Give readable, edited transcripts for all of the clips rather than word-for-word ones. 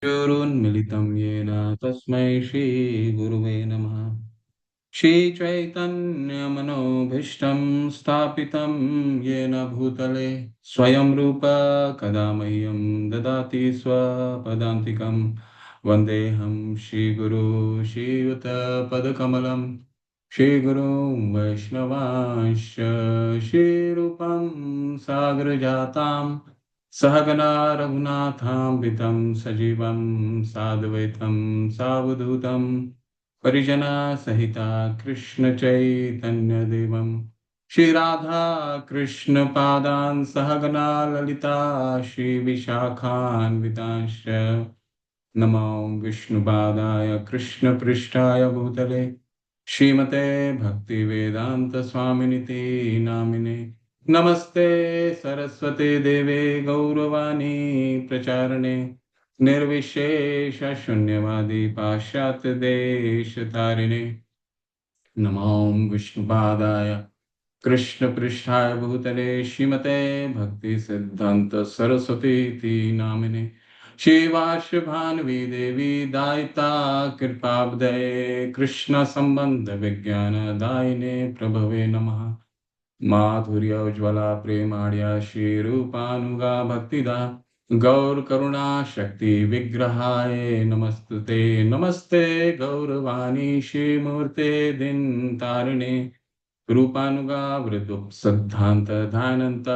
चक्षुरुन्मिलितं येन तस्मै श्रीगुरुवे नमः। श्रीचैतन्यमनोभीष्टं स्थापितं येन भूतले स्वयं रूप कदा मह्यं ददाति स्वपदान्तिकं। वन्देऽहं श्रीगुरो श्रीयुतपदकमलं श्रीगुरुं वैष्णवांश्च श्रीरूपं सागरजातां सहगना रघुनाथामृतं सजीवं साद्वैतं सावधूतं परिजना सहिता कृष्ण चैतन्य देवम श्री राधा कृष्ण पादान सहगना ललिता श्री विशाखान्वितांश्च नमो विष्णुपादाय कृष्ण पृष्ठाय भूतले श्रीमते भक्ति वेदांत स्वामिनिति नामिने नमस्ते सरस्वते देवे गौरवाणी प्रचारणे निर्विशेष शून्यवादी पाश्चात्य देश तारिणे नमो विष्णुपादाय कृष्ण पृष्ठाय भूतले श्रीमते भक्ति सिद्धांत सरस्वती नामिने शिवाश्र भानवी देवी दायिता कृपाब्दये कृष्ण संबंध विज्ञान दायिने प्रभवे नमः। माधुर्य उज्ज्वला प्रेमाढ्या श्रीरूपानुगा भक्तिदा गौर करुणा शक्ति विग्रहाय नमस्तुते नमस्ते गौरवाणी श्रीमूर्ते दिन तारिणे रूपानुगा वृद्धुप सिद्धांत ध्यानंत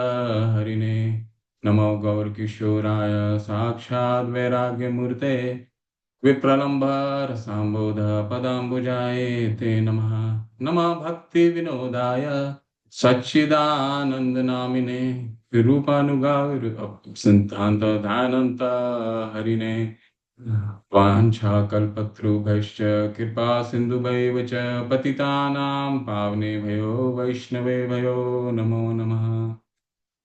हरिणे नमो गौर किशोराय साक्षात् वैराग्य मूर्ते विप्रलंब रसाम्बोध पदाम्बुजाय ते नमः। नमः भक्ति विनोदाय सच्चिदानंद नामिने रूपानुगा सिद्धांत ध्यानंत हरिणे वाञ्छाकल्पतरुभ्यश्च कृपा सिन्धुभैव च पतितानां पावनेभ्यो वैष्णवेभ्यो नमो नमः।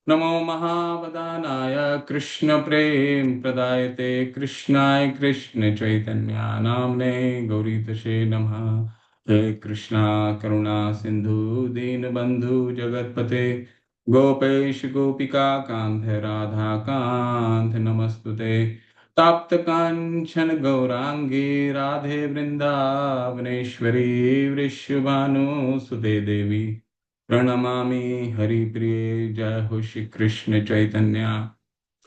नमो महावदानाय कृष्ण प्रेम प्रदायते कृष्णाय कृष्ण चैतन्य नाम्ने गौरीतसे नमः। हे कृष्णा करुणा सिंधु दीनबंधु जगतपते गोपेश गोपिका कांत राधा कांत नमस्तुते ताप्त कांचन गौरांगी राधे वृंदावनेश्वरी वृषभानुसुते देवी प्रणमामि हरिप्रिये। जय हो श्री कृष्ण चैतन्य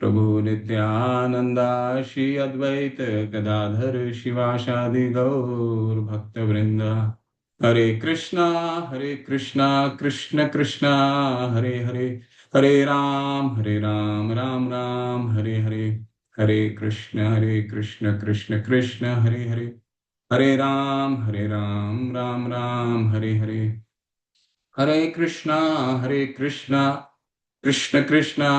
प्रभु नित्यानंदा श्री अद्वैत गदाधर शिवासादि गौर भक्त वृंद। हरे कृष्णा कृष्ण कृष्णा हरे हरे हरे राम राम राम हरे हरे हरे कृष्ण कृष्ण कृष्ण हरे हरे हरे राम राम राम हरे हरे हरे कृष्णा कृष्ण कृष्णा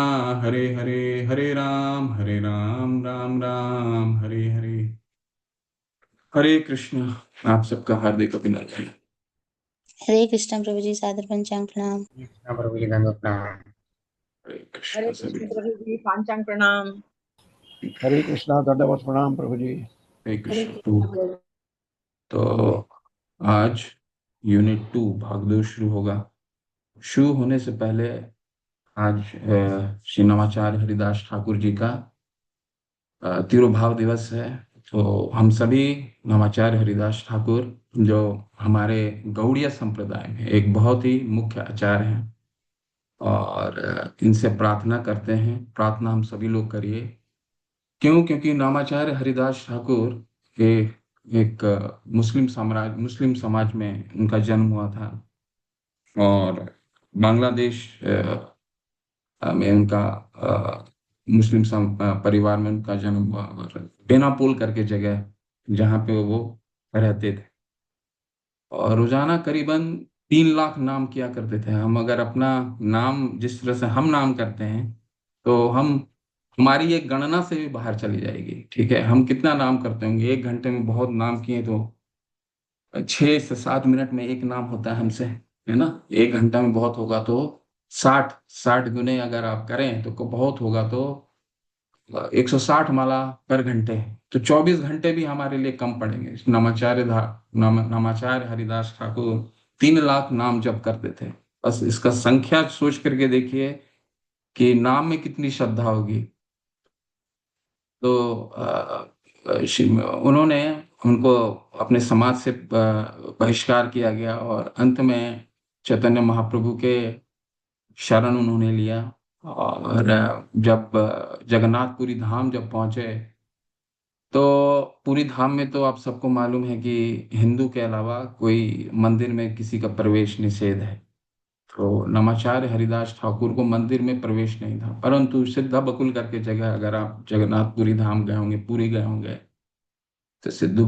हरे हरे हरे राम राम राम हरे हरे। हरे कृष्णा। आप सबका हार्दिक अभिनंदन। हरे कृष्ण प्रभु जी, सादर पंचांग प्रणाम। कृष्ण प्रभु जी दंडवत प्रणाम। हरे हरे कृष्ण कृष्ण सभी। प्रभु जी पांचांग प्रणाम। हरे कृष्णा दंडवत प्रणाम प्रभु जी। हरे कृष्ण। तो आज यूनिट 2 भाग 2 शुरू होगा। शुरू होने से पहले आज श्री नवाचार्य हरिदास ठाकुर जी का तिरुभाव दिवस है। तो हम सभी नवाचार्य हरिदास ठाकुर जो हमारे गौड़ीय संप्रदाय में एक बहुत ही मुख्य आचार्य हैं और इनसे प्रार्थना करते हैं। प्रार्थना हम सभी लोग करिए। क्यों? क्योंकि नामाचार्य हरिदास ठाकुर के एक मुस्लिम समाज में उनका जन्म हुआ था और बांग्लादेश में उनका परिवार में उनका जन्म हुआ और बेनापोल करके जगह जहाँ पे वो रहते थे और रोजाना करीबन 3 लाख नाम किया करते थे। हम अगर अपना नाम जिस तरह से हम नाम करते हैं तो हमारी एक गणना से भी बाहर चली जाएगी। ठीक है, हम कितना नाम करते होंगे? 1 घंटे में बहुत नाम किए तो 6 से 7 मिनट में एक नाम होता है हमसे, है ना। 1 घंटा में बहुत होगा तो 60 गुने अगर आप करें तो बहुत होगा तो 160 माला पर घंटे। तो 24 घंटे भी हमारे लिए कम पड़ेंगे। नामाचार्य हरिदास ठाकुर 3 लाख नाम जप करते थे। बस इसका संख्या सोच करके देखिए कि नाम में कितनी श्रद्धा होगी। तो उन्होंने उनको अपने समाज से बहिष्कार किया गया और अंत में चैतन्य महाप्रभु के शरण उन्होंने लिया। और जब जगन्नाथपुरी धाम जब पहुंचे तो पूरी धाम में तो आप सबको मालूम है कि हिंदू के अलावा कोई मंदिर में किसी का प्रवेश निषेध है। तो नमाचार्य हरिदास ठाकुर को मंदिर में प्रवेश नहीं था, परंतु सिद्धा बकुल करके जगह, अगर आप जगन्नाथपुरी धाम गए होंगे, पुरी गए होंगे, तो सिद्ध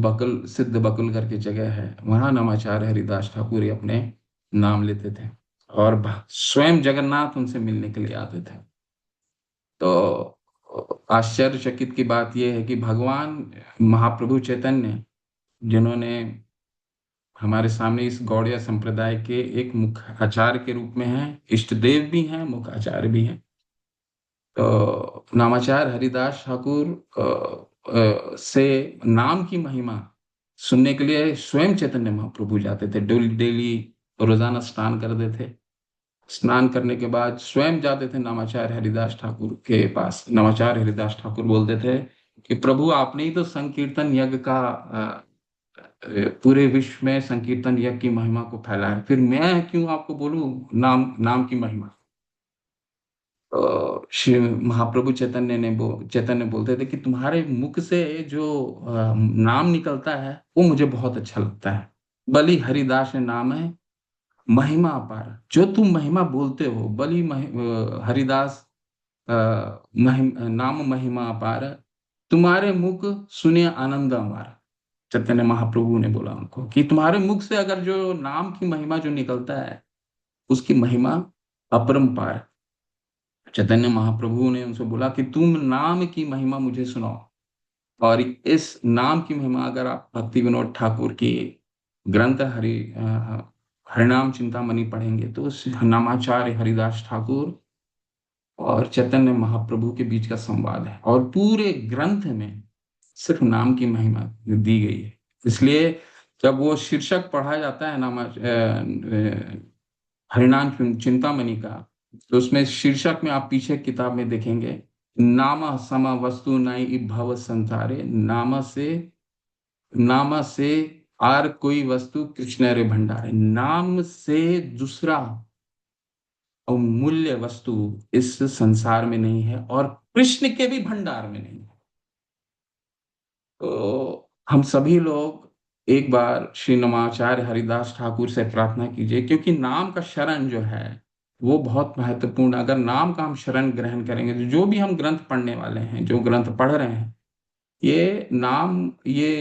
बकुल करके जगह है, वहां नमाचार्य हरिदास ठाकुर ही अपने नाम लेते थे और स्वयं जगन्नाथ उनसे मिलने के लिए आते थे। तो आश्चर्यचकित की बात यह है कि भगवान महाप्रभु चैतन्य, जिन्होंने हमारे सामने इस गौड़िया संप्रदाय के एक मुख्य आचार्य के रूप में हैं, इष्ट देव भी हैं, मुख्य आचार्य भी हैं, तो नामाचार्य हरिदास ठाकुर से नाम की महिमा सुनने के लिए स्वयं चैतन्य महाप्रभु जाते थे। डेली डेली रोजाना स्नान करते थे। स्नान करने के बाद स्वयं जाते थे नामाचार्य हरिदास ठाकुर के पास। नामाचार्य हरिदास ठाकुर बोलते थे कि प्रभु, आपने ही तो संकीर्तन यज्ञ का पूरे विश्व में संकीर्तन यज्ञ की महिमा को फैलाया, फिर मैं क्यों आपको बोलूं नाम नाम की महिमा। श्री महाप्रभु चैतन्य बोलते थे कि तुम्हारे मुख से जो नाम निकलता है वो मुझे बहुत अच्छा लगता है। बलि हरिदास नाम है महिमा अपार, जो तुम महिमा बोलते हो, हरिदास नाम महिमा अपार, तुम्हारे मुख सुने आनंद हमारा। चैतन्य महाप्रभु ने बोला उनको कि तुम्हारे मुख से अगर जो नाम की महिमा जो निकलता है उसकी महिमा अपरंपार। चैतन्य महाप्रभु ने उनसे बोला कि तुम नाम की महिमा मुझे सुनाओ। और इस नाम की महिमा अगर आप भक्ति विनोद ठाकुर की ग्रंथ हरिनाम चिंतामणि पढ़ेंगे तो नामाचार्य हरिदास ठाकुर और चैतन्य महाप्रभु के बीच का संवाद है और पूरे ग्रंथ में सिर्फ नाम की महिमा दी गई है। इसलिए जब वो शीर्षक पढ़ा जाता है हरिनाम चिंतामणि का, तो उसमें शीर्षक में आप पीछे किताब में देखेंगे, नाम सम वस्तु नई भव संसारे, नाम से आर कोई वस्तु कृष्ण रे भंडारे। नाम से दूसरा अमूल्य वस्तु इस संसार में नहीं है और कृष्ण के भी भंडार में नहीं है। तो हम सभी लोग एक बार श्री नमाचार्य हरिदास ठाकुर से प्रार्थना कीजिए, क्योंकि नाम का शरण जो है वो बहुत महत्वपूर्ण। अगर नाम का हम शरण ग्रहण करेंगे तो जो भी हम ग्रंथ पढ़ने वाले हैं, जो ग्रंथ पढ़ रहे हैं, ये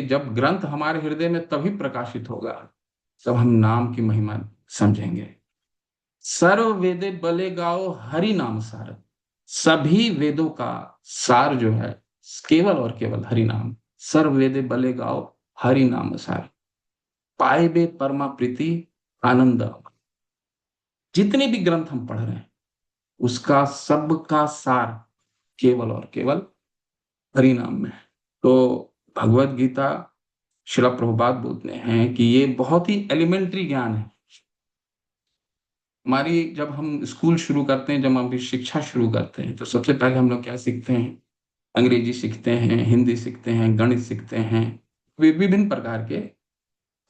जब ग्रंथ हमारे हृदय में तभी प्रकाशित होगा जब हम नाम की महिमा समझेंगे। सर्व वेदे बले गाओ हरि नाम सार। सभी वेदों का सार जो है केवल और केवल हरि नाम। सर्व वेदे बले गाओ हरि नाम सार, पाए बे परमा प्रीति आनंद। जितने भी ग्रंथ हम पढ़ रहे हैं उसका सबका सार केवल और केवल हरि नाम में है। तो भगवत गीता श्रील प्रभुपाद बोलते हैं कि ये बहुत ही एलिमेंट्री ज्ञान है। हमारी जब हम स्कूल शुरू करते हैं, जब हम शिक्षा शुरू करते हैं, तो सबसे पहले हम लोग क्या सीखते हैं? अंग्रेजी सीखते हैं, हिंदी सीखते हैं, गणित सीखते हैं, विभिन्न प्रकार के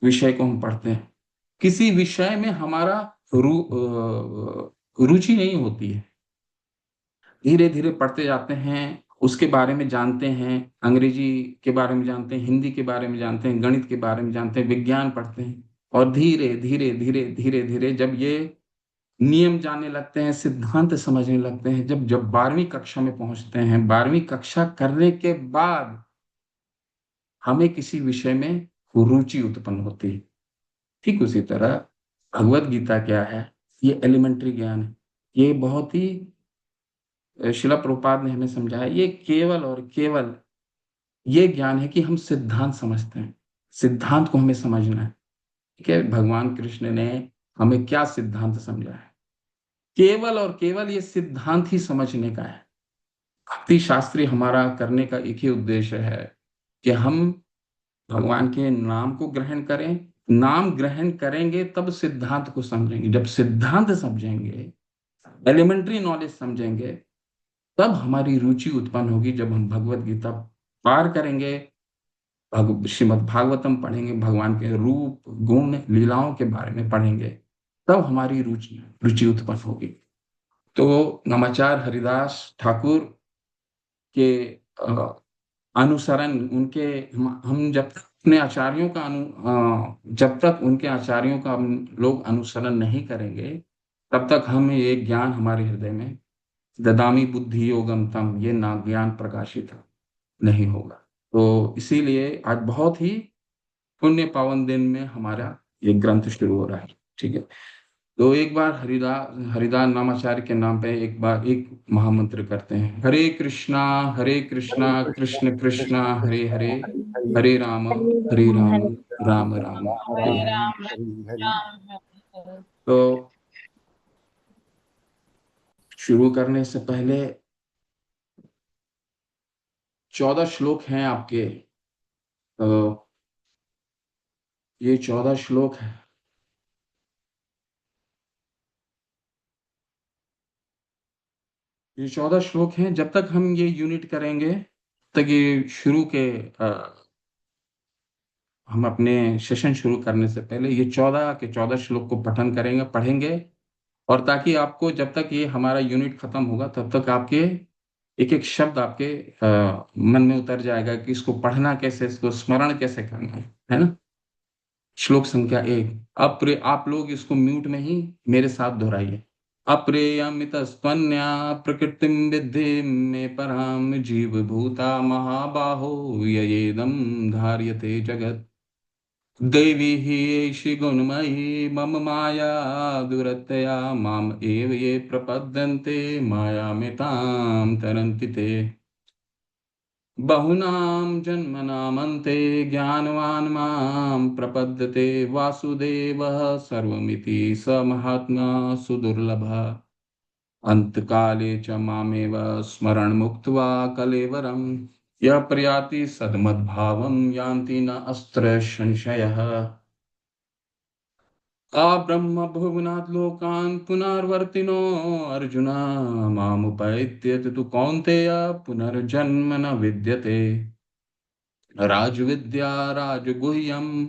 विषय को हम पढ़ते हैं। किसी विषय में हमारा रुचि नहीं होती है, धीरे धीरे पढ़ते जाते हैं, उसके बारे में जानते हैं, अंग्रेजी के बारे में जानते हैं, हिंदी के बारे में जानते हैं, गणित के बारे में जानते हैं, विज्ञान पढ़ते हैं, और धीरे धीरे धीरे धीरे धीरे जब ये नियम जानने लगते हैं, सिद्धांत समझने लगते हैं, जब जब 12वीं कक्षा में पहुंचते हैं, 12वीं कक्षा करने के बाद हमें किसी विषय में रुचि उत्पन्न होती है। ठीक उसी तरह भगवत गीता क्या है? ये एलिमेंट्री ज्ञान है। ये बहुत ही शिला प्रभुपाद ने हमें समझाया, ये केवल और केवल ये ज्ञान है कि हम सिद्धांत समझते हैं, सिद्धांत को हमें समझना है। ठीक है, भगवान कृष्ण ने हमें क्या सिद्धांत समझा है? केवल और केवल ये सिद्धांत ही समझने का है। भक्ति शास्त्री हमारा करने का एक ही उद्देश्य है कि हम भगवान के नाम को ग्रहण करें। नाम ग्रहण करेंगे तब सिद्धांत को समझेंगे। जब सिद्धांत समझेंगे, एलिमेंट्री नॉलेज समझेंगे, तब हमारी रुचि उत्पन्न होगी। जब हम भगवत गीता पार करेंगे श्रीमद् भागवतम पढ़ेंगे, भगवान के रूप गुण लीलाओं के बारे में पढ़ेंगे, तब हमारी रुचि रुचि उत्पन्न होगी। तो नमाचार हरिदास ठाकुर के अनुसरण, उनके हम जब तक अपने आचार्यों का जब तक उनके आचार्यों का हम लोग अनुसरण नहीं करेंगे, तब तक हम ये ज्ञान हमारे हृदय में ददामी बुद्धि योगम तम, ये ना ज्ञान प्रकाशित नहीं होगा। तो इसीलिए आज बहुत ही पुण्य पावन दिन में हमारा ये ग्रंथ शुरू हो रहा है। ठीक है, तो एक बार हरिदास नामाचार्य के नाम पे एक बार एक महामंत्र करते हैं। हरे कृष्णा हरे कृष्णा कृष्ण कृष्णा कृष्ण हरे कृष्ण हरे, हरे हरे हरे राम हरे राम राम हरे राम हरे। हरि हरि। तो शुरू करने से पहले 14 श्लोक हैं आपके। तो ये 14 श्लोक है, ये 14 श्लोक हैं। जब तक हम ये यूनिट करेंगे, तक ये शुरू के हम अपने सेशन शुरू करने से पहले ये 14 श्लोक को पठन करेंगे, पढ़ेंगे। और ताकि आपको, जब तक ये हमारा यूनिट खत्म होगा, तब तक आपके एक एक शब्द आपके मन में उतर जाएगा कि इसको पढ़ना कैसे, इसको स्मरण कैसे करना है ना। श्लोक संख्या 1। आप लोग इसको म्यूट में ही मेरे साथ दोहराइए। अप्रेयमितस्त्वन्या प्रकृतिं विद्धि मे पराम जीव भूता महाबाहो ययेदं धार्यते जगत्। देवी हि एषि गुणमयी मम माया दुरत्यया माम एव ये प्रपद्यन्ते मायामितां तरन्ति ते। बहुनां जन्मनामन्ते ज्ञानवान् मां प्रपद्यते वासुदेवः सर्वमिति स महात्मा सुदुर्लभः। अंतकाले च मामेव स्मरण मुक्त्वा कलेवरं यः प्रयाति सद्मद्भावं यान्ति न अस्त्र संशयः। ब्रह्म भुवनात् लोकान् पुनर्वर्तिनो अर्जुन मामुपैत्य तु कौन्तेय पुनर्जन्म न विद्यते। राजविद्या राजगुह्यं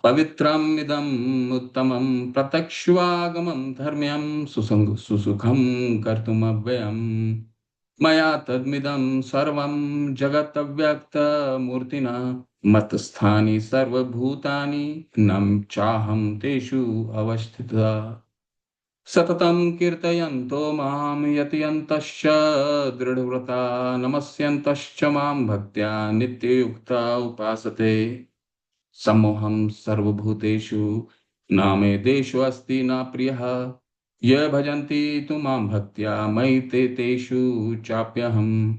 पवित्रम् इदम् उत्तमं प्रत्यक्ष्वागमं धर्म्यं सुसुखं कर्तुमव्ययम्। मया तद्मिदं सर्वं जगदव्यक्तमूर्तिना मत्स्थानि सर्वभूतानि न चाहं तेषु अवस्थितः। सततं कीर्तयन्तो मां यतयन्तश्च दृढव्रता नमस्यन्तश्च मां भक्त्या नित्ययुक्ता उपासते। सम्मोहं सर्वभूतेषु नामे देषु अस्ति न प्रियः। ये भजन्ति तु मां भक्त्या मयि ते तेषु चाप्यहम्।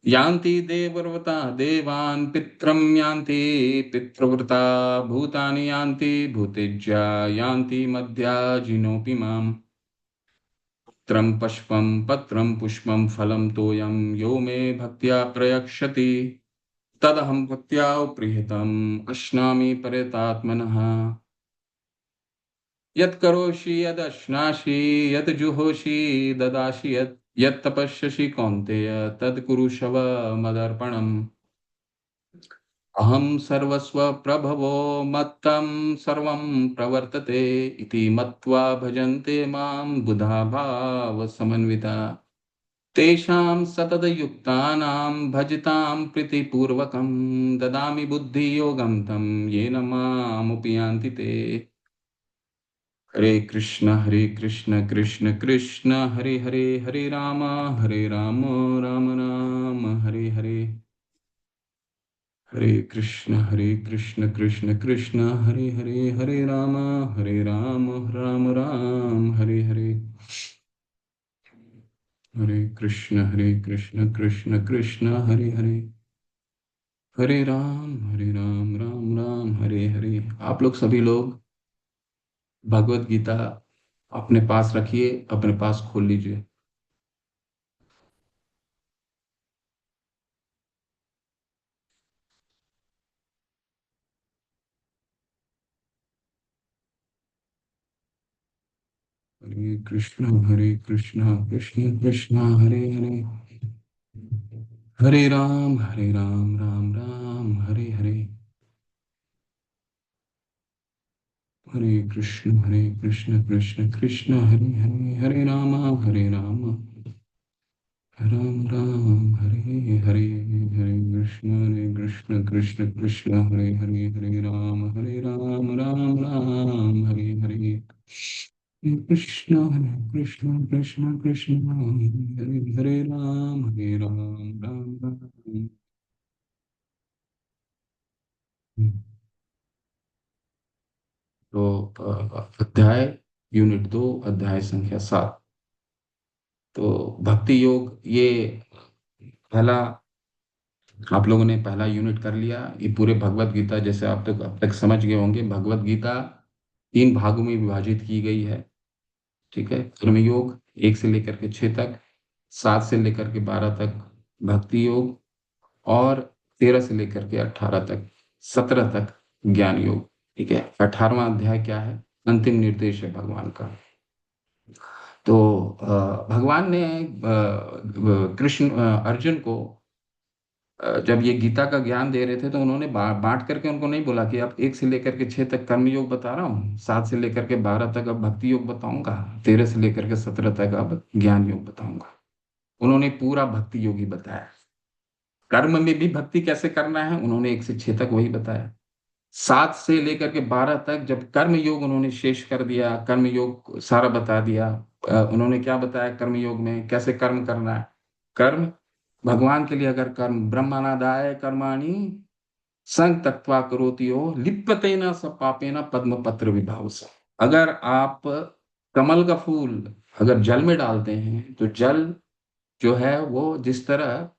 यान्ति देवव्रता देवान् पित्रं यान्ति पितृव्रता भूतानि यान्ति भूतेज्या यान्ति मध्याजिनोऽपि माम्। पत्रं पुष्पं फलं तोयं यो मे भक्त्या प्रयक्षति तदहं भक्त्या प्रीहितम् अश्नामि परतात्मनः। यत् करोषि यदश्नासि यत् जुहोषि ददासि यत् तपस्यसि कौन्तेय तत् कुरुष्व मदर्पणम्। अहं सर्वस्व प्रभवो मत्तं सर्वं प्रवर्तते इति मत्वा भजन्ते मां बुधा भाव समन्विता। तेषां सततयुक्तानां भजतां प्रीतिपूर्वकं ददामि बुद्धियोगं तं येन मामुपयान्ति ते। हरे कृष्ण कृष्ण कृष्ण हरे हरे, हरे राम राम राम हरे हरे। हरे कृष्ण कृष्ण कृष्ण हरे हरे, हरे राम राम राम हरे हरे। हरे कृष्ण कृष्ण कृष्ण हरे हरे, हरे राम राम हरे हरे। आप लोग सभी लोग भगवत गीता अपने पास रखिए, अपने पास खोल लीजिए। हरे कृष्ण कृष्ण कृष्ण हरे हरे, हरे राम राम राम हरे हरे। कृष्ण कृष्ण कृष्ण हरे हरे, हरे राम राम राम हरे हरे, हरे कृष्ण कृष्ण कृष्ण हरे हरे, हरे राम राम हरे हरे, हरे कृष्ण कृष्ण कृष्ण हरे हरे, हरे राम राम राम। तो अध्याय यूनिट 2, अध्याय संख्या 7। तो भक्ति योग, ये पहला, आप लोगों ने पहला यूनिट कर लिया। ये पूरे भगवत गीता, जैसे आप तक अब तक समझ गए होंगे, भगवत गीता 3 भागों में विभाजित की गई है। ठीक है, कर्मयोग 1 से लेकर के 6 तक, 7 से लेकर के 12 तक भक्ति योग, और 13 से लेकर के 18 तक, 17 तक ज्ञान योग। ठीक है, 18वां अध्याय क्या है? अंतिम निर्देश है भगवान का। तो भगवान ने कृष्ण अर्जुन को जब ये गीता का ज्ञान दे रहे थे, तो उन्होंने बांट करके उनको नहीं बोला कि अब 1 से लेकर के 6 तक कर्म योग बता रहा हूँ, 7 से लेकर के 12 तक अब भक्ति योग बताऊंगा, 13 से लेकर के 17 तक अब ज्ञान योग बताऊंगा। उन्होंने पूरा भक्ति योग ही बताया। कर्म में भी भक्ति कैसे करना है उन्होंने 1 से 6 तक वही बताया। 7 से लेकर के 12 तक जब कर्म योग उन्होंने शेष कर दिया, कर्म योग सारा बता दिया। उन्होंने क्या बताया कर्म योग में, कैसे कर्म करना है। कर्म भगवान के लिए, अगर कर्म ब्रह्मणादाय कर्माणि संग त्यक्त्वा करोति यो लिप्यतेन स पापेन पद्म पत्र विभाव से। अगर आप कमल का फूल अगर जल में डालते हैं, तो जल जो है वो जिस तरह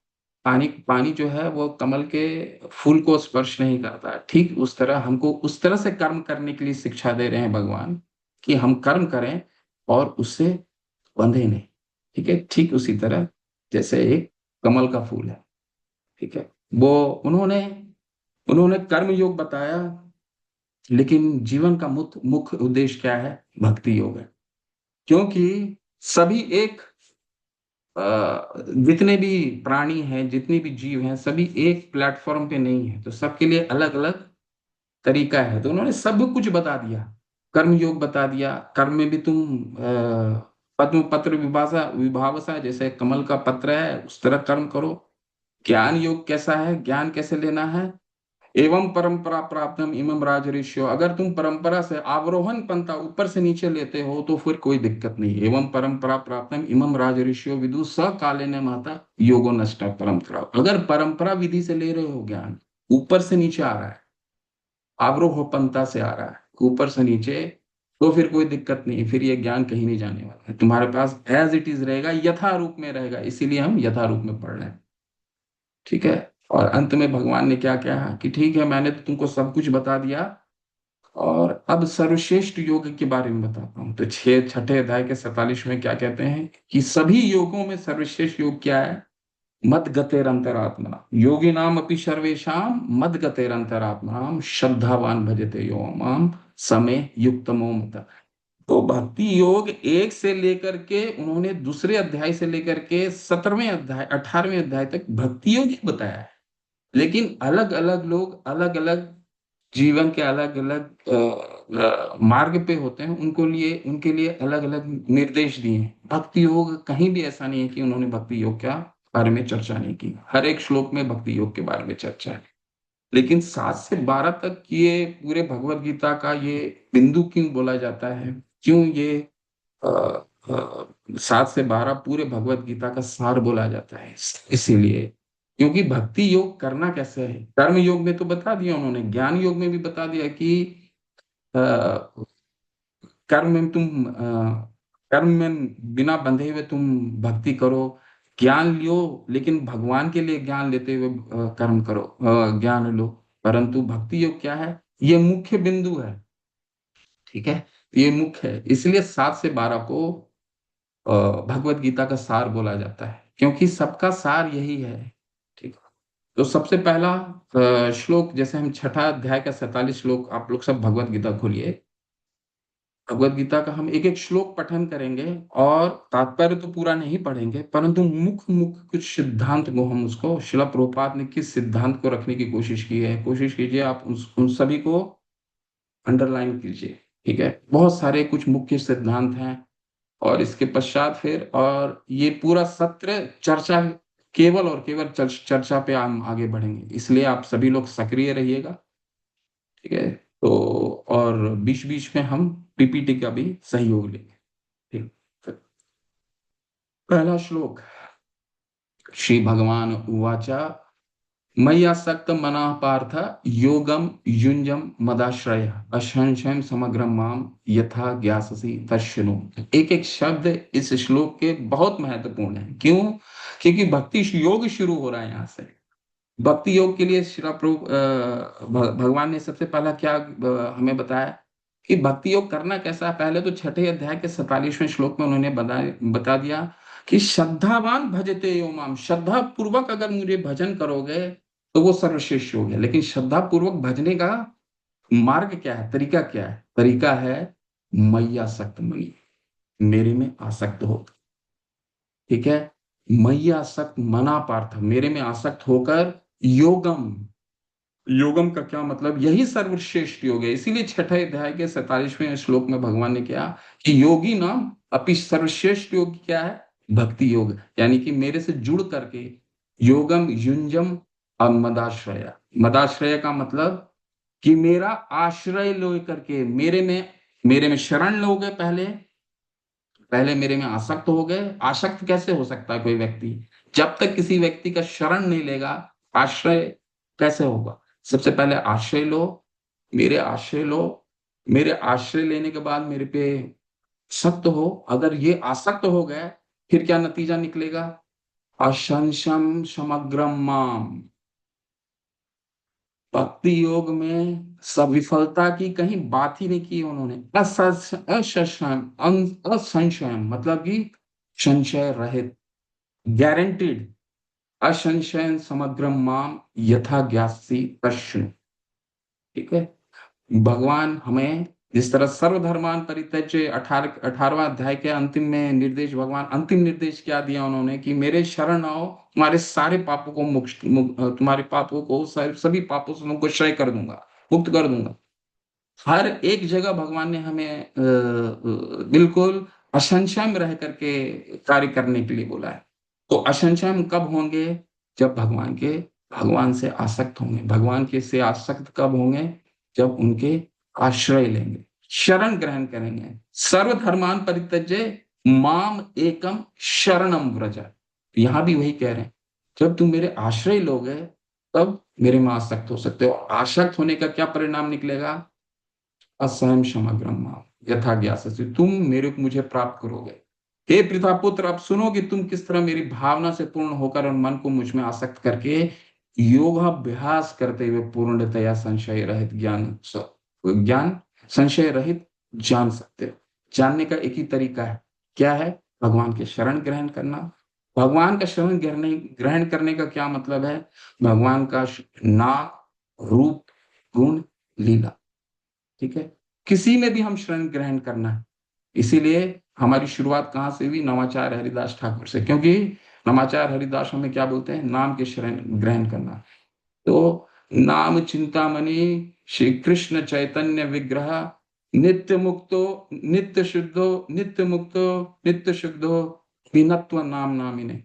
पानी पानी जो है वो कमल के फूल को स्पर्श नहीं करता, ठीक उस तरह हमको उस तरह से कर्म करने के लिए शिक्षा दे रहे हैं भगवान, कि हम कर्म करें और उससे बंधे नहीं। ठीक है, ठीक उसी तरह जैसे एक कमल का फूल है। ठीक है, वो उन्होंने उन्होंने कर्म योग बताया, लेकिन जीवन का मुख्य उद्देश्य क्या है? भक्ति योग है। क्योंकि सभी एक जितने भी प्राणी हैं, जितने भी जीव हैं, सभी एक प्लेटफॉर्म पे नहीं है, तो सबके लिए अलग अलग तरीका है। तो उन्होंने सब कुछ बता दिया। कर्म योग बता दिया, कर्म में भी तुम पद्म पत्र विभावसा, जैसे कमल का पत्र है उस तरह कर्म करो। ज्ञान योग कैसा है, ज्ञान कैसे लेना है? एवं परंपरा प्राप्तम इमम राजऋषियो, अगर तुम परंपरा से आरोहण पंथा ऊपर से नीचे लेते हो तो फिर कोई दिक्कत नहीं। एवं परंपरा प्राप्तम इमम राजऋषियो विदु स काले न महता योगो नष्ट परंपरा। अगर परंपरा विधि से ले रहे हो ज्ञान, ऊपर से नीचे आ रहा है, आरोह पंथा से आ रहा है, ऊपर से नीचे, तो फिर कोई दिक्कत नहीं। फिर ये ज्ञान कहीं नहीं जाने वाला है, तुम्हारे पास एज इट इज रहेगा, यथा रूप में रहेगा। इसीलिए हम यथा रूप में पढ़ रहे हैं। ठीक है, और अंत में भगवान ने क्या कहा कि ठीक है, मैंने तो तुमको सब कुछ बता दिया, और अब सर्वश्रेष्ठ योग के बारे में बताता हूँ। तो 6 अध्याय के 47 में क्या कहते हैं कि सभी योगों में सर्वश्रेष्ठ योग क्या है? मद गतेरंतरात्मना योगी नाम अपि सर्वेशाम मद गतेरंतरात्मनाम श्रद्धावान भजते यो माम समय युक्तमो मत। तो भक्ति योग 1 से लेकर के उन्होंने दूसरे अध्याय से लेकर के 17वें अध्याय 18वें अध्याय तक भक्ति योग ही बताया है। लेकिन अलग अलग लोग अलग अलग जीवन के अलग अलग मार्ग पे होते हैं, उनके लिए अलग अलग निर्देश दिए हैं। भक्ति योग कहीं भी ऐसा नहीं है कि उन्होंने भक्ति योग के बारे में चर्चा नहीं की। हर एक श्लोक में भक्ति योग के बारे में चर्चा है। लेकिन 7 से 12 तक ये पूरे भगवत गीता का ये बिंदु क्यों बोला जाता है, क्यों ये 7 से 12 पूरे भगवत गीता का सार बोला जाता है? इसीलिए क्योंकि भक्ति योग करना कैसे है। कर्म योग में तो बता दिया उन्होंने, ज्ञान योग में भी बता दिया कि अ, कर्म में तुम कर्म में बिना बंधे हुए तुम भक्ति करो, ज्ञान लियो, लेकिन भगवान के लिए ज्ञान लेते हुए कर्म करो, ज्ञान लो। परंतु भक्ति योग क्या है? ये मुख्य बिंदु है। ठीक है, ये मुख्य है, इसलिए 7 से 12 को भगवत गीता का सार बोला जाता है, क्योंकि सबका सार यही है। ठीक है, तो सबसे पहला श्लोक, जैसे हम 6 अध्याय का 47 श्लोक, आप लोग सब भगवत गीता खोलिए। भगवत गीता का हम एक एक श्लोक पठन करेंगे, और तात्पर्य तो पूरा नहीं पढ़ेंगे, परंतु मुख्य मुख्य कुछ सिद्धांत को हम उसको, शिला प्रभुपाद ने किस सिद्धांत को रखने की कोशिश की है, कोशिश कीजिए आप उन सभी को अंडरलाइन कीजिए। ठीक है, बहुत सारे कुछ मुख्य सिद्धांत हैं। और इसके पश्चात फिर, और ये पूरा सत्र चर्चा, केवल और केवल चर्चा पे हम आगे बढ़ेंगे, इसलिए आप सभी लोग सक्रिय रहिएगा। ठीक है, तो और बीच बीच में हम पीपीटी का भी सहयोग लेंगे। ठीक, फिर पहला श्लोक। श्री भगवान उवाच मय्यासक्त मनाः पार्थ योगम युंजम मदाश्रय असंशयम समग्रम माम यथा ज्ञाससि तच्छृणु। एक एक शब्द इस श्लोक के बहुत महत्वपूर्ण है। क्यों? क्योंकि भक्ति योग शुरू हो रहा है यहाँ से। भक्ति योग के लिए श्री प्रभु भगवान ने सबसे पहला क्या हमें बताया कि भक्ति योग करना कैसा है। पहले तो छठे अध्याय के 47वें श्लोक में उन्होंने बता दिया कि श्रद्धावान भजते यो माम, श्रद्धा पूर्वक अगर मुझे भजन करोगे तो वो सर्वश्रेष्ठ योग है। लेकिन श्रद्धा पूर्वक भजने का मार्ग क्या है, तरीका क्या है? तरीका है मय्यासक्त मनी, मेरे में आसक्त हो। ठीक है, मय्यासक्त मना पार्थ, मेरे में आसक्त होकर योगम। योगम का क्या मतलब? यही सर्वश्रेष्ठ योग है। इसीलिए छठे अध्याय के 47वें श्लोक में भगवान ने क्या कि योगी नाम अपि, सर्वश्रेष्ठ योग क्या है? भक्ति योग। यानी कि मेरे से जुड़ करके योगम युंजम और मदाश्रय। मदाश्रय का मतलब कि मेरा आश्रय लो करके मेरे में शरण लोगे। पहले पहले मेरे में आसक्त हो गए। आसक्त कैसे हो सकता है कोई व्यक्ति? जब तक किसी व्यक्ति का शरण नहीं लेगा, आश्रय कैसे होगा? सबसे पहले आश्रय लो, मेरे आश्रय लो। मेरे आश्रय लेने के बाद मेरे पे सक्त हो। अगर ये आसक्त हो गए, फिर क्या नतीजा निकलेगा? असंशम समग्रम माम। भक्ति योग में सविफलता की कहीं बात ही नहीं की उन्होंने। असंशयम मतलब कि संशय रहित, गारंटीड। असंशयन समग्रम माम यथा ज्ञासी प्रश्न। ठीक है, भगवान हमें जिस तरह सर्वधर्मान परित्यज्य 18वां अध्याय के अंतिम में निर्देश, भगवान अंतिम निर्देश क्या दिया उन्होंने कि मेरे शरण आओ, तुम्हारे सारे पापों को तुम्हारे पापों को, सभी पापों से तुमको क्षय कर दूंगा, मुक्त कर दूंगा। हर एक जगह भगवान ने हमें बिल्कुल असंशय में रह करके कार्य करने के लिए बोला है। तो असंशय हम कब होंगे? जब भगवान से आसक्त होंगे। भगवान के से आसक्त कब होंगे? जब उनके आश्रय लेंगे, शरण ग्रहण करेंगे। सर्वधर्मान परित्यज्य माम एकम शरणम व्रज। यहां भी वही कह रहे हैं, जब तुम मेरे आश्रय लोगे तब मेरे में आसक्त हो सकते हो। आसक्त होने का क्या परिणाम निकलेगा? असहम समग्रम माम यथा ज्ञाससि, तुम मुझे प्राप्त करोगे। हे पिता पुत्र, अब सुनो कि तुम किस तरह मेरी भावना से पूर्ण होकर और मन को मुझ में आसक्त करके योगाभ्यास करते हुए पूर्णतया संशय रहित ज्ञान संशय रहित जान सकते हो। जानने का एक ही तरीका है, क्या है? भगवान के शरण ग्रहण करना। भगवान का शरण ग्रहण करने का क्या मतलब है? भगवान का नाम, रूप, गुण, लीला। ठीक है, किसी में भी हम शरण ग्रहण करना है। इसीलिए हमारी शुरुआत कहाँ से हुई? नवाचार्य हरिदास ठाकुर से। क्योंकि नवाचार्य हरिदास हमें क्या बोलते हैं? नाम के शरण ग्रहण करना। तो नाम चिंतामणि श्री कृष्ण चैतन्य विग्रह नित्य मुक्तो नित्य शुद्धो नित्य मुक्तो नित्य शुद्धो विनत्व नाम नामिने।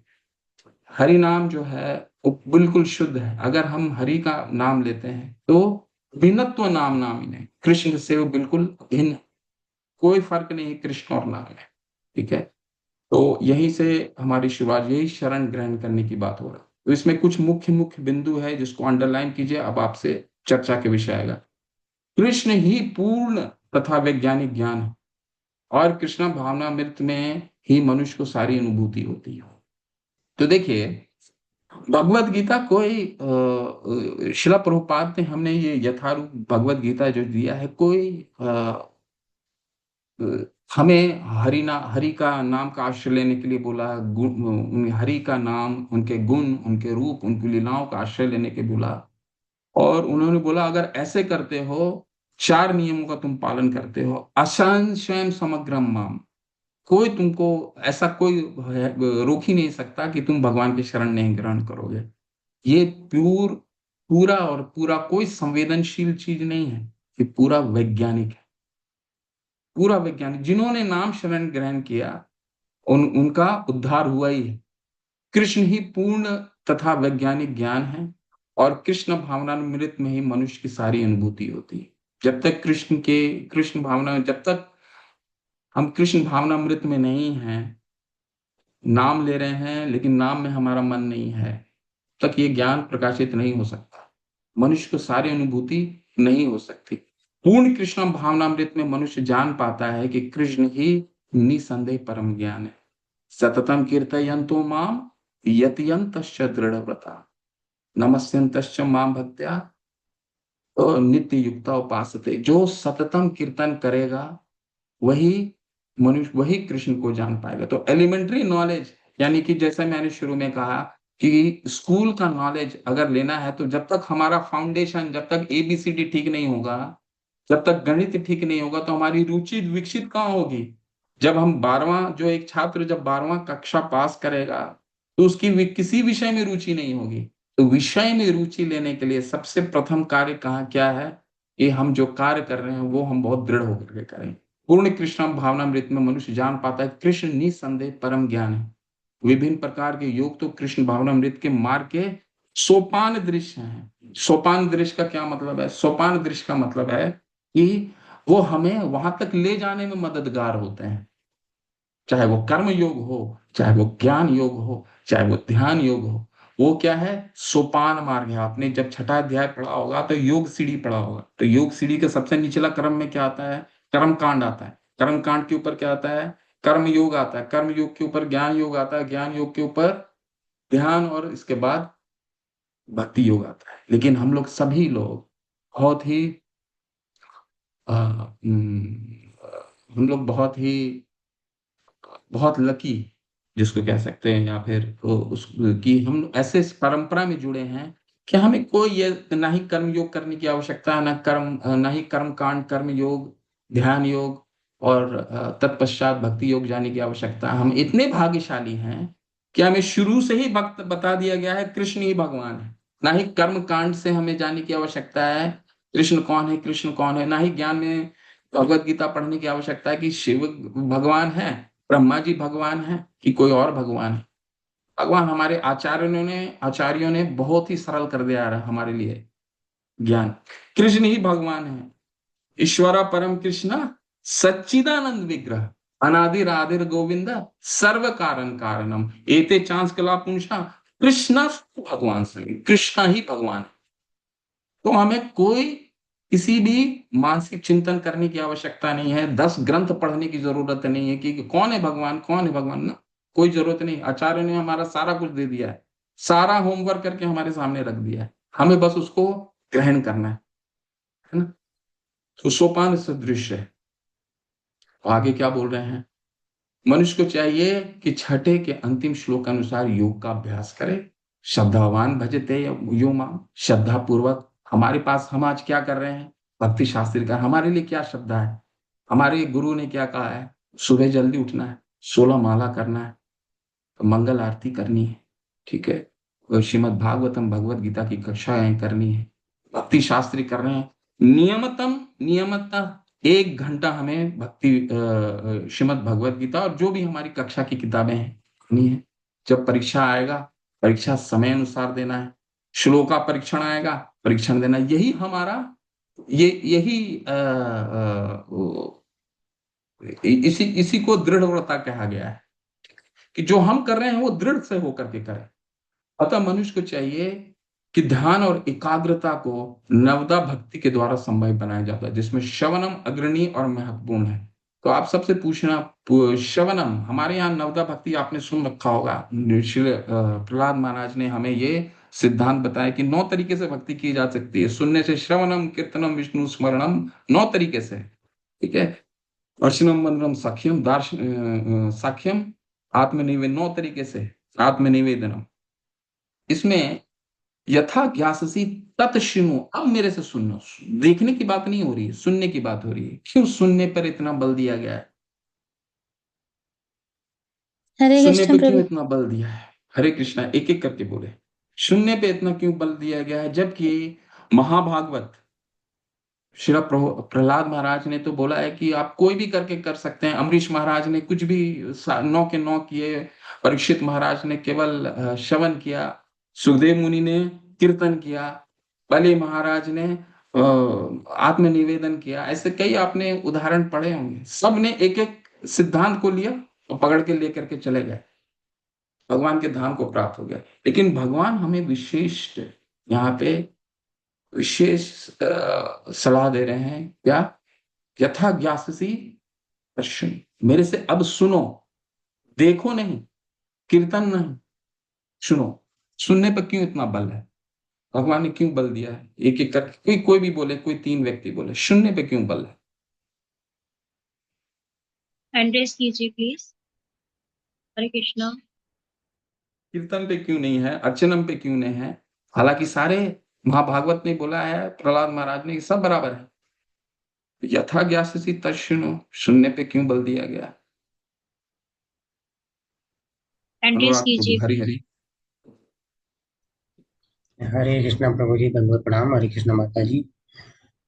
हरि नाम जो है वो बिल्कुल शुद्ध है। अगर हम हरि का नाम लेते हैं तो भिन्नत्व नाम नामिने, कृष्ण से वो बिल्कुल भिन्न, कोई फर्क नहीं कृष्ण और नाम में। ठीक है, तो यहीं से हमारी शुरुआत, यही शरण ग्रहण करने की बात हो रहा है। तो इसमें कुछ मुख्य मुख्य बिंदु है जिसको अंडरलाइन कीजिए। अब आपसे चर्चा के विषय आएगा। कृष्ण ही पूर्ण तथा वैज्ञानिक ज्ञान है, और कृष्ण भावनामृत में ही मनुष्य को सारी अनुभूति होती है। तो देखिए, भगवत गीता कोई शिला प्रभुपाद ने हमने ये यथारूप भगवत गीता जो दिया है, कोई हमें हरि का नाम का आश्रय लेने के लिए बोला। हरि का नाम, उनके गुण, उनके रूप, उनकी लीलाओं का आश्रय लेने के बोला। और उन्होंने बोला अगर ऐसे करते हो, 4 नियमों का तुम पालन करते हो, असंशयम समग्रम माम, कोई तुमको ऐसा कोई रोक ही नहीं सकता कि तुम भगवान की शरण नहीं ग्रहण करोगे। ये पूरा और पूरा कोई संवेदनशील चीज नहीं है, ये पूरा वैज्ञानिक है। पूरा वैज्ञानिक जिन्होंने नाम शरण ग्रहण किया उनका उद्धार हुआ ही है। कृष्ण ही पूर्ण तथा वैज्ञानिक ज्ञान है, और कृष्ण भावनामृत में ही मनुष्य की सारी अनुभूति होती है। जब तक जब तक हम कृष्ण भावनामृत में नहीं हैं, नाम ले रहे हैं लेकिन नाम में हमारा मन नहीं है, तक ये ज्ञान प्रकाशित नहीं हो सकता। मनुष्य को सारी अनुभूति नहीं हो सकती। पूर्ण कृष्ण भावनामृत में मनुष्य जान पाता है कि कृष्ण ही निसंदेह परम ज्ञान है। सततम कीर्तयन्तो माम यतयन्तश्च दृढ़व्रता नमस्यन्तश्च माम भक्त्या तो नित्य युक्ता उपासते। जो सततम कीर्तन करेगा वही मनुष्य, वही कृष्ण को जान पाएगा। तो एलिमेंट्री नॉलेज, यानी कि जैसा मैंने शुरू में कहा कि स्कूल का नॉलेज अगर लेना है, तो जब तक हमारा फाउंडेशन, जब तक एबीसीडी ठीक नहीं होगा, जब तक गणित ठीक नहीं होगा, तो हमारी रुचि विकसित कहाँ होगी। जब हम 12वां, जो एक छात्र जब 12वां कक्षा पास करेगा, तो उसकी किसी विषय में रुचि नहीं होगी। तो विषय में रुचि लेने के लिए सबसे प्रथम कार्य कहाँ क्या है, कि हम जो कार्य कर रहे हैं वो हम बहुत दृढ़ होकर के करें। पूर्ण कृष्ण भावनामृत में मनुष्य जान पाता है कृष्ण निसंदेह परम ज्ञान है। विभिन्न प्रकार के योग तो कृष्ण भावनामृत के मार्ग के सोपान दृश्य हैं। सोपान दृश्य का क्या मतलब है? सोपान दृश्य का मतलब है कि वो हमें वहां तक ले जाने में मददगार होते हैं। चाहे वो कर्म योग हो, चाहे वो ज्ञान योग हो, चाहे वो ध्यान योग हो, वो क्या है? सोपान मार्ग है। आपने जब छठा अध्याय पढ़ा होगा तो योग सीढ़ी पढ़ा होगा, तो योग सीढ़ी के सबसे निचला क्रम में क्या आता है? कर्म कांड आता है। कर्म कांड के ऊपर क्या आता है? कर्म योग आता है। कर्म योग के ऊपर ज्ञान योग आता है। ज्ञान योग के ऊपर ध्यान, और इसके बाद भक्ति योग आता है। लेकिन हम लोग सभी लोग बहुत ही हम लोग बहुत लकी, जिसको कह सकते हैं, या फिर तो उस कि हम ऐसे इस परंपरा में जुड़े हैं कि हमें कोई ये ना ही कर्म योग करने की आवश्यकता है, ना ही कर्म कांड, कर्म योग, ध्यान योग और तत्पश्चात भक्ति योग जाने की आवश्यकता है। हम इतने भाग्यशाली हैं कि हमें शुरू से ही भक्त बता दिया गया है कृष्ण ही भगवान है। ना ही कर्म कांड से हमें जाने की आवश्यकता है कृष्ण कौन है, कृष्ण कौन है। ना ही ज्ञान में भगवत गीता पढ़ने की आवश्यकता है कि शिव भगवान है, ब्रह्मा जी भगवान है, कि कोई और भगवान है। भगवान हमारे आचार्यों ने बहुत ही सरल कर दिया है हमारे लिए ज्ञान। कृष्ण ही भगवान है। ईश्वरा परम कृष्ण सच्चिदानंद विग्रह अनादिर आदिर गोविंद सर्व कारण कारणम एते चांस कला पुंसा कृष्ण भगवान से। कृष्ण ही भगवान है। तो हमें कोई किसी भी मानसिक चिंतन करने की आवश्यकता नहीं है। 10 ग्रंथ पढ़ने की जरूरत नहीं है कि कौन है भगवान, कौन है भगवान, ना, कोई जरूरत नहीं। आचार्य ने हमारा सारा कुछ दे दिया है, सारा होमवर्क करके हमारे सामने रख दिया है, हमें बस उसको ग्रहण करना है ना। तो सोपान सदृश है। तो आगे क्या बोल रहे हैं? मनुष्य को चाहिए कि छठे के अंतिम श्लोक अनुसार योग का अभ्यास करे। श्रद्धावान भजते यो माम, श्रद्धा पूर्वक। हमारे पास हम आज क्या कर रहे हैं? भक्ति शास्त्री का हमारे लिए क्या श्रद्धा है? हमारे गुरु ने क्या कहा है? सुबह जल्दी उठना है, 16 माला करना है, तो मंगल आरती करनी है, ठीक है, और श्रीमद् भागवतम भगवत गीता की कक्षाएं करनी है, भक्ति शास्त्री कर रहे हैं। नियमतः 1 घंटा हमें भक्ति श्रीमद् भगवत गीता और जो भी हमारी कक्षा की किताबें हैं करनी है। जब परीक्षा आएगा, परीक्षा समय अनुसार देना है। श्लोका परीक्षण आएगा, परीक्षण देना। यही हमारा यही इसी इसी को दृढ़व्रता कहा गया है, कि जो हम कर रहे हैं वो दृढ़ से होकर के करें। अतः मनुष्य को चाहिए कि ध्यान और एकाग्रता को नवदा भक्ति के द्वारा संभव बनाया जाता है, जिसमें श्रवणम अग्रणी और महत्वपूर्ण है। तो आप सबसे पूछना, श्रवणम, हमारे यहाँ नवदा भक्ति आपने सुन रखा होगा। श्री प्रहलाद महाराज ने हमें ये सिद्धांत बताया कि 9 तरीके से भक्ति की जा सकती है सुनने से। श्रवणम कीर्तनम विष्णु स्मरणम, 9 तरीके से, ठीक है। अर्चनम मंत्रम साख्यम साख्यम आत्मनिवेदन, 9 तरीके से आत्मनिवेदनम। इसमें यथा ज्ञाससी तत्शृणु, अब मेरे से सुनो। देखने की बात नहीं हो रही है, सुनने की बात हो रही है। क्यों सुनने पर इतना बल दिया गया है? हरे सुनने कृष्ण पे क्यों प्रभु। इतना बल दिया है? हरे कृष्णा, एक एक करके बोले। सुनने पे इतना क्यों बल दिया गया है? जबकि महाभागवत श्री प्रहलाद महाराज ने तो बोला है कि आप कोई भी करके कर सकते हैं। अम्बरीश महाराज ने कुछ भी 9 के 9 किए। परीक्षित महाराज ने केवल श्रवण किया। सुखदेव मुनि ने कीर्तन किया। बलि महाराज ने आत्मनिवेदन किया। ऐसे कई आपने उदाहरण पढ़े होंगे। सब ने एक एक सिद्धांत को लिया और पकड़ के लेकर के चले गए, भगवान के धाम को प्राप्त हो गया। लेकिन भगवान हमें विशेष यहाँ पे विशेष सलाह दे रहे हैं। क्या? यथा ज्ञाससी पश्चिम, मेरे से अब सुनो, देखो नहीं, कीर्तन नहीं, सुनो। सुनने पर क्यों इतना बल है? भगवान ने क्यों बल दिया है? एक एक करके कोई भी बोले, कोई 3 व्यक्ति बोले, सुनने पे क्यों बल है? हैंड रेस कीजिए प्लीज। हरे कृष्णा। कीर्तन पे क्यों नहीं है? अर्चनम पे क्यों नहीं है? हालांकि सारे महाभागवत ने बोला है, प्रहलाद महाराज ने, सब बराबर है। यथा ज्ञाससी तस्सुनो, सुनने पे क्यों बल दिया गया? हैंड रेस अनुराग कीजिए प्रभु, हरि प्लीज। हरि। हरे कृष्णा प्रभु जी, दंडवत प्रणाम। हरे कृष्णा माता जी।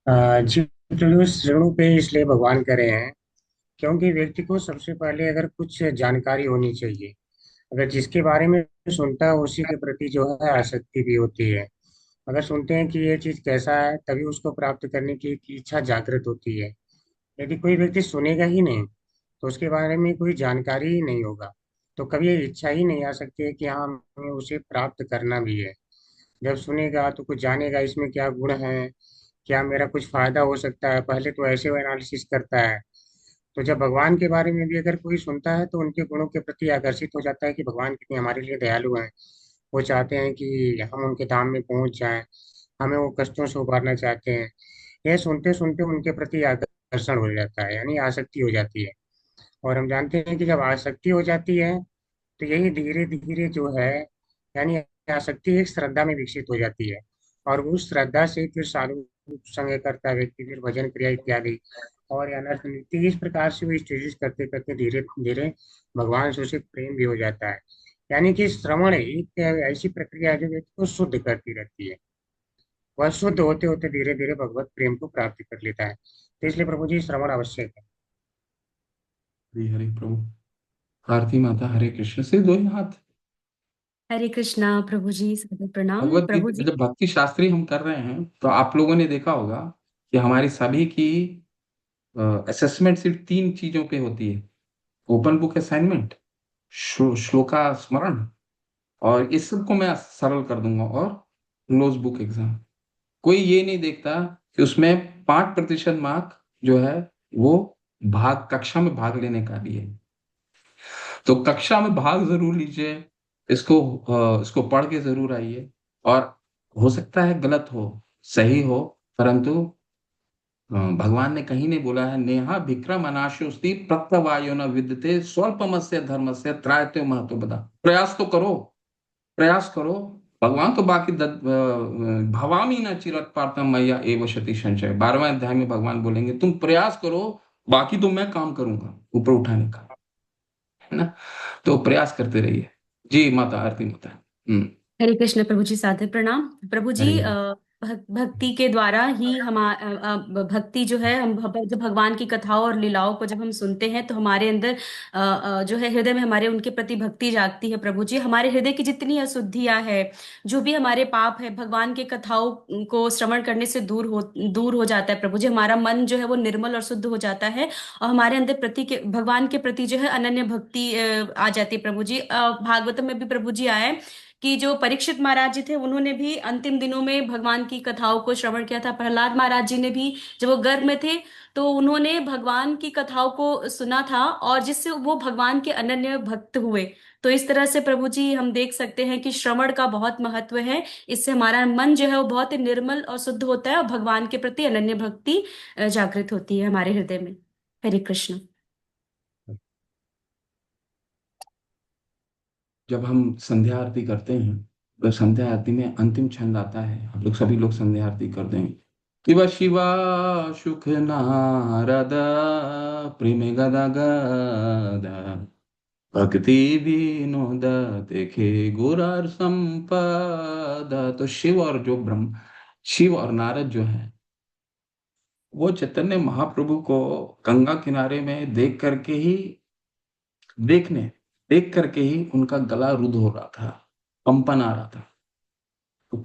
जी प्रभु, ऋणों पे इसलिए भगवान करे हैं क्योंकि व्यक्ति को सबसे पहले अगर कुछ जानकारी होनी चाहिए। अगर जिसके बारे में सुनता है उसी के प्रति जो है आसक्ति भी होती है। अगर सुनते हैं कि ये चीज कैसा है तभी उसको प्राप्त करने की एक इच्छा जागृत होती है। यदि कोई व्यक्ति सुनेगा ही नहीं तो उसके बारे में कोई जानकारी ही नहीं होगा, तो कभी ये इच्छा ही नहीं आ सकती है कि हाँ हमें उसे प्राप्त करना भी है। जब सुनेगा तो कुछ जानेगा इसमें क्या गुण है, क्या मेरा कुछ फायदा हो सकता है, पहले तो ऐसे वो एनालिसिस करता है। तो जब भगवान के बारे में भी अगर कोई सुनता है तो उनके गुणों के प्रति आकर्षित हो जाता है कि भगवान कितने हमारे लिए दयालु हैं। वो चाहते हैं कि हम उनके धाम में पहुंच जाएं, हमें वो कष्टों से उबारना चाहते हैं। यह सुनते सुनते उनके प्रति आकर्षण हो जाता है, यानी आसक्ति हो जाती है। और हम जानते हैं कि जब आसक्ति हो जाती है तो यही धीरे धीरे जो है, यानी आसक्ति एक श्रद्धा में विकसित हो जाती है। और उस श्रद्धा से फिर साधु संग करता है व्यक्ति, फिर भजन क्रिया इत्यादि और अनर्थ नृत्य, इस प्रकार से वो स्टेजेस करते करते धीरे धीरे भगवान से उसे प्रेम भी हो जाता है। यानी कि श्रवण एक ऐसी प्रक्रिया है जो व्यक्ति को शुद्ध करती रहती है। वह शुद्ध होते होते धीरे धीरे भगवत प्रेम को प्राप्त कर लेता है। तो इसलिए प्रभु जी श्रवण आवश्यक है। हरि हरि प्रभु। आरती माता, हरे कृष्ण। से दो ही हाथ। हरे कृष्णा प्रभु जी, सादर प्रणाम भगवत प्रभु गीता जी। जब भक्ति शास्त्री हम कर रहे हैं तो आप लोगों ने देखा होगा कि हमारी सभी की असेसमेंट सिर्फ 3 चीजों पे होती है। ओपन बुक असाइनमेंट, श्लोका स्मरण, और इस सबको मैं सरल कर दूंगा, और क्लोज बुक एग्जाम। कोई ये नहीं देखता कि उसमें 5% मार्क जो है वो भाग कक्षा में भाग लेने का भी है। तो कक्षा में भाग जरूर लीजिए, इसको पढ़ के जरूर आइए। और हो सकता है गलत हो, सही हो, परंतु भगवान ने कहीं नहीं बोला है नेहा विक्रम अनाशोस्ति प्रत्यवायो न विद्यते स्वल्पमस्य धर्मस्य त्रायते महतो बदा। प्रयास तो करो, प्रयास करो। भगवान तो बाकी भवामी न चिरत पार्थम मैया एव शति संचय, 12वें अध्याय में भगवान बोलेंगे तुम प्रयास करो, बाकी तो मैं काम करूंगा ऊपर उठाने का, है ना? तो प्रयास करते रहिए। जी माता, आरती माता। हरे कृष्ण प्रभु जी, सादर प्रणाम प्रभु जी। हरि हरि। भक्ति के द्वारा ही हम भक्ति जो है, हम जब भगवान की कथाओं और लीलाओं को जब हम सुनते हैं तो हमारे अंदर जो है हृदय में हमारे उनके प्रति भक्ति जागती है। प्रभु जी, हमारे हृदय की जितनी अशुद्धियां है, जो भी हमारे पाप है, भगवान के कथाओं को श्रवण करने से दूर हो जाता है। प्रभु जी, हमारा मन जो है वो निर्मल और शुद्ध हो जाता है और हमारे अंदर भगवान के प्रति जो है अनन्य भक्ति आ जाती है। प्रभु जी, भागवतम में भी प्रभु जी आए कि जो परीक्षित महाराज जी थे उन्होंने भी अंतिम दिनों में भगवान की कथाओं को श्रवण किया था। प्रहलाद महाराज जी ने भी जब वो गर्भ में थे तो उन्होंने भगवान की कथाओं को सुना था और जिससे वो भगवान के अनन्य भक्त हुए। तो इस तरह से प्रभु जी हम देख सकते हैं कि श्रवण का बहुत महत्व है। इससे हमारा मन जो है वो बहुत ही निर्मल और शुद्ध होता है और भगवान के प्रति अनन्य भक्ति जागृत होती है हमारे हृदय में। हरे कृष्ण। जब हम संध्या आरती करते हैं तो संध्या आरती में अंतिम छंद आता है, आप लोग सभी लोग संध्या आरती करते हैं। शिवा शिवा सुख नारद प्रेमे गदा गदा भक्ति विनोद देखे गुरार संपदा। तो शिव और नारद जो है, वो चैतन्य महाप्रभु को गंगा किनारे में देखने देख करके ही उनका गला रुद्ध हो रहा था, कंपन आ रहा था। तो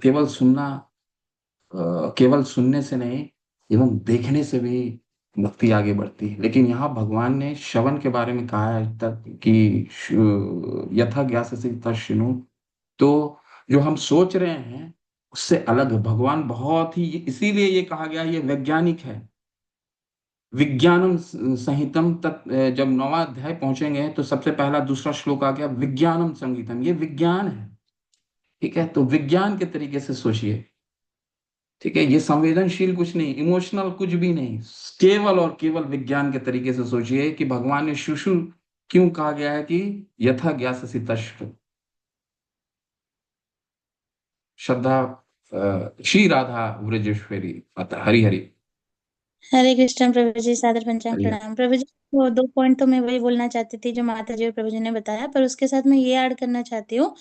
केवल सुनने से नहीं, एवं देखने से भी भक्ति आगे बढ़ती है। लेकिन यहाँ भगवान ने श्रवण के बारे में कहा है तक कि यथा ज्ञाससि तच्छृणु। तो जो हम सोच रहे हैं उससे अलग है। भगवान बहुत ही, इसीलिए ये कहा गया ये वैज्ञानिक है। विज्ञानम संहितम तत्, जब 9वां अध्याय पहुंचेंगे तो सबसे पहला दूसरा श्लोक आ गया विज्ञानम संहितम, ये विज्ञान है। ठीक है, तो विज्ञान के तरीके से सोचिए। ठीक है, ये संवेदनशील कुछ नहीं, इमोशनल कुछ भी नहीं, केवल और केवल विज्ञान के तरीके से सोचिए कि भगवान ने शिशु क्यों कहा गया है कि यथा ज्ञाससि तच्छ। श्रद्धा श्री राधा व्रजेश्वरी माता, हरि हरि हरे कृष्ण प्रभु जी, सादर पंचांग हरि। प्रणाम प्रभु जी। वो 2 पॉइंट तो मैं वही बोलना चाहती थी जो माता जी और प्रभु जी ने बताया, पर उसके साथ मैं ये ऐड करना चाहती हूँ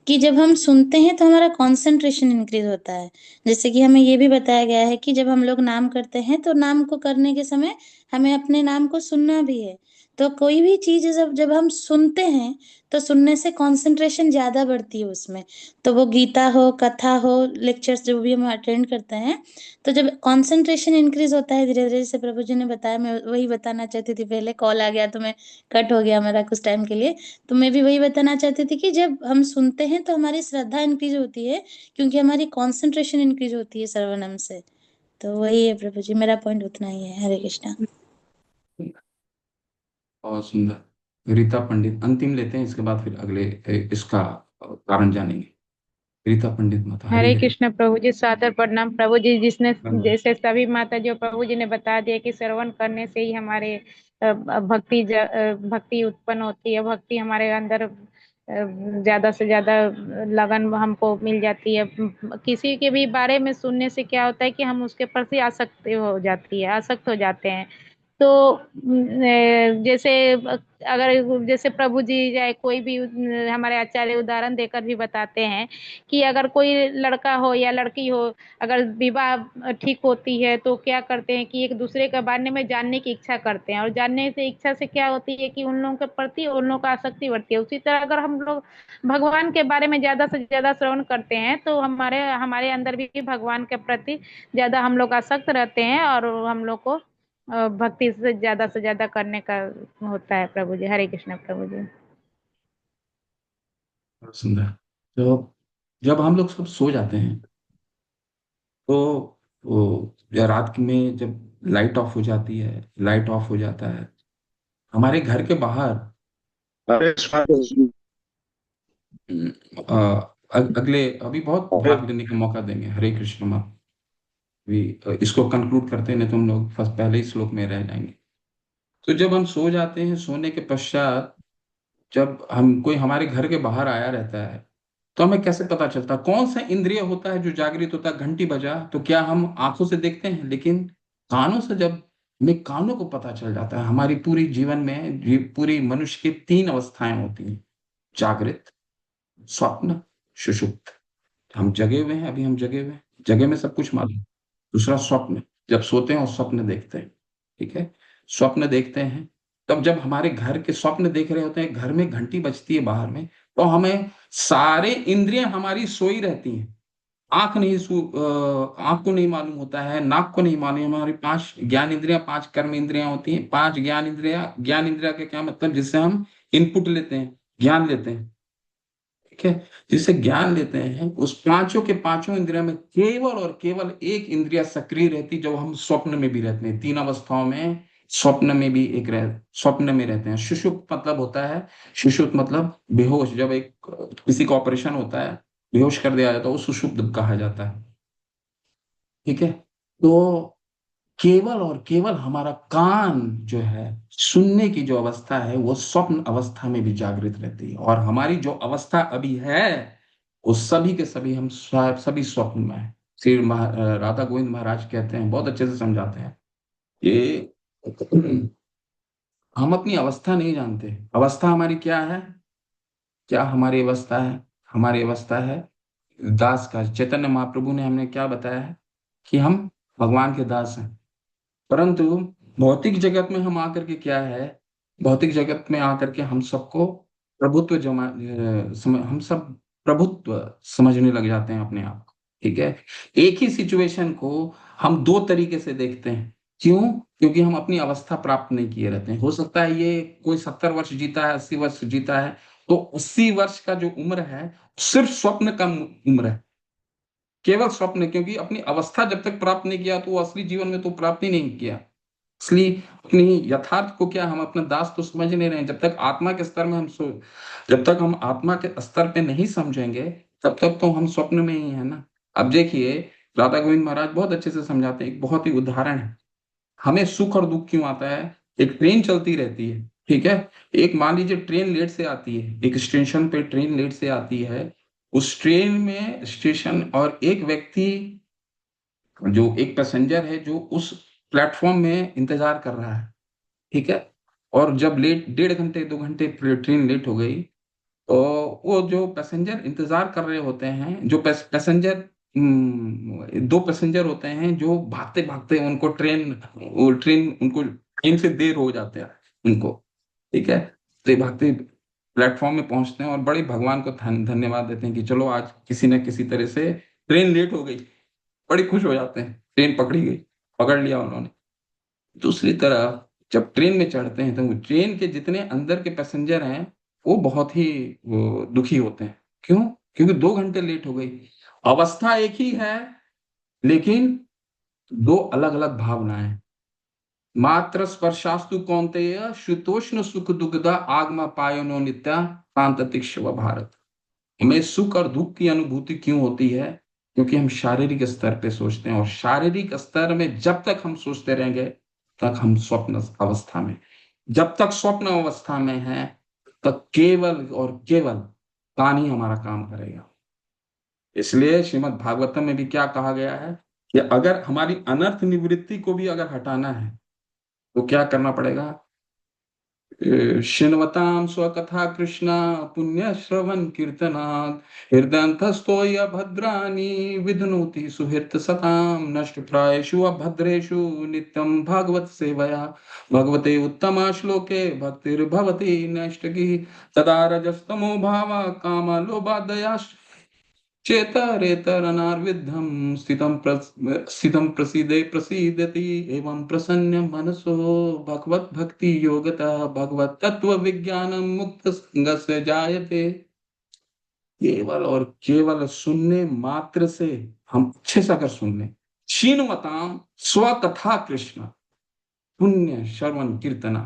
कि जब हम सुनते हैं तो हमारा कंसंट्रेशन इंक्रीज होता है। जैसे कि हमें ये भी बताया गया है कि जब हम लोग नाम करते हैं तो नाम को करने के समय हमें अपने नाम को सुनना भी है। तो कोई भी चीज जब जब हम सुनते हैं तो सुनने से कंसंट्रेशन ज्यादा बढ़ती है उसमें। तो वो गीता हो, कथा हो, लेक्चर्स जो भी हम अटेंड करते हैं, तो जब कंसंट्रेशन इंक्रीज होता है धीरे धीरे, जैसे प्रभु जी ने बताया, मैं वही बताना चाहती थी। पहले कॉल आ गया तो मैं कट हो गया मेरा कुछ टाइम के लिए। तो मैं भी वही बताना चाहती थी कि जब हम सुनते हैं तो हमारी श्रद्धा इंक्रीज होती है, क्योंकि हमारी कंसंट्रेशन इंक्रीज होती है श्रवणम से। तो वही है प्रभु जी, मेरा पॉइंट उतना ही है। हरे कृष्णा। बहुत सुंदर। रीता पंडित अंतिम लेते हैं, इसके बाद फिर अगले इसका कारण जानेंगे। रीता पंडित माता, हरि हरे हरि। कृष्ण प्रभु जी, सादर प्रणाम प्रभु जी। जिसने धन्यवाद। जैसे सभी माता जी और प्रभु जी ने बता दिया कि श्रवण करने से ही हमारे भक्ति उत्पन्न होती है, भक्ति हमारे अंदर ज्यादा से ज्यादा लगन हमको मिल जाती है। किसी के भी बारे में सुनने से क्या होता है कि हम उसके प्रति आसक्त हो जाते हैं। तो जैसे अगर जैसे प्रभु जी या कोई भी हमारे आचार्य उदाहरण देकर भी बताते हैं कि अगर कोई लड़का हो या लड़की हो, अगर विवाह ठीक होती है तो क्या करते हैं कि एक दूसरे के बारे में जानने की इच्छा करते हैं, और जानने से इच्छा से क्या होती है कि उन लोगों के प्रति उन लोगों का आसक्ति बढ़ती है। उसी तरह अगर हम लोग भगवान के बारे में ज्यादा से ज्यादा श्रवण करते हैं तो हमारे हमारे अंदर भी भगवान के प्रति ज्यादा हम लोग आसक्त रहते हैं, और हम लोग को भक्ति से ज्यादा करने का होता है। प्रभु जी, हरे कृष्ण प्रभु जी। बहुत सुंदर। तो जब हम लोग सब सो जाते हैं तो रात में जब लाइट ऑफ हो जाती है, लाइट ऑफ हो जाता है, हमारे घर के बाहर अगले अभी बहुत भाग लेने का मौका देंगे। हरे कृष्ण माँ, भी इसको कंक्लूड करते हैं, नहीं तो हम लोग फर्स्ट पहले ही श्लोक में रह जाएंगे। तो जब हम सो जाते हैं, सोने के पश्चात जब हम कोई हमारे घर के बाहर आया रहता है तो हमें कैसे पता चलता कौन सा इंद्रिय होता है जो जागृत होता है? घंटी बजा तो क्या हम आंखों से देखते हैं? लेकिन कानों से जब हमें कानों को पता चल जाता है। हमारी पूरी जीवन में पूरी मनुष्य की 3 अवस्थाएं होती हैं, जागृत, स्वप्न, सुषुप्त। हम जगे हुए हैं, अभी हम जगे हुए हैं, जगे में सब कुछ मालूम। दूसरा स्वप्न, जब सोते हैं और स्वप्न देखते हैं। ठीक है, स्वप्न देखते हैं तब जब हमारे घर के स्वप्न देख रहे होते हैं, घर में घंटी बजती है बाहर में, तो हमें सारे इंद्रियां हमारी सोई रहती हैं। आंख को नहीं मालूम होता है, नाक को नहीं मालूम। हमारी 5 ज्ञान इंद्रियां, 5 कर्म इंद्रियां होती हैं। 5 ज्ञान इंद्रियां, ज्ञान इंद्रिया का क्या मतलब? जिससे हम इनपुट लेते हैं, ज्ञान लेते हैं। ठीक है, जिससे ज्ञान लेते हैं, उस पांचों के पांचों इंद्रियों में केवल और केवल एक इंद्रिया सक्रिय रहती, जब हम स्वप्न में भी रहते हैं। 3 अवस्थाओं में स्वप्न में भी स्वप्न में रहते हैं। सुषुप्त मतलब होता है, सुषुप्त मतलब बेहोश, जब एक किसी का ऑपरेशन होता है, बेहोश कर दिया जाता है, वो सुषुप्त कहा जाता है। ठीक है, तो केवल और केवल हमारा कान जो है, सुनने की जो अवस्था है, वो स्वप्न अवस्था में भी जागृत रहती है। और हमारी जो अवस्था अभी है, वो सभी के सभी हम सभी स्वप्न में है। राधा गोविंद महाराज कहते हैं, बहुत अच्छे से समझाते हैं कि हम अपनी अवस्था नहीं जानते। अवस्था हमारी क्या है? क्या हमारी अवस्था है? हमारी अवस्था है दास का। चैतन्य महाप्रभु ने हमें क्या बताया है कि हम भगवान के दास हैं। परंतु भौतिक जगत में हम आकर के क्या है, भौतिक जगत में आकर के हम सबको प्रभुत्व हम सब प्रभुत्व समझने लग जाते हैं अपने आप को। ठीक है, एक ही सिचुएशन को हम दो तरीके से देखते हैं। क्यों? क्योंकि हम अपनी अवस्था प्राप्त नहीं किए रहते हैं। हो सकता है ये कोई 70 वर्ष जीता है, 80 वर्ष जीता है, तो 80 वर्ष का जो उम्र है सिर्फ स्वप्न का उम्र है, केवल स्वप्न, क्योंकि अपनी अवस्था जब तक प्राप्त नहीं किया तो वो असली जीवन में तो प्राप्त ही नहीं किया। इसलिए अपनी यथार्थ को क्या हम अपना दास तो समझ नहीं रहे हैं। जब तक आत्मा के स्तर में जब तक हम आत्मा के स्तर पे नहीं समझेंगे तब तक तो हम स्वप्न में ही है ना। अब देखिए, राधा गोविंद महाराज बहुत अच्छे से समझाते हैं, एक बहुत ही उदाहरण है। हमें सुख और दुख क्यों आता है? एक ट्रेन चलती रहती है, ठीक है, एक मान लीजिए ट्रेन लेट से आती है, एक स्टेशन पे ट्रेन लेट से आती है, उस ट्रेन में स्टेशन और एक व्यक्ति, जो एक पैसेंजर है जो उस प्लेटफॉर्म में इंतजार कर रहा है, ठीक है, और जब लेट 1.5 घंटे 2 घंटे ट्रेन लेट हो गई, तो वो जो पैसेंजर इंतजार कर रहे होते हैं, जो पैसेंजर, दो पैसेंजर होते हैं जो भागते भागते उनको ट्रेन उनको ट्रेन से देर हो जाते हैं उनको, ठीक है, तो ये भागते प्लेटफॉर्म में पहुंचते हैं और बड़े भगवान को धन्यवाद देते हैं कि चलो आज किसी न किसी तरह से ट्रेन लेट हो गई। बड़ी खुश हो जाते हैं, ट्रेन पकड़ी गई, पकड़ लिया उन्होंने। दूसरी तरफ जब ट्रेन में चढ़ते हैं तो वो ट्रेन के जितने अंदर के पैसेंजर हैं वो बहुत ही दुखी होते हैं। क्यों? क्योंकि 2 घंटे लेट हो गई। अवस्था एक ही है लेकिन दो अलग अलग भावनाएं। मात्र स्पर्शास्तु कौन्तेय शीतोष्ण सुख दुग्धा आगमा पायनो नित्या शांत तीक्ष्ण भारत। हमें सुख और दुख की अनुभूति क्यों होती है? क्योंकि हम शारीरिक स्तर पे सोचते हैं, और शारीरिक स्तर में जब तक हम सोचते रहेंगे तक हम स्वप्न अवस्था में, जब तक स्वप्न अवस्था में है तब केवल और केवल कान ही हमारा काम करेगा। इसलिए श्रीमद् भागवतम में भी क्या कहा गया है कि अगर हमारी अनर्थ निवृत्ति को भी अगर हटाना है तो क्या करना पड़ेगा? शिण्वतां स्वकथा कृष्ण पुण्य श्रवण कीर्तनात् हृदयंतस्थोय भद्राणि विधुनोति सुहृत सताम नष्ट प्रायेषु अभद्रेषु नित्यं भागवत सेवया भगवते उत्तमा श्लोके भक्तिर्भवति नैष्टिकी तदा रजस्तमो भावा कामा लोभा चेतरेतरनार्विद्धं स्थितं प्रसीदति एवं प्रसन्न मनसो भगवत भक्ति योगतः भगवत तत्व विज्ञानम मुक्त संगस्य जायते। केवल और केवल सुनने मात्र से, हम अच्छे से अगर सुन लें, क्षीणवताम स्वकथा कृष्ण पुण्य श्रवण कीर्तना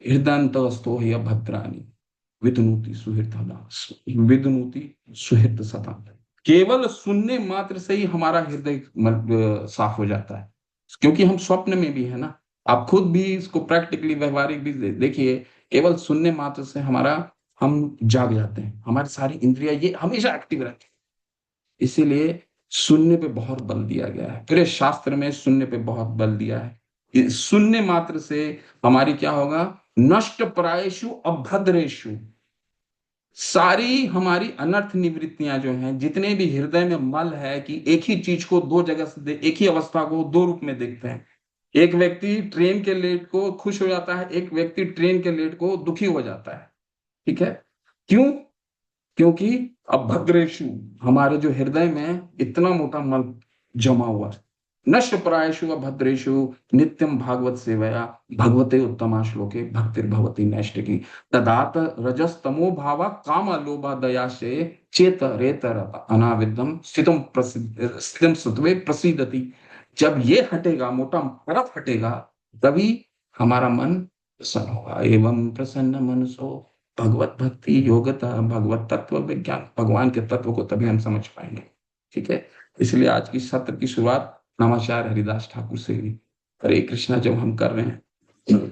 हृदयंतस्थो हि भद्राणि विदुनोति सुहृत सता। केवल सुनने मात्र से ही हमारा हृदय साफ हो जाता है, क्योंकि हम स्वप्न में भी है ना। आप खुद भी इसको प्रैक्टिकली व्यवहारिक भी देखिए, केवल सुनने मात्र से हम जाग जाते हैं, हमारी सारी इंद्रिया ये हमेशा एक्टिव रहती है। इसीलिए सुनने पे बहुत बल दिया गया है, पूरे शास्त्र में सुनने पे बहुत बल दिया है। सुनने मात्र से हमारी क्या होगा? नष्ट प्रायेषु अभद्रेषु, सारी हमारी अनर्थ निवृत्तियां जो हैं, जितने भी हृदय में मल है कि एक ही चीज को दो जगह से एक ही अवस्था को दो रूप में देखते हैं। एक व्यक्ति ट्रेन के लेट को खुश हो जाता है, एक व्यक्ति ट्रेन के लेट को दुखी हो जाता है, ठीक है। क्यों? क्योंकि अभद्रेषु, हमारे जो हृदय में इतना मोटा मल जमा हुआ है। नष्ट प्रायेषु अभद्रेषु नित्यम भागवत सेवया भगवते उत्तमा श्लोके भक्तिर्भवति नैष्टिकी तदात रजस्तमो भावा काम लोभा दया से चेत रेतर अनाविद्यम स्थितम सत्वे प्रसीदति। जब ये हटेगा, मोटा परत हटेगा, तभी हमारा मन प्रसन्न होगा। एवं प्रसन्न मनसो भगवत भक्ति योगता भगवत तत्व विज्ञान, भगवान के तत्व को तभी हम समझ पाएंगे, ठीक है। इसलिए आज की सत्र की शुरुआत नमाचार्य हरिदास ठाकुर से भी हरे कृष्णा जब हम कर रहे हैं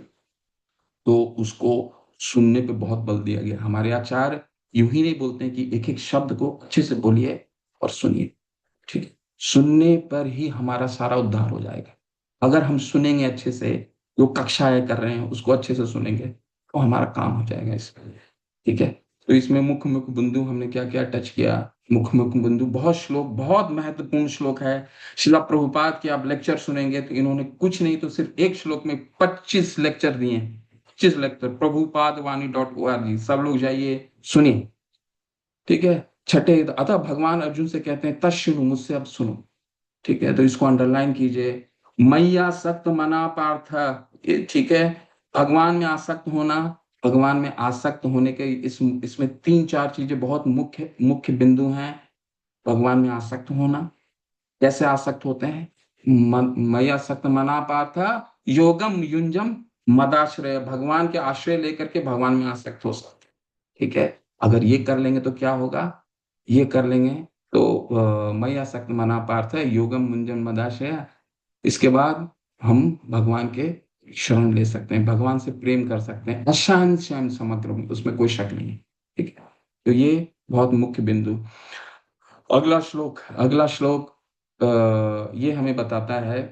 तो उसको सुनने पे बहुत बल दिया गया। हमारे आचार्य यूं ही नहीं बोलते हैं कि एक एक शब्द को अच्छे से बोलिए और सुनिए, ठीक है। सुनने पर ही हमारा सारा उद्धार हो जाएगा। अगर हम सुनेंगे अच्छे से, जो कक्षाएं कर रहे हैं उसको अच्छे से सुनेंगे तो हमारा काम हो जाएगा इसमें, ठीक है। तो इसमें मुख्य मुख्य बिंदु हमने क्या क्या टच किया। मुख्य मुख्य बिंदु, बहुत श्लोक, बहुत महत्वपूर्ण श्लोक है। शिला प्रभुपाद के आप लेक्चर सुनेंगे तो इन्होंने कुछ नहीं तो सिर्फ एक श्लोक में 25 लेक्चर दिए, 25 लेक्चर। प्रभुपादवाणी.org, सब लोग जाइए सुनिए, ठीक है। छठे, अतः भगवान अर्जुन से कहते हैं तस्सुनु, मुझसे अब सुनो, ठीक है। तो इसको अंडरलाइन कीजिए। मैया सक्त मना पार्थ, ठीक है। भगवान में आसक्त होना, भगवान में आसक्त होने के इसमें 3-4 चीजें बहुत मुख्य मुख्य बिंदु हैं। भगवान में आसक्त होना, कैसे आसक्त होते हैं? मैया सक्त मना पार्थ योगम युंजम मदाश्रय, भगवान के आश्रय लेकर के भगवान में आसक्त हो सकते हैं, ठीक है। अगर ये कर लेंगे तो क्या होगा? ये कर लेंगे तो मैया सक्त मना पार्थ योगम मुंजन मदाश्रय, इसके बाद हम भगवान के शरण ले सकते हैं, भगवान से प्रेम कर सकते हैं, अशांत श्याम समग्र, उसमें कोई शक नहीं है, ठीक है। तो ये बहुत मुख्य बिंदु। अगला श्लोक ये हमें बताता है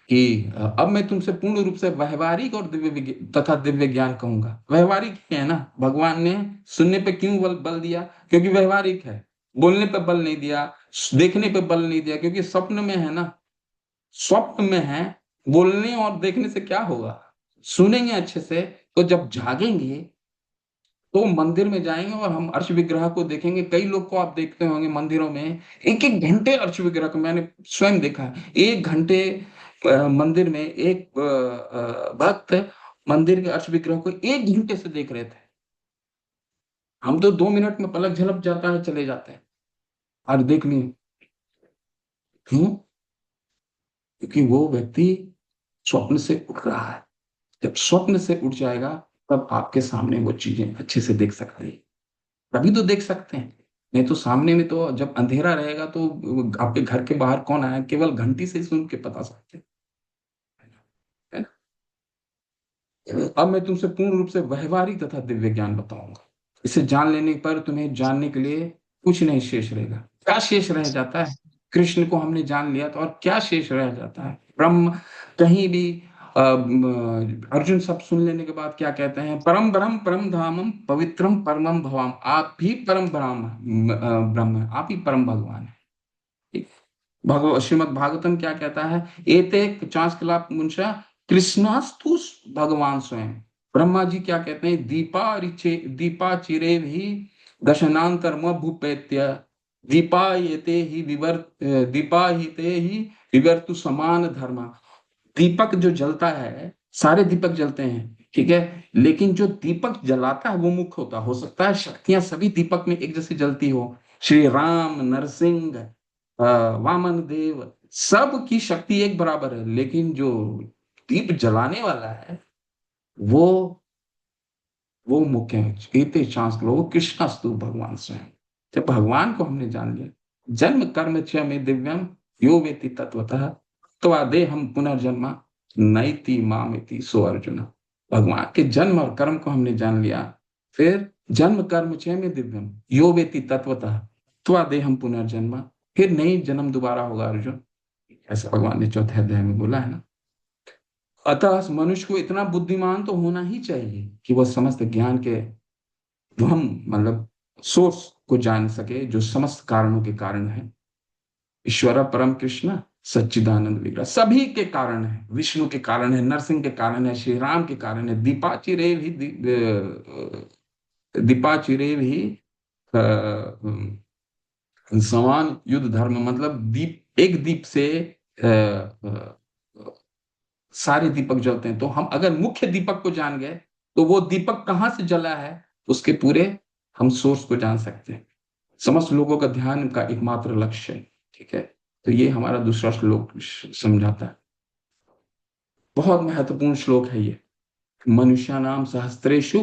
कि अब मैं तुमसे पूर्ण रूप से व्यवहारिक और तथा दिव्य ज्ञान कहूंगा। व्यवहारिक है ना, भगवान ने सुनने पे क्यों बल दिया? क्योंकि व्यवहारिक है। बोलने पे बल नहीं दिया, देखने पे बल नहीं दिया, क्योंकि स्वप्न में है ना, स्वप्न में है। बोलने और देखने से क्या होगा? सुनेंगे अच्छे से, तो जब जागेंगे तो मंदिर में जाएंगे और हम अर्श विग्रह को देखेंगे। कई लोग को आप देखते होंगे मंदिरों में 1-1 घंटे अर्श विग्रह को, मैंने स्वयं देखा है। 1 घंटे मंदिर में एक भक्त मंदिर के अर्श विग्रह को 1 घंटे से देख रहे थे। हम तो 2 मिनट में पलक झलक जाता है, चले जाते हैं और देख लिए। क्यों? क्योंकि वो व्यक्ति स्वप्न से उठ रहा है। जब स्वप्न से उठ जाएगा तब आपके सामने वो चीजें अच्छे से देख सकते हैं, तभी तो देख सकते हैं। नहीं तो सामने में तो जब अंधेरा रहेगा तो आपके घर के बाहर कौन आया, केवल घंटी से सुन के पता सकते हैं, है ना। अब मैं तुमसे पूर्ण रूप से व्यवहारिक तथा दिव्य ज्ञान बताऊंगा। इसे जान लेने पर तुम्हें जानने के लिए कुछ नहीं शेष रहेगा। क्या शेष रह जाता है? कृष्ण को हमने जान लिया तो और क्या शेष रह जाता है? ब्रह्म, कहीं भी अर्जुन सब सुन लेने के बाद क्या कहते हैं? परम ब्रह्म परम धामम पवित्रम परमम भवाम, आप ही परम ब्रह्म, आप ही परम भगवान है, ठीक। श्रीमद् भागवतम क्या कहता है? एते चांस्कला मुंशा कृष्णास्तु भगवान स्वयं। ब्रह्मा जी क्या कहते हैं? दीपा चिरे भी दशनांतर भूपेत्य दीपा ही ते ही विवर्तु समान धर्मा। दीपक जो जलता है, सारे दीपक जलते हैं, ठीक है, लेकिन जो दीपक जलाता है वो मुख्य होता। हो सकता है शक्तियां सभी दीपक में एक जैसी जलती हो, श्री राम, नरसिंह, वामन देव, सब की शक्ति एक बराबर है, लेकिन जो दीप जलाने वाला है वो मुख्य है। एते चांस लोग कृष्णास्तु भगवान स्वयं। जब भगवान को हमने जान लिया, जन्म कर्म च में दिव्यम यो वेति तत्वतः त्वादे हम पुनर्जन्मा नैति मामेति सो अर्जुन। भगवान के जन्म और कर्म को हमने जान लिया, फिर जन्म कर्म च में दिव्यम यो वेति तत्वतः त्वादे हम पुनर्जन्मा, फिर नहीं जन्म दोबारा होगा अर्जुन, ऐसा भगवान ने 4थे अध्याय में बोला है ना। अतः मनुष्य को इतना बुद्धिमान तो होना ही चाहिए कि वह समस्त ज्ञान के मतलब सोर्स को जान सके, जो समस्त कारणों के कारण है। ईश्वर परम कृष्ण सच्चिदानंद विग्रह, सभी के कारण है। विष्णु के कारण है, नरसिंह के कारण है, श्री राम के कारण है। दीपाचिरे भी समान युद्ध धर्म, मतलब दीप, एक दीप से सारे दीपक जलते हैं। तो हम अगर मुख्य दीपक को जान गए तो वो दीपक कहाँ से जला है उसके पूरे हम सोर्स को जान सकते हैं। समस्त लोगों का ध्यान का एकमात्र लक्ष्य है, ठीक है। तो ये हमारा दूसरा श्लोक समझाता है। बहुत महत्वपूर्ण श्लोक है ये। मनुष्यानाम सहस्त्रेषु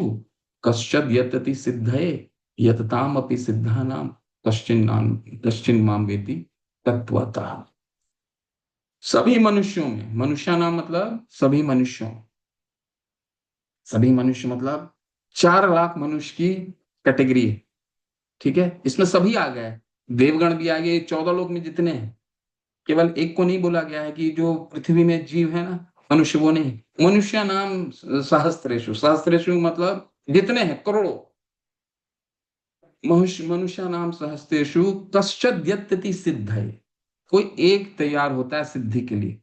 कश्चिद् यतति सिद्धये यतताम अपि सिद्धानाम कश्चिन् माम वेति तत्वतः। सभी मनुष्यों में, मनुष्यानाम मतलब सभी मनुष्यों, सभी मनुष्य मतलब 4 लाख मनुष्य की कैटेगरी है, ठीक है। इसमें सभी आ गए, देवगण भी आ गए, 14 लोक में जितने हैं। केवल एक को नहीं बोला गया है कि जो पृथ्वी में जीव है ना मनुष्य, वो नहीं। मनुष्य नाम सहस्त्रेषु, सहस्त्रेषु मतलब जितने हैं, करोड़ों, मनुष्य नाम सहस्तेषु कश्चिद् यत्तति सिद्धये। कोई एक तैयार होता है सिद्धि के लिए।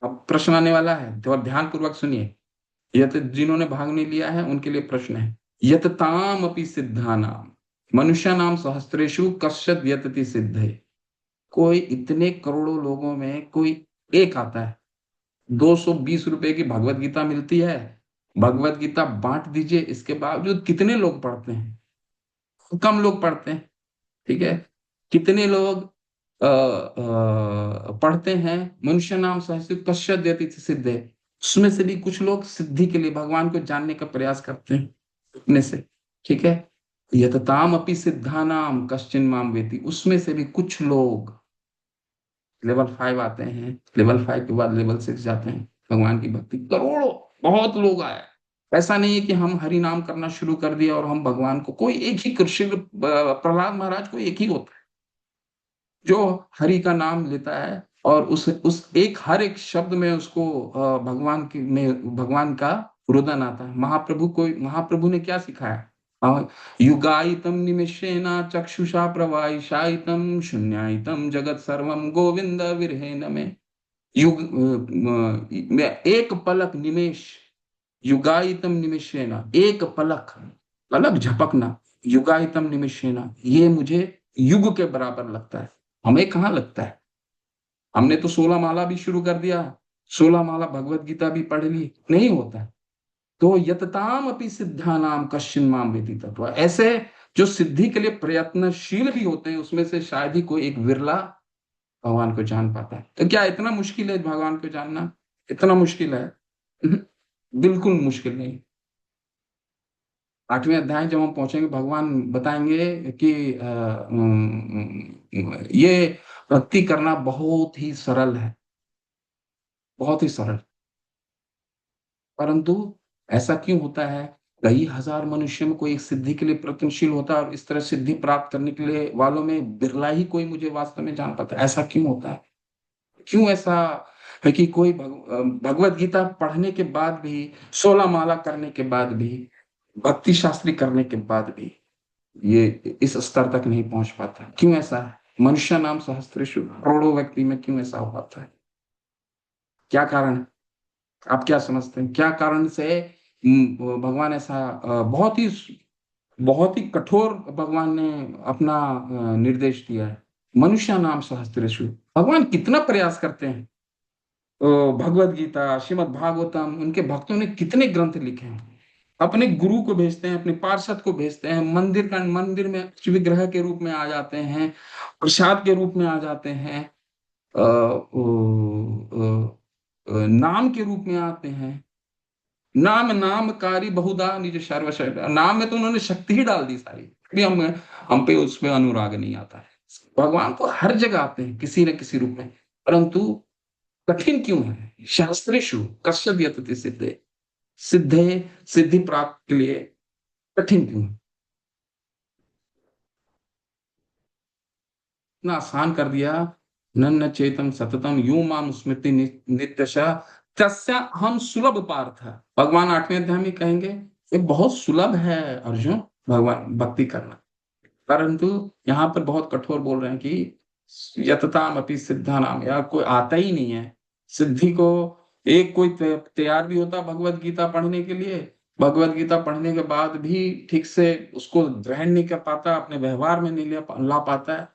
अब प्रश्न आने वाला है तो ध्यान पूर्वक सुनिए। यत जिन्होंने भाग नहीं लिया है उनके लिए प्रश्न है। यतताम अपि सिद्धानाम मनुष्य नाम सहस्त्रेषु कश्चिद् यतति सिद्धये। कोई इतने करोड़ों लोगों में कोई एक आता है। 220 रुपए की भगवत गीता मिलती है, भगवत गीता बांट दीजिए, इसके बावजूद कितने लोग पढ़ते हैं? कम लोग पढ़ते हैं। ठीक है, कितने लोग पढ़ते हैं मनुष्य नाम सहस्त्र कश्यप देती सिद्ध है। उसमें से भी कुछ लोग सिद्धि के लिए भगवान को जानने का प्रयास करते हैं अपने से। ठीक है, यतताम अपि सिद्धानाम कश्चिन माम वेति, उसमें से भी कुछ लोग लेवल 5 आते हैं, लेवल 5 के बाद लेवल 6 जाते हैं। भगवान की भक्ति करोड़ों, बहुत लोग आए। ऐसा नहीं है कि हम हरि नाम करना शुरू कर दिया और हम भगवान को, कोई एक ही कृष्ण प्रहलाद महाराज को एक ही होता है जो हरि का नाम लेता है और उस एक हर एक शब्द में उसको भगवान का रुदन आता है। महाप्रभु ने क्या सिखाया? युगायितम निमिषेण चक्षुषा प्रवाहिशायितम शून्यायितम जगत सर्वम गोविंद विरहेन में। युग एक पलक निमेष, युगायितम निमिषेण, एक पलक, पलक झपकना, युगायितम निमिषेण, ये मुझे युग के बराबर लगता है। हमें कहाँ लगता है? हमने तो 16 माला भी शुरू कर दिया, 16 माला भगवत गीता भी पढ़ ली, नहीं होता है। तो यतताम अपि सिद्धानाम कश्चिन माम वेति तत्व, ऐसे जो सिद्धि के लिए प्रयत्नशील भी होते हैं उसमें से शायद ही कोई एक विरला भगवान को जान पाता है। तो क्या इतना मुश्किल है भगवान को जानना? इतना मुश्किल है? बिल्कुल मुश्किल नहीं। 8वें अध्याय जब हम पहुंचेंगे भगवान बताएंगे कि ये भक्ति करना बहुत ही सरल है, बहुत ही सरल। परंतु ऐसा क्यों होता है? कई हजार मनुष्य में कोई एक सिद्धि के लिए प्रयत्नशील होता है और इस तरह सिद्धि प्राप्त करने के लिए वालों में बिरला ही कोई मुझे वास्तव में जान पाता है। ऐसा क्यों होता है? क्यों ऐसा है कि कोई भगवत गीता पढ़ने के बाद भी, 16 माला करने के बाद भी, भक्ति शास्त्री करने के बाद भी ये इस स्तर तक नहीं पहुंच पाता? क्यों ऐसा है? मनुष्य नाम सहस्त्रेषु, करोड़ों व्यक्ति में क्यों ऐसा हो पाता है? क्या कारण है? आप क्या समझते हैं क्या कारण से भगवान ऐसा बहुत ही कठोर भगवान ने अपना निर्देश दिया है? मनुष्य नाम सहस्त्रेषु, भगवान कितना प्रयास करते हैं। भगवत गीता, श्रीमद् भागवतम, उनके भक्तों ने कितने ग्रंथ लिखे हैं। अपने गुरु को भेजते हैं, अपने पार्षद को भेजते हैं, मंदिर में विग्रह के रूप में आ जाते हैं, प्रसाद के रूप में आ जाते हैं, नाम के रूप में आते हैं। नामकारी बहुधा निज सर्वशक्ति, नाम में तो उन्होंने शक्ति ही डाल दी सारी, भी हम पे उस पे अनुराग नहीं आता है। भगवान तो हर जगह आते हैं किसी न किसी रूप में, परंतु कठिन क्यों है? शास्त्रेषु कश्चिद् यतति सिद्धये, सिद्धि प्राप्त के लिए कठिन क्यों है? इतना आसान कर दिया। नन्न चेतम सततम यूं माम स्मृति नित्यशः तस्या हम सुलभ पार्थ। भगवान 8वें अध्याय में कहेंगे ये बहुत सुलभ है अर्जुन, भगवान भक्ति करना। परंतु यहाँ पर बहुत कठोर बोल रहे हैं कि यतताम अपि सिद्धानाम, या कोई आता ही नहीं है सिद्धि को। एक कोई तैयार भी होता भगवत गीता पढ़ने के लिए, भगवत गीता पढ़ने के बाद भी ठीक से उसको ग्रहण नहीं कर पाता, अपने व्यवहार में नहीं ला पाता है।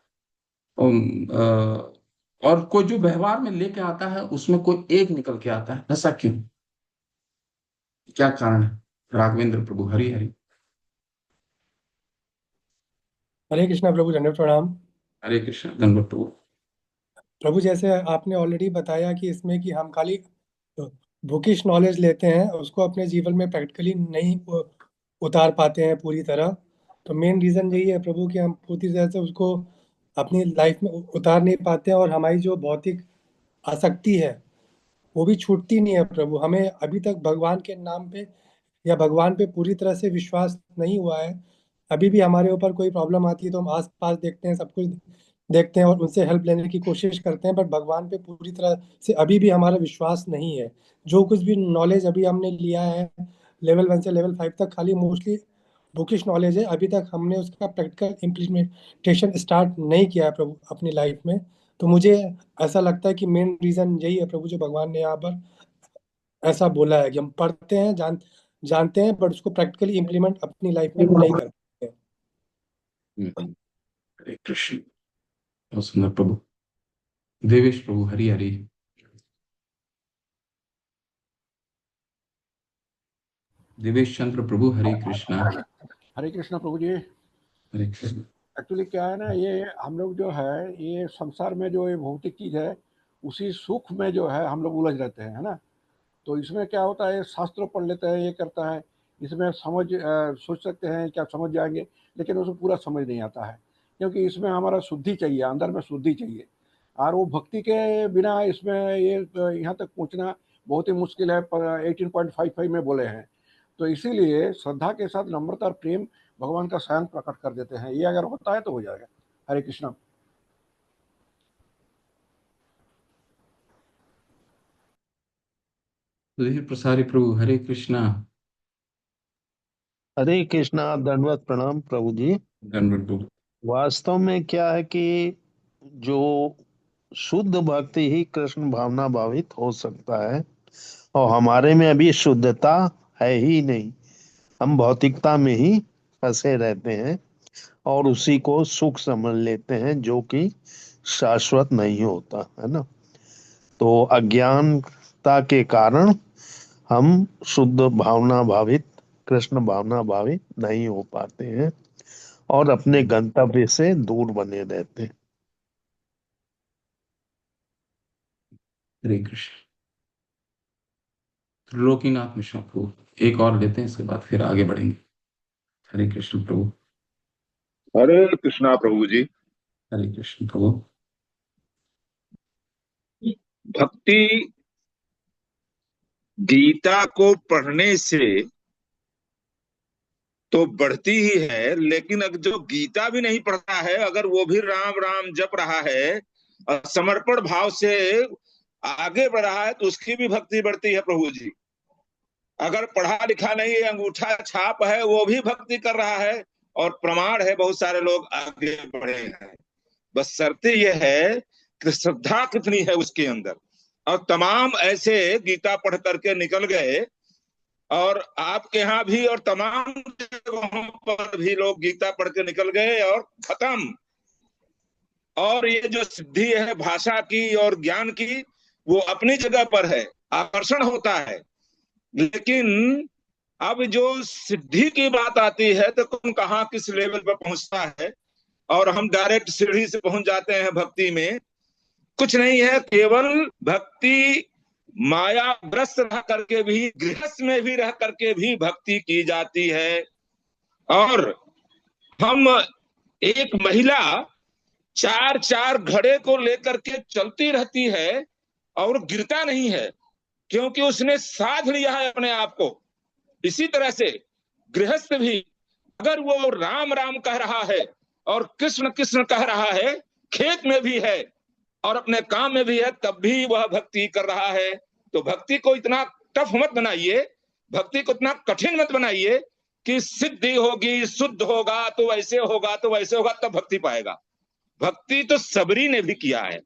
और कोई जो व्यवहार में लेके आता है उसमें कोई एक निकल के आता है। ऐसा क्यों? क्या कारण है? राघवेंद्र प्रभु, हरि हरि। हरे कृष्णा प्रभु, दंडवत प्रणाम। हरे कृष्ण, धन्यवाद प्रभु। प्रभु, जैसे आपने ऑलरेडी बताया कि इसमें कि हम खाली बुकिश नॉलेज लेते हैं, उसको अपने जीवन में प्रैक्टिकली नहीं उतार पाते हैं पूरी तरह। तो मेन रीज़न यही है प्रभु कि हम पूरी तरह से उसको अपनी लाइफ में उतार नहीं पाते हैं और हमारी जो भौतिक आसक्ति है वो भी छूटती नहीं है प्रभु। हमें अभी तक भगवान के नाम पे या भगवान पे पूरी तरह से विश्वास नहीं हुआ है। अभी भी हमारे ऊपर कोई प्रॉब्लम आती है तो हम आस पास देखते हैं, सब कुछ देखते हैं और उनसे हेल्प लेने की कोशिश करते हैं, बट भगवान पे पूरी तरह से अभी भी हमारा विश्वास नहीं है। जो कुछ भी नॉलेज अभी हमने लिया है लेवल 1 से लेवल 5 तक, खाली मोस्टली बुकिश नॉलेज है, अभी तक हमने उसका प्रैक्टिकल इम्प्लीमेंटेशन स्टार्ट नहीं किया है प्रभु अपनी लाइफ में। तो मुझे ऐसा लगता है कि मेन रीजन यही है प्रभु, जो भगवान ने यहाँ पर ऐसा बोला है कि हम पढ़ते हैं, जानते हैं, बट उसको प्रैक्टिकली इम्प्लीमेंट अपनी लाइफ में नहीं करते हैं। हरे कृष्ण। बहुत सुंदर प्रभु। देवेश प्रभु, हरि हरि। देवेश चंद्र प्रभु, हरे कृष्णा। हरे कृष्णा प्रभु जी। हरे कृष्ण। एक्चुअली क्या है ना, ये हम लोग जो है ये संसार में जो ये भौतिक चीज है उसी सुख में जो है हम लोग उलझ रहते हैं, है ना। तो इसमें क्या होता है, शास्त्र पढ़ लेते हैं, ये करता है, इसमें सोच सकते हैं क्या समझ जाएंगे, लेकिन उसको पूरा समझ नहीं आता है, क्योंकि इसमें हमारा शुद्धि चाहिए, अंदर में शुद्धि चाहिए। और वो भक्ति के बिना इसमें ये यहाँ तक पहुँचना बहुत ही मुश्किल है। 18.55 में बोले हैं। तो इसीलिए श्रद्धा के साथ नम्रता और प्रेम भगवान का स्वयं प्रकट कर देते हैं। ये अगर होता है तो हो जाएगा। हरे कृष्णा। सुधीर प्रसारी प्रभु, हरे कृष्णा। हरे कृष्णा, दंडवत प्रणाम प्रभु जी। धन्यवाद प्रभु। वास्तव में क्या है कि जो शुद्ध भक्ति ही कृष्ण भावना भावित हो सकता है, और हमारे में अभी शुद्धता है ही नहीं। हम भौतिकता में ही फंसे रहते हैं और उसी को सुख समझ लेते हैं, जो कि शाश्वत नहीं होता है ना। तो अज्ञानता के कारण हम शुद्ध भावना भावित, कृष्ण भावना भावित नहीं हो पाते हैं और अपने गंतव्य से दूर बने रहते हैं। हरे कृष्ण। त्रिलोकीनाथ मिश्रा प्रभु, एक और लेते हैं, इसके बाद फिर आगे बढ़ेंगे। हरे कृष्ण प्रभु। हरे कृष्णा प्रभु जी। हरे कृष्ण प्रभु। भक्ति गीता को पढ़ने से तो बढ़ती ही है, लेकिन अगर जो गीता भी नहीं पढ़ता है, अगर वो भी राम राम जप रहा है और समर्पण भाव से आगे बढ़ रहा है, तो उसकी भी भक्ति बढ़ती है प्रभु जी। अगर पढ़ा लिखा नहीं है, अंगूठा छाप है, वो भी भक्ति कर रहा है, और प्रमाण है बहुत सारे लोग आगे बढ़े हैं। बस शर्त यह है कि श्रद्धा कितनी है उसके अंदर। और तमाम ऐसे गीता पढ़ करके निकल गए, और आपके यहाँ भी और तमाम जगहों पर भी लोग गीता पढ़ के निकल गए और खत्म। और ये जो सिद्धि है भाषा की और ज्ञान की, वो अपनी जगह पर है, आकर्षण होता है। लेकिन अब जो सिद्धि की बात आती है तो कौन कहाँ किस लेवल पर पहुंचता है, और हम डायरेक्ट सीढ़ी से पहुंच जाते हैं भक्ति में। कुछ नहीं है, केवल भक्ति मायाग्रस्त रह करके भी, गृहस्थ में भी रह करके भी भक्ति की जाती है। और हम, एक महिला चार चार घड़े को लेकर के चलती रहती है और गिरता नहीं है, क्योंकि उसने साध लिया है अपने आप को। इसी तरह से गृहस्थ भी अगर वो राम राम कह रहा है और कृष्ण कृष्ण कह रहा है, खेत में भी है और अपने काम में भी है, तब भी वह भक्ति कर रहा है। तो भक्ति को इतना टफ मत बनाइए, भक्ति को इतना कठिन मत बनाइए कि सिद्धि होगी, शुद्ध होगा तो वैसे होगा, तो वैसे होगा, तब भक्ति पाएगा। भक्ति तो सबरी ने भी किया है।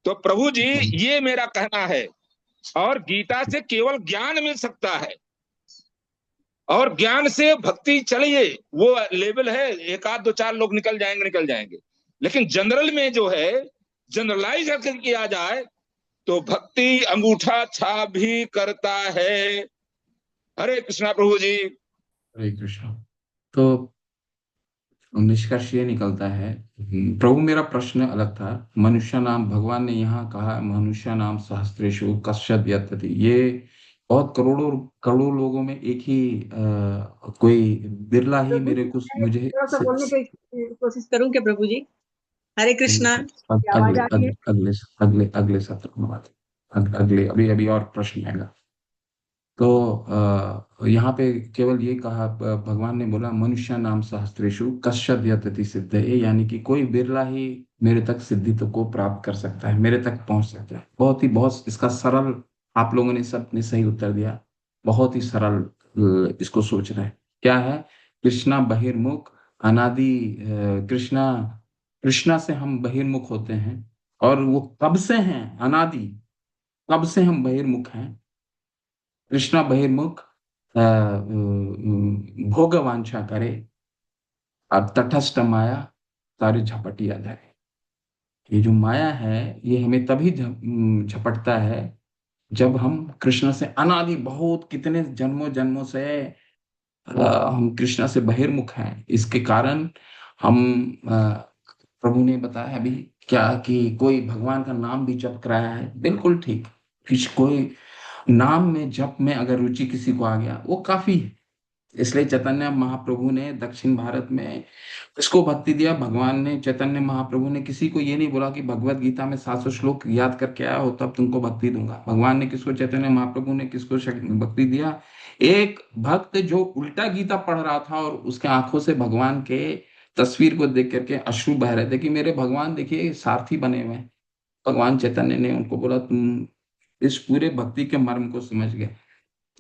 तो प्रभु जी, ये मेरा कहना है। और गीता से केवल ज्ञान मिल सकता है, और ज्ञान से भक्ति चलिए, वो लेवल है, एक आध दो चार लोग निकल जाएंगे। लेकिन जनरल में जो है, जनरलाइज अगर किया जाए तो भक्ति अंगूठा छाप भी करता है। हरे कृष्णा प्रभु जी। हरे कृष्ण। तो निष्कर्ष ये निकलता है, प्रभु मेरा प्रश्न अलग था। मनुष्य नाम, भगवान ने यहाँ कहा मनुष्य नाम सहस्त्रेषु कश्चित् यतते। ये बहुत करोड़ों करोड़ों लोगों में एक ही कोई बिरला ही मेरे को मुझे थोड़ा सा बोलने की कोशिश करूं क्या प्रभु जी? हरे कृष्णा, क्या आवाज अगले आ रही है? अगले अगले अगले सत्र में बात, अगले अभी अभी और प्रश्न आएगा। तो यहाँ पे केवल ये कहा, भगवान ने बोला मनुष्य नाम सहस्त्रेषु कश्चित् यतति सिद्धये, यानी कि कोई बिरला ही मेरे तक सिद्धि तो को प्राप्त कर सकता है, मेरे तक पहुंच सकता है। बहुत इसका सरल, आप लोगों ने सबने सही उत्तर दिया, बहुत ही सरल इसको सोच रहे हैं। क्या है? कृष्णा बहिर्मुख अनादि, कृष्णा, कृष्णा से हम बहिर्मुख होते हैं। और वो कब से हैं? अनादि, कब से हम बहिर्मुख हैं? कृष्णा बहिर्मुख भोग वांछा करे, अब तटस्थ माया सारी झपटिया जाए। ये जो माया है, ये हमें तभी झपटता है जब हम कृष्ण से अनादि, बहुत कितने जन्मों जन्मों से हम कृष्ण से बहिर्मुख हैं। इसके कारण हम प्रभु ने बताया अभी क्या कि कोई भगवान का नाम भी जप कराया है, बिल्कुल ठीक। कोई नाम में, जप में अगर रुचि किसी को आ गया, वो काफी है। इसलिए चैतन्य महाप्रभु ने दक्षिण भारत में किसको भक्ति दिया? भगवान ने, चैतन्य महाप्रभु ने किसी को ये नहीं बोला कि भगवत गीता में 700 श्लोक याद करके आया हो तब तुमको भक्ति दूंगा। भगवान ने किसको, चैतन्य महाप्रभु ने किसको भक्ति दिया? एक भक्त जो उल्टा गीता पढ़ रहा था और उसके आंखों से भगवान के तस्वीर को देख करके अश्रु बह रहे थे कि मेरे भगवान देखिए सारथी बने हुए हैं। भगवान चैतन्य ने उनको बोला तुम इस पूरे भक्ति के मर्म को समझ गए।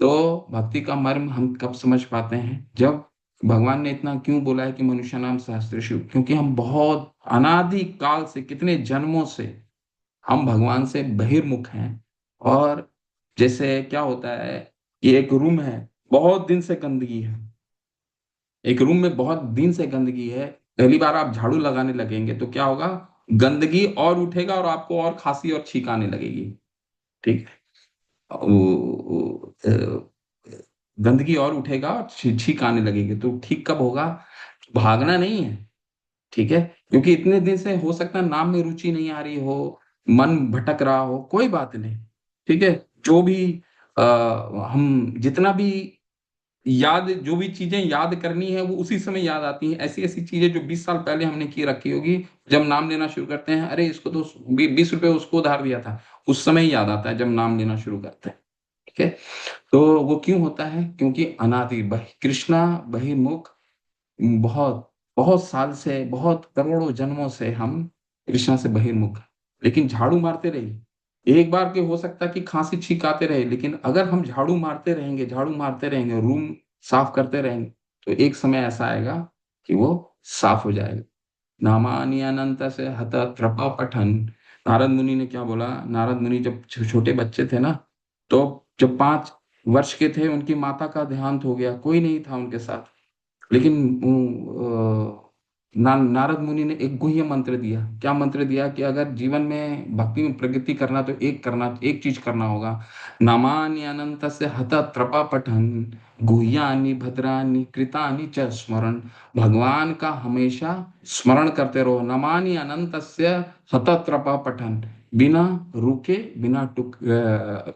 तो भक्ति का मर्म हम कब समझ पाते हैं? जब भगवान ने इतना क्यों बोला है कि मनुष्य नाम सहस्त्रशु, क्योंकि हम बहुत अनादि काल से, कितने जन्मों से हम भगवान से बहिर्मुख हैं। और जैसे क्या होता है कि एक रूम है, बहुत दिन से गंदगी है, एक रूम में बहुत दिन से गंदगी है, पहली बार आप झाड़ू लगाने लगेंगे तो क्या होगा? गंदगी और उठेगा और आपको और खांसी और छींक आने लगेगी। ठीक है? गंदगी और उठेगा और छींक आने लगेगी। तो ठीक कब होगा? भागना नहीं है, ठीक है? क्योंकि इतने दिन से हो सकता है नाम में रुचि नहीं आ रही हो, मन भटक रहा हो, कोई बात नहीं, ठीक है? जो भी हम जितना भी याद, जो भी चीजें याद करनी है वो उसी समय याद आती हैं। ऐसी ऐसी चीजें जो 20 साल पहले हमने की रखी होगी, जब नाम लेना शुरू करते हैं, अरे इसको तो 20 रुपए उसको उधार दिया था, उस समय ही याद आता है जब नाम लेना शुरू करते हैं। ठीक है? तो वो क्यों होता है? क्योंकि अनादि कृष्णा बहिर्मुख, बहुत बहुत साल से, बहुत करोड़ों जन्मों से हम कृष्णा से बहिर्मुख हैं। लेकिन झाड़ू मारते रहिए, एक बार के हो सकता है कि खांसी छींक आते रहे, लेकिन अगर हम झाड़ू मारते रहेंगे, झाड़ू मारते रहेंगे, रूम साफ करते रहेंगे, तो एक समय ऐसा आएगा कि वो साफ हो जाएगा। नामानि अनंत से हत त्रपा पठन। नारद मुनि ने क्या बोला? नारद मुनि जब छोटे बच्चे थे ना, तो जब 5 वर्ष के थे, उनकी माता का देहांत हो गया, कोई नहीं था उनके साथ। लेकिन नारद मुनि ने एक गुह्य मंत्र दिया। क्या मंत्र दिया? कि अगर जीवन में भक्ति में प्रगति करना तो एक चीज करना होगा। नामानि अनंत से हत त्रपा पठन गुह्यानि भद्रानि कृतानि च स्मरण। भगवान का हमेशा स्मरण करते रहो। नमानि अनंत से हत त्रपा पठन, बिना रुके,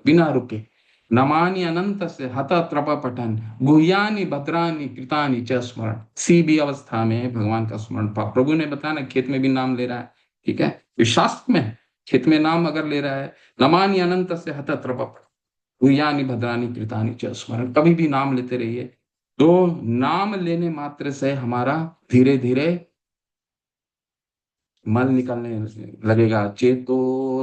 बिना रुके। नमानि अनंत से हत त्रप पठन गुह्यानि भद्रानि कृतानि च स्मरण। किसी भी अवस्था में भगवान का स्मरण। प्रभु ने बताया ना, खेत में भी नाम ले रहा है, ठीक है? ये शास्त्र में है, खेत में नाम अगर ले रहा है, नमानि अनंत से हत त्रप पठन गुह्यानि भद्रानि कृतानि च स्मरण, कभी भी नाम लेते रहिए। तो नाम लेने मात्र से हमारा धीरे धीरे मल निकलने लगेगा। चेतो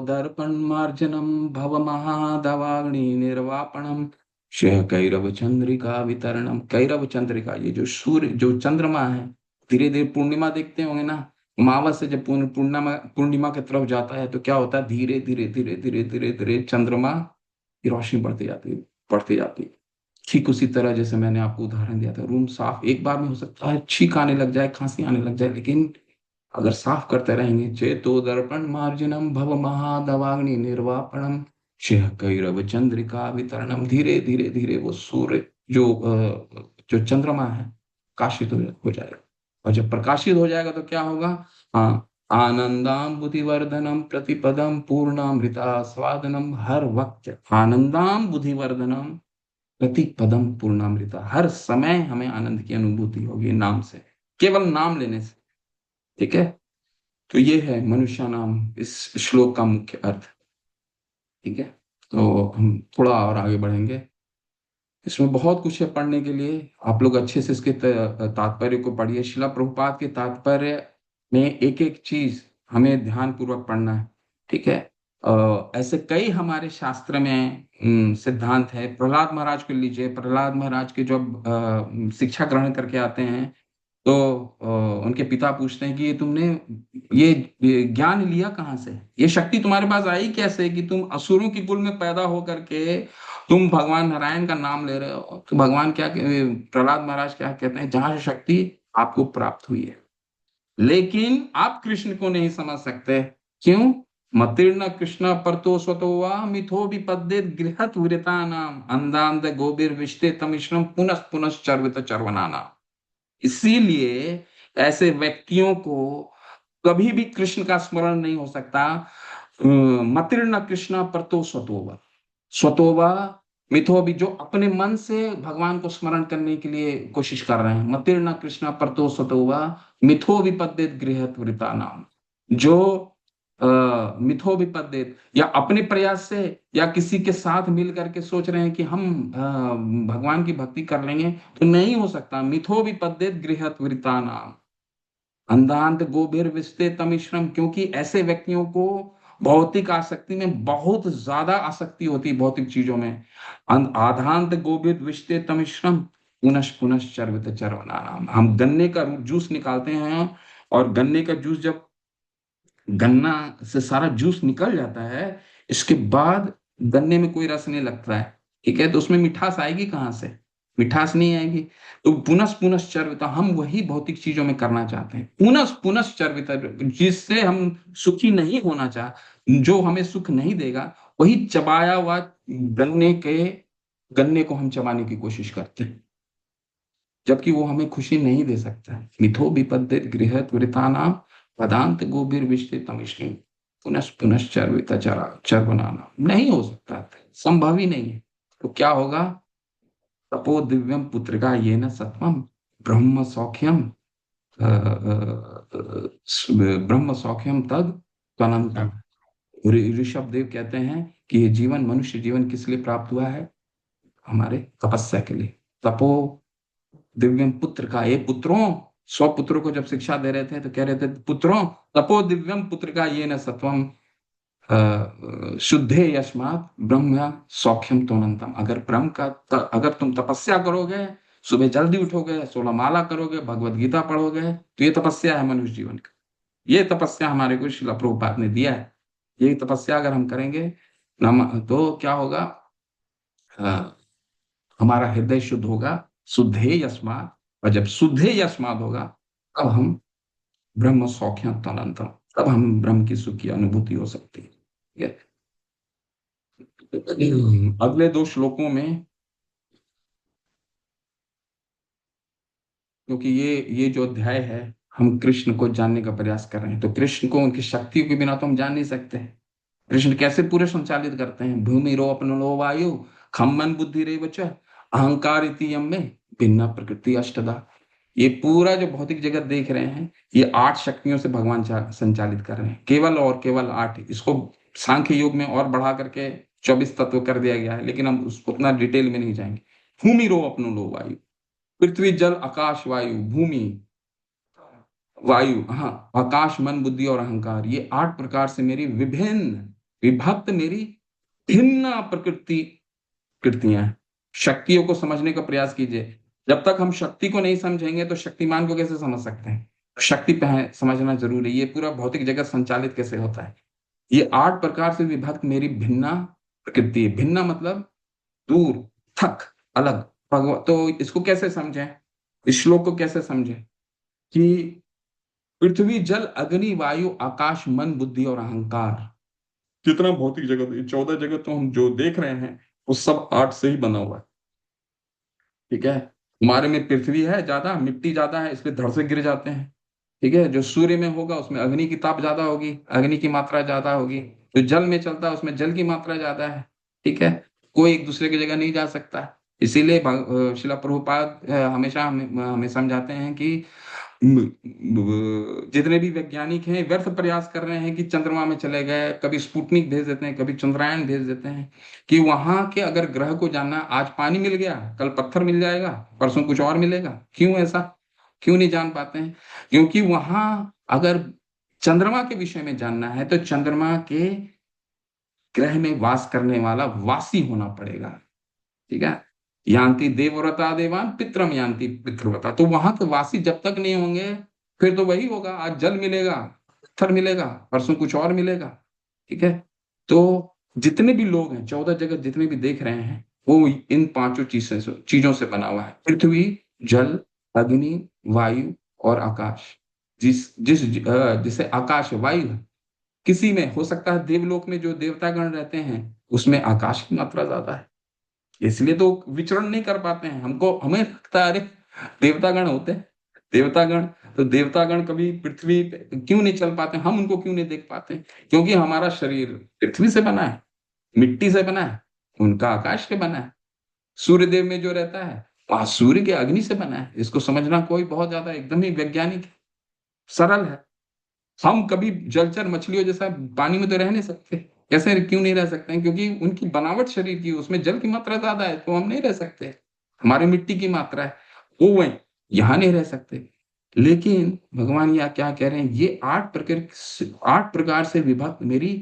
दर्पण मार्जनम भव महादवाग्नि निर्वापणम श्रेय कैरव चंद्रिका वितरणम। कैरव चंद्रिका, ये जो सूर्य, जो चंद्रमा है, धीरे धीरे पूर्णिमा देखते होंगे ना, अमावस से जब पूर्णिमा की तरफ जाता है तो क्या होता है? धीरे धीरे धीरे धीरे धीरे धीरे चंद्रमा की रोशनी बढ़ती जाती है, बढ़ती जाती है। ठीक उसी तरह जैसे मैंने आपको उदाहरण दिया था, रूम साफ एक बार में हो सकता है छींक आने लग जाए, खांसी आने लग जाए, लेकिन अगर साफ करते रहेंगे, चेतो दर्पण मार्जनम भव महादवाग्नि निर्वापणम शिह कैरव चंद्रिका वितरणम। धीरे धीरे धीरे वो सूर्य, जो चंद्रमा है, प्रकाशित हो जाएगा। और जब प्रकाशित हो जाएगा तो क्या होगा? हाँ, आनंदाम बुद्धिवर्धनम प्रतिपदम पूर्णामृता स्वादनम। हर वक्त आनंदाम बुद्धिवर्धनम प्रतिपदम पूर्णामृता, हर समय हमें आनंद की अनुभूति होगी नाम से, केवल नाम लेने से। ठीक है? तो ये है मनुष्य नाम, इस श्लोक का मुख्य अर्थ। ठीक है? तो हम थोड़ा और आगे बढ़ेंगे। इसमें बहुत कुछ है पढ़ने के लिए, आप लोग अच्छे से इसके तात्पर्य को पढ़िए। शिला प्रभुपाद के तात्पर्य में एक एक चीज हमें ध्यान पूर्वक पढ़ना है। ठीक है? ऐसे कई हमारे शास्त्र में सिद्धांत है। प्रहलाद महाराज को लीजिए, प्रहलाद महाराज के जब शिक्षा ग्रहण करके आते हैं तो उनके पिता पूछते हैं कि ये तुमने ये ज्ञान लिया कहाँ से, ये शक्ति तुम्हारे पास आई कैसे कि तुम असुरों की कुल में पैदा होकर के तुम भगवान नारायण का नाम ले रहे हो। तो भगवान प्रहलाद महाराज क्या कहते हैं, जहां से शक्ति आपको प्राप्त हुई है, लेकिन आप कृष्ण को नहीं समझ सकते। क्यों? मतीर्ण कृष्ण परतो स्वतो वा मिथो विपद्येत गृहत वृता नाम अंधांध गोबिर विष्टे तमिश्रम पुनः पुनः चर्वित चर्वनाना। इसीलिए ऐसे व्यक्तियों को कभी भी कृष्ण का स्मरण नहीं हो सकता। मतीर्ण कृष्ण परतो स्वतोवा, स्वतोवा मिथो भी, जो अपने मन से भगवान को स्मरण करने के लिए कोशिश कर रहे हैं। मतीर्ण कृष्ण परतो स्वतोवा मिथो विपद्येत गृहत वृता नाम, जो मिथो विपद्येत या अपने प्रयास से या किसी के साथ मिल करके सोच रहे हैं कि हम भगवान की भक्ति कर लेंगे, तो नहीं हो सकता। मिथो विपद्येत गृहत वृता नाम अंधांत गोभिर विस्ते तमिश्रम, क्योंकि ऐसे व्यक्तियों को भौतिक आसक्ति में बहुत ज्यादा आसक्ति होती है, भौतिक चीजों में। आधांत गोभिर विस्ते तमिश्रम पुनः पुनः चर्वित चर्वना नाम। हम गन्ने का जूस निकालते हैं और गन्ने का जूस, जब गन्ना से सारा जूस निकल जाता है, इसके बाद गन्ने में कोई रस नहीं लगता है, ठीक है, तो उसमें मिठास आएगी कहाँ से? मिठास नहीं आएगी। तो पुनः पुनः चर्विता, हम वही भौतिक चीजों में करना चाहते हैं, पुनः पुनः चर्विता, जिससे हम सुखी नहीं होना चाह, जो हमें सुख नहीं देगा, वही चबाया हुआ गन्ने को हम चबाने की कोशिश करते हैं, जबकि वो हमें खुशी नहीं दे सकता है। मिथो विपद्येत गृहत वृतानाम पदांत गोभिर विष्टे तमिश्री पुनः पुनः चर्विता चर्वनाना। नहीं हो सकता, संभव ही नहीं है। तो क्या होगा? तपो दिव्यम पुत्रिका ये न सत्वम ब्रह्म सौख्यम ब्रह्म सौख्यम तद त्वनंतम। ऋषभ देव कहते हैं कि ये जीवन, मनुष्य जीवन किस लिए प्राप्त हुआ है? हमारे तपस्या के लिए। तपो दिव्यम पुत्र का, ये पुत्रों, 100 पुत्रों को जब शिक्षा दे रहे थे तो कह रहे थे, पुत्रों तपो दिव्यम पुत्र का ये न सत्वम शुद्धे यस्मात् ब्रह्म सौख्यम त्वनंतम। अगर अगर तुम तपस्या करोगे, सुबह जल्दी उठोगे, 16 माला करोगे, भगवत गीता पढ़ोगे, तो ये तपस्या है मनुष्य जीवन का। ये तपस्या हमारे को श्रील प्रभुपाद ने दिया है। ये तपस्या अगर हम करेंगे तो क्या होगा? हमारा हृदय शुद्ध होगा, शुद्धे यस्मात्, और जब शुद्धे यस्मात् होगा तब हम ब्रह्म सौख्यम त्वनंतम, तब हम ब्रह्म की सुख की अनुभूति हो सकती है। अगले 2 श्लोकों में, क्योंकि ये जो अध्याय है, हम कृष्ण को जानने का प्रयास कर रहे हैं, तो कृष्ण को, उनकी शक्तियों के बिना तो हम जान नहीं सकते। कृष्ण कैसे पूरे संचालित करते हैं? भूमि रो अपनो वायु खम्मन बुद्धि रे वच अहंकार इति यम में भिन्ना प्रकृति अष्टदा। ये पूरा जो भौतिक जगत देख रहे हैं, ये 8 शक्तियों से भगवान संचालित कर रहे हैं, केवल और केवल 8। इसको सांख्य योग में और बढ़ा करके 24 तत्व कर दिया गया है, लेकिन हम उतना डिटेल में नहीं जाएंगे। भूमि रो अपनो लो वायु, पृथ्वी जल आकाश वायु, भूमि वायु, हाँ, आकाश मन बुद्धि और अहंकार, ये 8 प्रकार से मेरी विभिन्न विभक्त, मेरी भिन्न कृतियां हैं। शक्तियों को समझने का प्रयास कीजिए। जब तक हम शक्ति को नहीं समझेंगे तो शक्तिमान को कैसे समझ सकते हैं? शक्ति समझना जरूरी है। ये पूरा भौतिक जगत संचालित कैसे होता है? ये 8 प्रकार से विभक्त मेरी भिन्ना प्रकृति है। भिन्ना मतलब दूर, थक, अलग। तो इसको कैसे समझें? इस श्लोक को कैसे समझें कि पृथ्वी जल अग्नि वायु आकाश मन बुद्धि और अहंकार, जितना भौतिक जगत, 14 जगत तो हम जो देख रहे हैं वो सब 8 से ही बना हुआ है, ठीक है। हमारे में पृथ्वी है ज्यादा, मिट्टी ज्यादा है, इसलिए धड़ से गिर जाते हैं, ठीक है। जो सूर्य में होगा उसमें अग्नि की ताप ज्यादा होगी, अग्नि की मात्रा ज्यादा होगी। जो जल में चलता है उसमें जल की मात्रा ज्यादा है, ठीक है। कोई एक दूसरे की जगह नहीं जा सकता। इसीलिए श्रील प्रभुपाद हमेशा हमें समझाते हैं कि जितने भी वैज्ञानिक हैं व्यर्थ प्रयास कर रहे हैं कि चंद्रमा में चले गए, कभी स्पुतनिक भेज देते हैं, कभी चंद्रयान भेज देते हैं, कि वहां के अगर ग्रह को जानना, आज पानी मिल गया, कल पत्थर मिल जाएगा, परसों कुछ और मिलेगा। क्यों ऐसा? क्यों नहीं जान पाते हैं? क्योंकि वहां अगर चंद्रमा के विषय में जानना है तो चंद्रमा के ग्रह में वास करने वाला वासी होना पड़ेगा। ठीक है, यान्ति देवव्रता देवान पितरम यान्ति पितृव्रता, तो वहां के वासी जब तक नहीं होंगे फिर तो वही होगा, आज जल मिलेगा, पत्थर मिलेगा, परसों कुछ और मिलेगा। ठीक है, तो जितने भी लोग हैं 14 जगत जितने भी देख रहे हैं वो इन पांचों चीजों से बना हुआ है, पृथ्वी, जल, अग्नि, वायु और आकाश। जिसे आकाश है, वायु है, किसी में हो सकता है देवलोक में जो देवतागण रहते हैं उसमें आकाश की मात्रा ज्यादा है, इसलिए तो विचरण नहीं कर पाते हैं। हमें लगता है अरे देवतागण होते हैं, देवतागण, तो देवतागण कभी पृथ्वी पे क्यों नहीं चल पाते, हम उनको क्यों नहीं देख पाते? क्योंकि हमारा शरीर पृथ्वी से बना है, मिट्टी से बना है, उनका आकाश से बना है। सूर्य देव में जो रहता है वहां सूर्य के अग्नि से बना है। इसको समझना कोई बहुत ज्यादा एकदम ही वैज्ञानिक है, सरल है। हम कभी जलचर मछलियों जैसा पानी में तो रह नहीं सकते, कैसे क्यों नहीं रह सकते हैं? क्योंकि उनकी बनावट शरीर की, उसमें जल की मात्रा ज्यादा है, तो हम नहीं रह सकते। हमारी मिट्टी की मात्रा है, वो वही यहाँ नहीं रह सकते। लेकिन भगवान यहाँ क्या कह रहे हैं, ये 8 प्रकार से विभक्त मेरी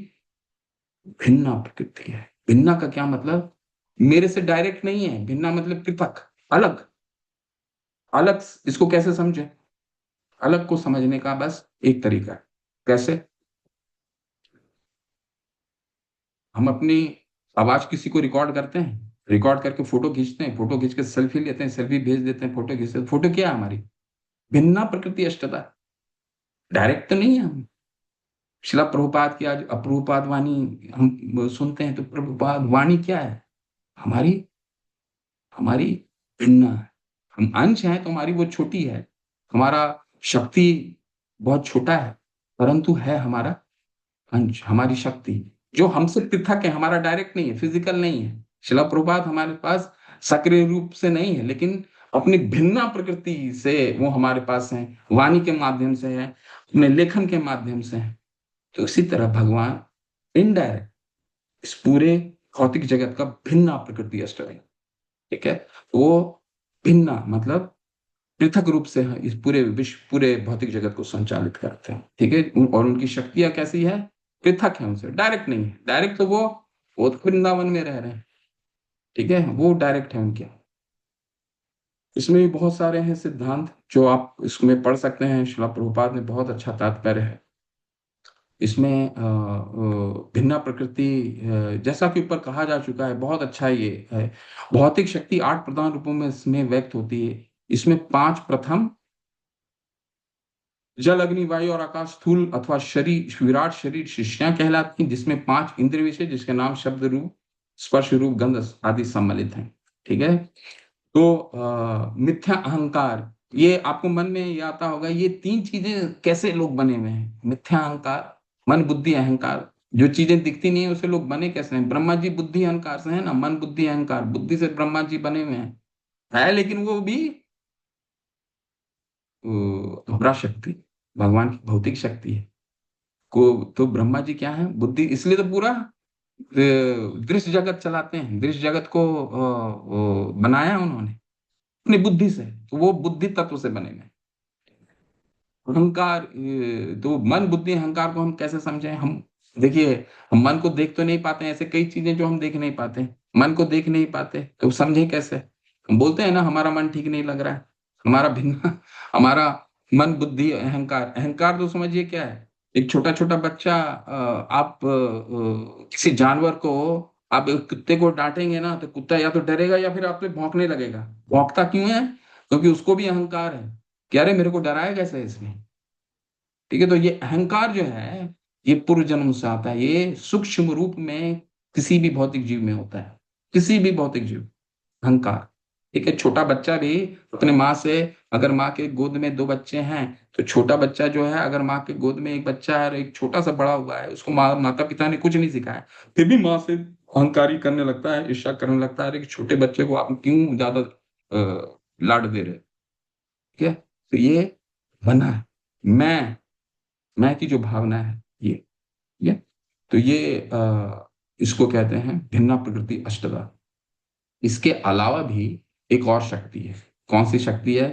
भिन्ना प्रकृति है। भिन्ना का क्या मतलब? मेरे से डायरेक्ट नहीं है, भिन्ना मतलब पृथक, अलग। अलग इसको कैसे समझे? अलग को समझने का बस एक तरीका है। कैसे? हम अपनी आवाज किसी को रिकॉर्ड करते हैं, रिकॉर्ड करके फोटो खींचते हैं, फोटो खींच के सेल्फी लेते हैं, सेल्फी भेज देते हैं, फोटो खींचते हैं। फोटो क्या है? हमारी भिन्ना प्रकृति अष्टता, डायरेक्ट तो नहीं है हम। शिला प्रभुपाद की आज अप्रभुपाद वाणी हम सुनते हैं, तो प्रभुपाद वाणी क्या है? हमारी हमारी भिन्ना है। हम अंश हैं तो हमारी वो छोटी है, हमारा शक्ति बहुत छोटा है, परंतु है हमारा अंश, हमारी शक्ति जो हमसे पृथक है, हमारा डायरेक्ट नहीं है, फिजिकल नहीं है। शिला प्रभुपाद हमारे पास सक्रिय रूप से नहीं है, लेकिन अपनी भिन्ना प्रकृति से वो हमारे पास है, वाणी के माध्यम से है, अपने लेखन के माध्यम से है। तो इसी तरह भगवान इनडायरेक्ट इस पूरे भौतिक जगत का भिन्ना प्रकृति अष्ट है। ठीक है, वो भिन्ना मतलब पृथक रूप से इस पूरे विश्व, पूरे भौतिक जगत को संचालित करते हैं। ठीक है, और उनकी शक्तियां कैसी है? पृथक है उनसे, डायरेक्ट नहीं है। डायरेक्ट तो वो तो वृंदावन में रह रहे हैं। ठीक है, वो डायरेक्ट है उनके। इसमें भी बहुत सारे हैं सिद्धांत जो आप इसमें पढ़ सकते हैं, शिला प्रभुपाद ने बहुत अच्छा तात्पर्य है इसमें। भिन्ना प्रकृति, जैसा कि ऊपर कहा जा चुका है, बहुत अच्छा ये है। भौतिक शक्ति 8 प्रधान रूपों में इसमें व्यक्त होती है। इसमें 5 प्रथम जल, अग्नि, वायु और आकाश स्थूल अथवा शरीर, विराट शरीर शिष्यां कहलाती हैं, जिसमें 5 इंद्रिय विषय जिसके नाम शब्द रूप, स्पर्श रूप, गंध आदि सम्मिलित हैं। ठीक है, तो मिथ्या अहंकार, ये आपको मन में ये आता होगा, ये 3 चीजें कैसे लोग बने हुए हैं? मिथ्या अहंकार, मन बुद्धि अहंकार, जो चीजें दिखती नहीं है उसे लोग बने कैसे हैं? ब्रह्मा जी बुद्धि अहंकार से है ना, मन बुद्धि अहंकार, बुद्धि से ब्रह्मा जी बने हुए हैं, है लेकिन वो भी अपरा शक्ति, भगवान की भौतिक शक्ति है। को तो ब्रह्मा जी क्या है? बुद्धि, इसलिए तो पूरा दृश्य जगत चलाते हैं, दृश्य जगत को बनाया उन्होंने अपनी बुद्धि से, तो वो बुद्धि तत्व से बने हैं। अहंकार, तो मन बुद्धि अहंकार को हम कैसे समझें? हम देखिए, हम मन को देख तो नहीं पाते, ऐसे कई चीजें जो हम देख नहीं पाते, मन को देख नहीं पाते, तो समझे कैसे? हम बोलते हैं ना हमारा मन ठीक नहीं लग रहा है, हमारा भिन्न हमारा मन बुद्धि अहंकार। अहंकार तो समझिए क्या है? एक छोटा छोटा बच्चा, आप किसी जानवर को, आप एक कुत्ते को डांटेंगे ना तो कुत्ता या तो डरेगा या फिर आप पे भौंकने लगेगा। भौंकता क्यों है? क्योंकि उसको भी अहंकार है कि अरे मेरे को डराया कैसे इसने। ठीक है, तो ये अहंकार जो है ये पूर्व जन्म से आता है, ये सूक्ष्म रूप में किसी भी भौतिक जीव में होता है, किसी भी भौतिक जीव, अहंकार। ठीक है, छोटा बच्चा भी अपने माँ से, अगर माँ के गोद में 2 बच्चे हैं तो छोटा बच्चा जो है, अगर माँ के गोद में एक बच्चा है और एक छोटा सा बड़ा हुआ है, उसको माता पिता ने कुछ नहीं सिखाया, फिर भी माँ से अहंकारी करने लगता है, ईर्ष्या करने लगता है कि छोटे बच्चे को आप क्यों ज्यादा लाड दे रहे। ठीक है, तो ये बना है मैं की जो भावना है ये तो ये इसको कहते हैं भिन्ना प्रकृति अष्टधा। इसके अलावा भी एक और शक्ति है। कौन सी शक्ति है?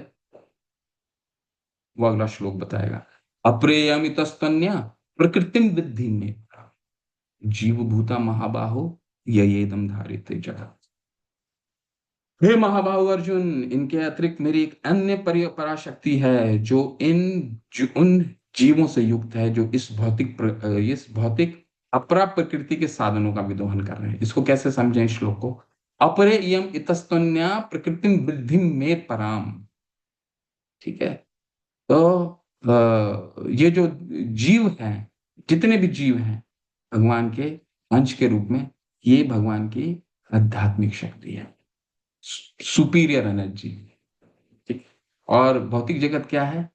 वो अगला श्लोक बताएगा। अप्रेयमितस्तन्या प्रकृतिम विद्धि में। जीव भूता महाबाहो ययेदम धारिते जगत। हे महाबाहु अर्जुन, इनके अतिरिक्त मेरी एक अन्य पराशक्ति है जो उन जीवों से युक्त है जो इस भौतिक अपरा प्रकृति के साधनों का विदोहन कर रहे हैं। इसको कैसे समझें इस श्लोक को? अपरे इयम इतस्तन्या प्रकृति वृद्धि में पराम। ठीक है, तो ये जो जीव हैं, जितने भी जीव हैं भगवान के अंश के रूप में, ये भगवान की आध्यात्मिक शक्ति है, सुपीरियर एनर्जी। ठीक, और भौतिक जगत क्या है?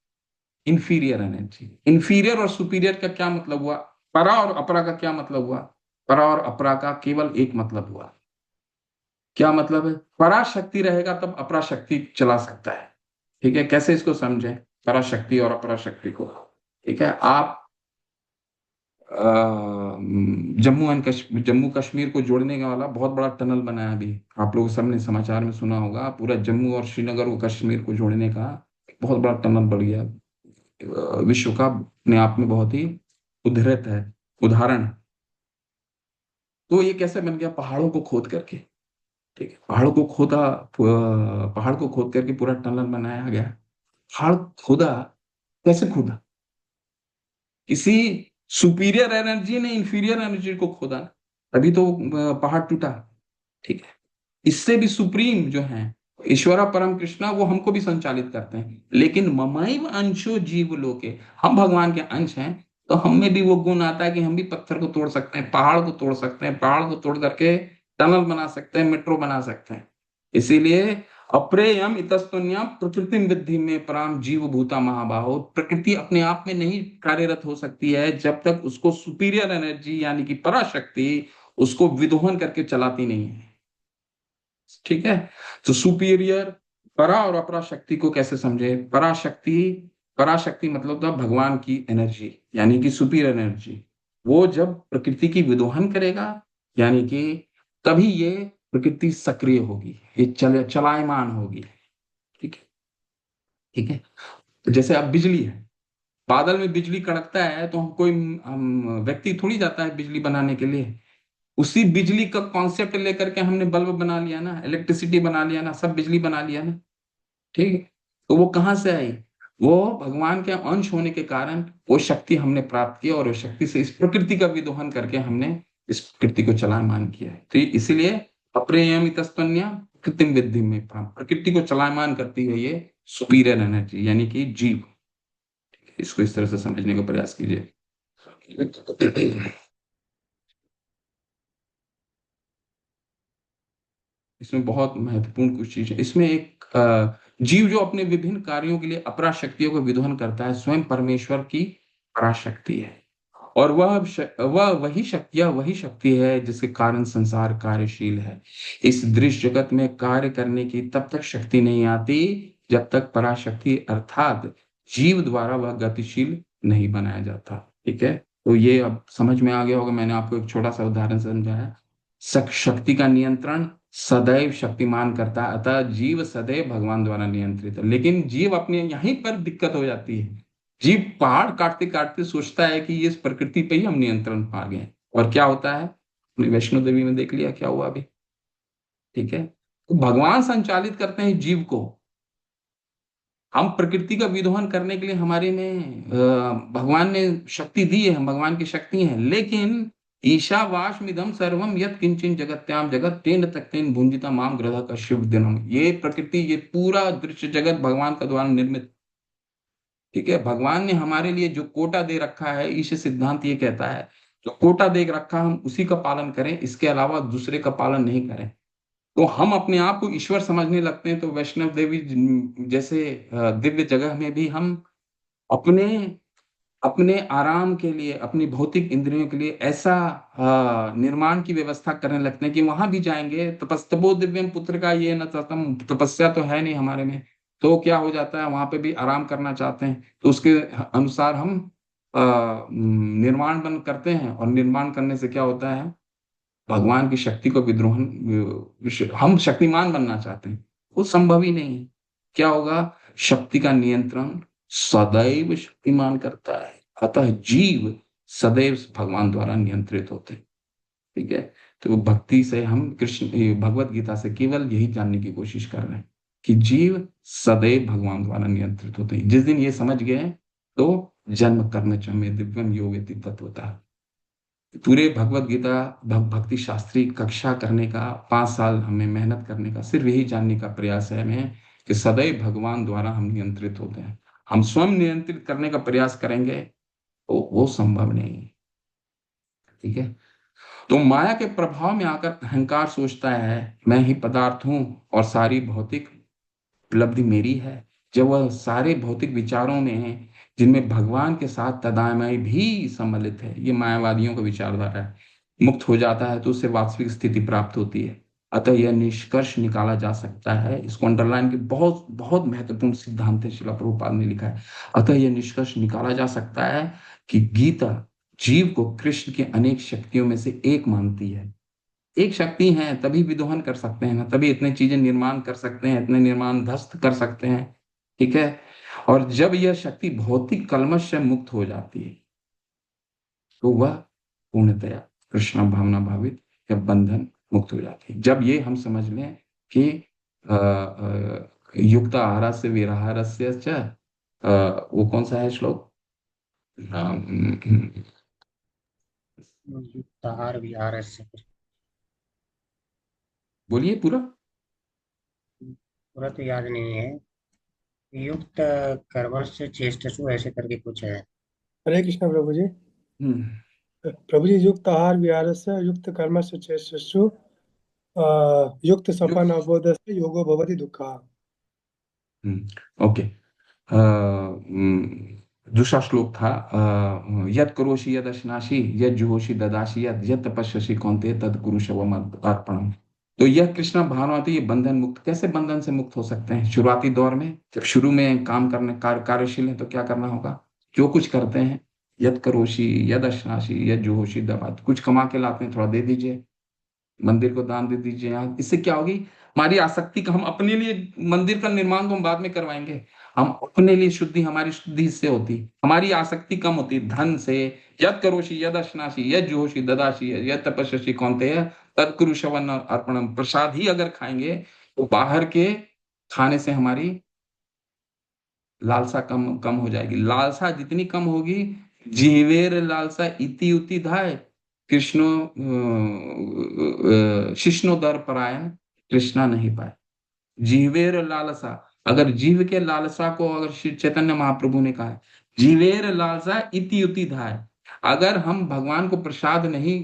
Inferior energy. इंफीरियर और सुपीरियर का क्या मतलब हुआ? परा और अपरा का क्या मतलब हुआ? परा और अपरा का केवल एक मतलब हुआ। क्या मतलब है? पराशक्ति रहेगा तब अपराशक्ति चला सकता है। ठीक है, कैसे इसको समझें पराशक्ति और अपराशक्ति को? ठीक है, आप जम्मू कश्मीर को जोड़ने का वाला बहुत बड़ा टनल बना है अभी, आप लोग सबने समाचार में सुना होगा। पूरा जम्मू और श्रीनगर को कश्मीर को जोड़ने का बहुत बड़ा टनल बन गया, विश्व का अपने आप में बहुत ही उद्धृत है उदाहरण। तो ये कैसे बन गया? पहाड़ों को खोद करके। ठीक है, पहाड़ को खोद करके पूरा टनल बनाया गया। पहाड़ खोदा, कैसे खोदा? किसी सुपीरियर एनर्जी ने इंफीरियर एनर्जी को खोदा, तभी तो पहाड़ टूटा। ठीक है, इससे भी सुप्रीम जो है ईश्वरा परम कृष्णा, वो हमको भी संचालित करते हैं। लेकिन ममैव अंशो जीव लोके, हम भगवान के अंश हैं, तो हम में भी वो गुण आता है कि हम भी पत्थर को तोड़ सकते हैं, पहाड़ को तोड़ सकते हैं, पहाड़ को तोड़ करके टनल बना सकते हैं, मेट्रो बना सकते हैं। इसीलिए अप्रेयम इतस्तुन्याम प्रकृति वृद्धि में पराम जीव भूता महाबाहो। प्रकृति अपने आप में नहीं कार्यरत हो सकती है जब तक उसको सुपीरियर एनर्जी यानी कि पराशक्ति उसको विदोहन करके चलाती नहीं है। ठीक है, तो सुपीरियर परा और अपरा शक्ति को कैसे समझे? पराशक्ति मतलब था भगवान की एनर्जी यानी कि सुपीरियर एनर्जी। वो जब प्रकृति की विदोहन करेगा यानी कि तभी ये प्रकृति सक्रिय होगी, ये चलायमान होगी। ठीक है, ठीक है, तो जैसे अब बिजली है, बादल में बिजली कड़कता है तो हम व्यक्ति थोड़ी जाता है बिजली बनाने के लिए। उसी बिजली का कॉन्सेप्ट लेकर के हमने बल्ब बना लिया ना, इलेक्ट्रिसिटी बना लिया ना, सब बिजली बना लिया ना। ठीक है, तो वो कहाँ से आई? वो भगवान के अंश होने के कारण वो शक्ति हमने प्राप्त की और वो शक्ति से इस प्रकृति का विदोहन करके हमने इस प्रकृति को चलायमान किया है। तो इसीलिए अप्रेयमितस्तन्या कृत्रिम विद्धि में प्रकृति को चलायमान करती है ये सुपीरियर एनर्जी यानी कि जीव। इसको इस तरह से समझने का प्रयास कीजिए। इसमें बहुत महत्वपूर्ण कुछ चीज है। इसमें एक जीव जो अपने विभिन्न कार्यों के लिए अपरा शक्तियों को विदोहन करता है, स्वयं परमेश्वर की पराशक्ति है। और वह वही शक्ति है जिसके कारण संसार कार्यशील है। इस दृश्य जगत में कार्य करने की तब तक शक्ति नहीं आती जब तक पराशक्ति अर्थात जीव द्वारा वह गतिशील नहीं बनाया जाता। ठीक है, तो ये अब समझ में आ गया होगा। मैंने आपको एक छोटा सा उदाहरण समझाया। शक्ति का नियंत्रण सदैव शक्तिमान करता है, अतः जीव सदैव भगवान द्वारा नियंत्रित है। लेकिन जीव अपने यहीं पर दिक्कत हो जाती है। जीव पहाड़ काटते काटते सोचता है कि इस प्रकृति पे ही हम नियंत्रण पा गए, और क्या होता है वैष्णो देवी में देख लिया क्या हुआ अभी। ठीक है, तो भगवान संचालित करते हैं जीव को। हम प्रकृति का विदोहन करने के लिए हमारे में भगवान ने शक्ति दी है, हम भगवान की शक्ति हैं। लेकिन ईशावास्मिदम सर्वम यत् किंचिन जगत्याम जगत तेन तक्तेन भुंजिता माम ग्रह का शिव दिनम। ये प्रकृति, ये पूरा दृश्य जगत भगवान का द्वारा निर्मित। ठीक है, भगवान ने हमारे लिए जो कोटा दे रखा है, ईश सिद्धांत ये कहता है जो कोटा दे रखा हम उसी का पालन करें, इसके अलावा दूसरे का पालन नहीं करें। तो हम अपने आप को ईश्वर समझने लगते हैं। तो वैष्णव देवी जैसे दिव्य जगह में भी हम अपने अपने आराम के लिए, अपनी भौतिक इंद्रियों के लिए ऐसा निर्माण की व्यवस्था करने लगते हैं कि वहां भी जाएंगे। तपस्तपो दिव्यम पुत्र का ये न ततम, तपस्या तो है नहीं हमारे में, तो क्या हो जाता है वहां पे भी आराम करना चाहते हैं। तो उसके अनुसार हम निर्माण बंद करते हैं, और निर्माण करने से क्या होता है भगवान की शक्ति को विद्रोहन, हम शक्तिमान बनना चाहते हैं, वो संभव ही नहीं है। क्या होगा? शक्ति का नियंत्रण सदैव शक्तिमान करता है, अतः जीव सदैव भगवान द्वारा नियंत्रित होते हैं। ठीक है। तो भक्ति से हम कृष्ण भगवत गीता से केवल यही जानने की कोशिश कर रहे हैं कि जीव सदैव भगवान द्वारा नियंत्रित होते हैं। जिस दिन ये समझ गए तो जन्म कर्म च मे दिव्यम योगेति तत्वतः। पूरे भगवत गीता भक्ति शास्त्री कक्षा करने का 5 साल हमें मेहनत करने का सिर्फ यही जानने का प्रयास है हमें कि सदैव भगवान द्वारा हम नियंत्रित होते हैं। हम स्वयं नियंत्रित करने का प्रयास करेंगे तो वो संभव नहीं है। ठीक है। तो माया के प्रभाव में आकर अहंकार सोचता है मैं ही पदार्थ हूं और सारी भौतिक उपलब्धि मेरी है। जब वह सारे भौतिक विचारों में जिनमें भगवान के साथ तदामय भी सम्मिलित है, ये मायावादियों का विचारधारा है, मुक्त हो जाता है तो उसे वास्तविक स्थिति प्राप्त होती है। अतः यह निष्कर्ष निकाला जा सकता है, इसको अंडरलाइन की बहुत बहुत महत्वपूर्ण सिद्धांत है, श्रील प्रभुपाद ने लिखा है। अतः यह निष्कर्ष निकाला जा सकता है कि गीता जीव को कृष्ण की अनेक शक्तियों में से एक मानती है। एक शक्ति है तभी विदोहन कर सकते हैं ना, तभी इतने चीजें निर्माण कर सकते हैं, इतने निर्माण ध्वस्त कर सकते हैं। ठीक है। और जब यह शक्ति भौतिक कल्मश से मुक्त हो जाती है तो वह पूर्णतया कृष्ण भावना भावित या बंधन मुक्त हो जाती है। जब ये हम समझ लें कि युक्त आहार से विराहारस्य च, वो कौन सा है श्लोक? युक्ताहार विहार से बोलिए पूरा। पूरा तो याद नहीं है। युक्त कर्मश चेष्टसु ऐसे करके कुछ है। हरे कृष्ण प्रभु जी। हम्म प्रभु जी, युक्त आहार विहारस्य युक्त कर्मस्य चेष्टसु युक्त सपन अबोधस्य योगो भवति दुःखः। ओके। दूसरा श्लोक था यत् करोषि यद अश्नासि यद जुहोषि ददासि यद तपस्यसि कौन्तेय तद कुरुष्व मदर्पणम्। तो यह कृष्ण भावनाती, ये बंधन मुक्त। कैसे बंधन से मुक्त हो सकते हैं? शुरुआती दौर में जब शुरू में काम करने कार्यशील है तो क्या करना होगा? जो कुछ करते हैं, यद करोषि यद अश्नासि यद जुहोषि ददात, कुछ कमा के लाते हैं थोड़ा दे दीजिए, मंदिर को दान दे दीजिए। यहाँ इससे क्या होगी? हमारी आसक्ति का, हम अपने लिए मंदिर का निर्माण तो हम बाद में करवाएंगे, हम अपने लिए शुद्धि, हमारी शुद्धि इससे होती, हमारी आसक्ति कम होती धन से। यद करोषि यद अश्नासि यद जुहोषि ददासि यद तपस्यसि कौन्तेय तद कुरु शवन अर्पणम। प्रसाद ही अगर खाएंगे तो बाहर के खाने से हमारी लालसा कम कम हो जाएगी। लालसा जितनी कम होगी, जीवेर लालसा इति उति धाय कृष्णो शिष्णो दर परायण कृष्णा नहीं पाए। जीवेर लालसा, अगर जीव के लालसा को अगर श्री चैतन्य महाप्रभु ने कहा है जीवेर लालसा इति उति धाय, अगर हम भगवान को प्रसाद नहीं,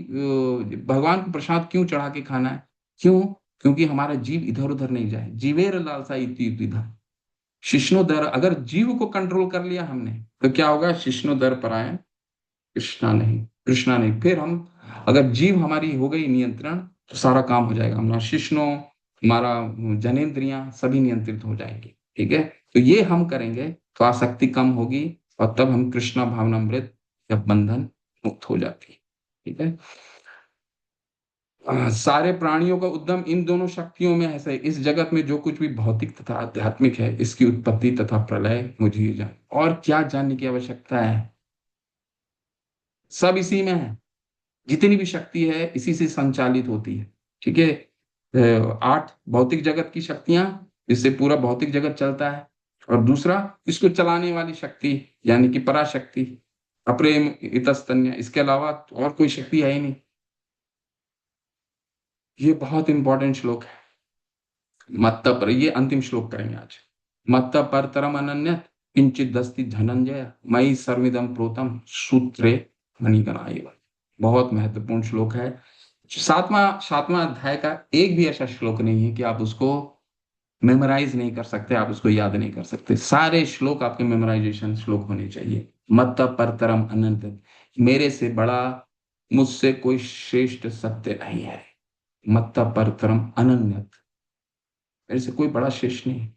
भगवान को प्रसाद क्यों चढ़ा के खाना है? क्यों? क्योंकि हमारा जीव इधर उधर नहीं जाए। जीवेर लालसा इति उति धाय शिष्णो दर, अगर जीव को कंट्रोल कर लिया हमने तो क्या होगा? शिष्णो दर परायण कृष्णा नहीं, कृष्णा नहीं। फिर हम, अगर जीव हमारी हो गई नियंत्रण तो सारा काम हो जाएगा, हमारा शिष्णो, हमारा जनेन्द्रियां सभी नियंत्रित हो जाएंगी। ठीक है। तो ये हम करेंगे तो आसक्ति कम होगी और तब हम कृष्णा भावनामृत या बंधन मुक्त हो जाती है। ठीक है। सारे प्राणियों का उद्गम इन दोनों शक्तियों में है। इस जगत में जो कुछ भी भौतिक तथा आध्यात्मिक है, इसकी उत्पत्ति तथा प्रलय मुझे ये जान, और क्या जानने की आवश्यकता है? सब इसी में है। जितनी भी शक्ति है इसी से संचालित होती है। ठीक है। 8 भौतिक जगत की शक्तियां, जिससे पूरा भौतिक जगत चलता है, और दूसरा इसको चलाने वाली शक्ति यानी कि पराशक्ति, अप्रेम इतस्तन्य, इसके अलावा और कोई शक्ति है ही नहीं। ये बहुत इंपॉर्टेंट श्लोक है। मत्त पर, ये अंतिम श्लोक करेंगे आज। मत्त परतरम अनन्यत किंचित दस्ति धनंजय मयि सर्विदम प्रोतम सूत्रे मणिगणाय। बहुत महत्वपूर्ण श्लोक है। सातवां अध्याय का एक भी ऐसा श्लोक नहीं है कि आप उसको मेमोराइज नहीं कर सकते, आप उसको याद नहीं कर सकते। सारे श्लोक आपके मेमोराइजेशन श्लोक होने चाहिए। मत्त परतरम अनंत, मेरे से बड़ा, मुझसे कोई श्रेष्ठ सत्य नहीं है। मत्त परतरम अनन्यत, मेरे से कोई बड़ा श्रेष्ठ नहीं।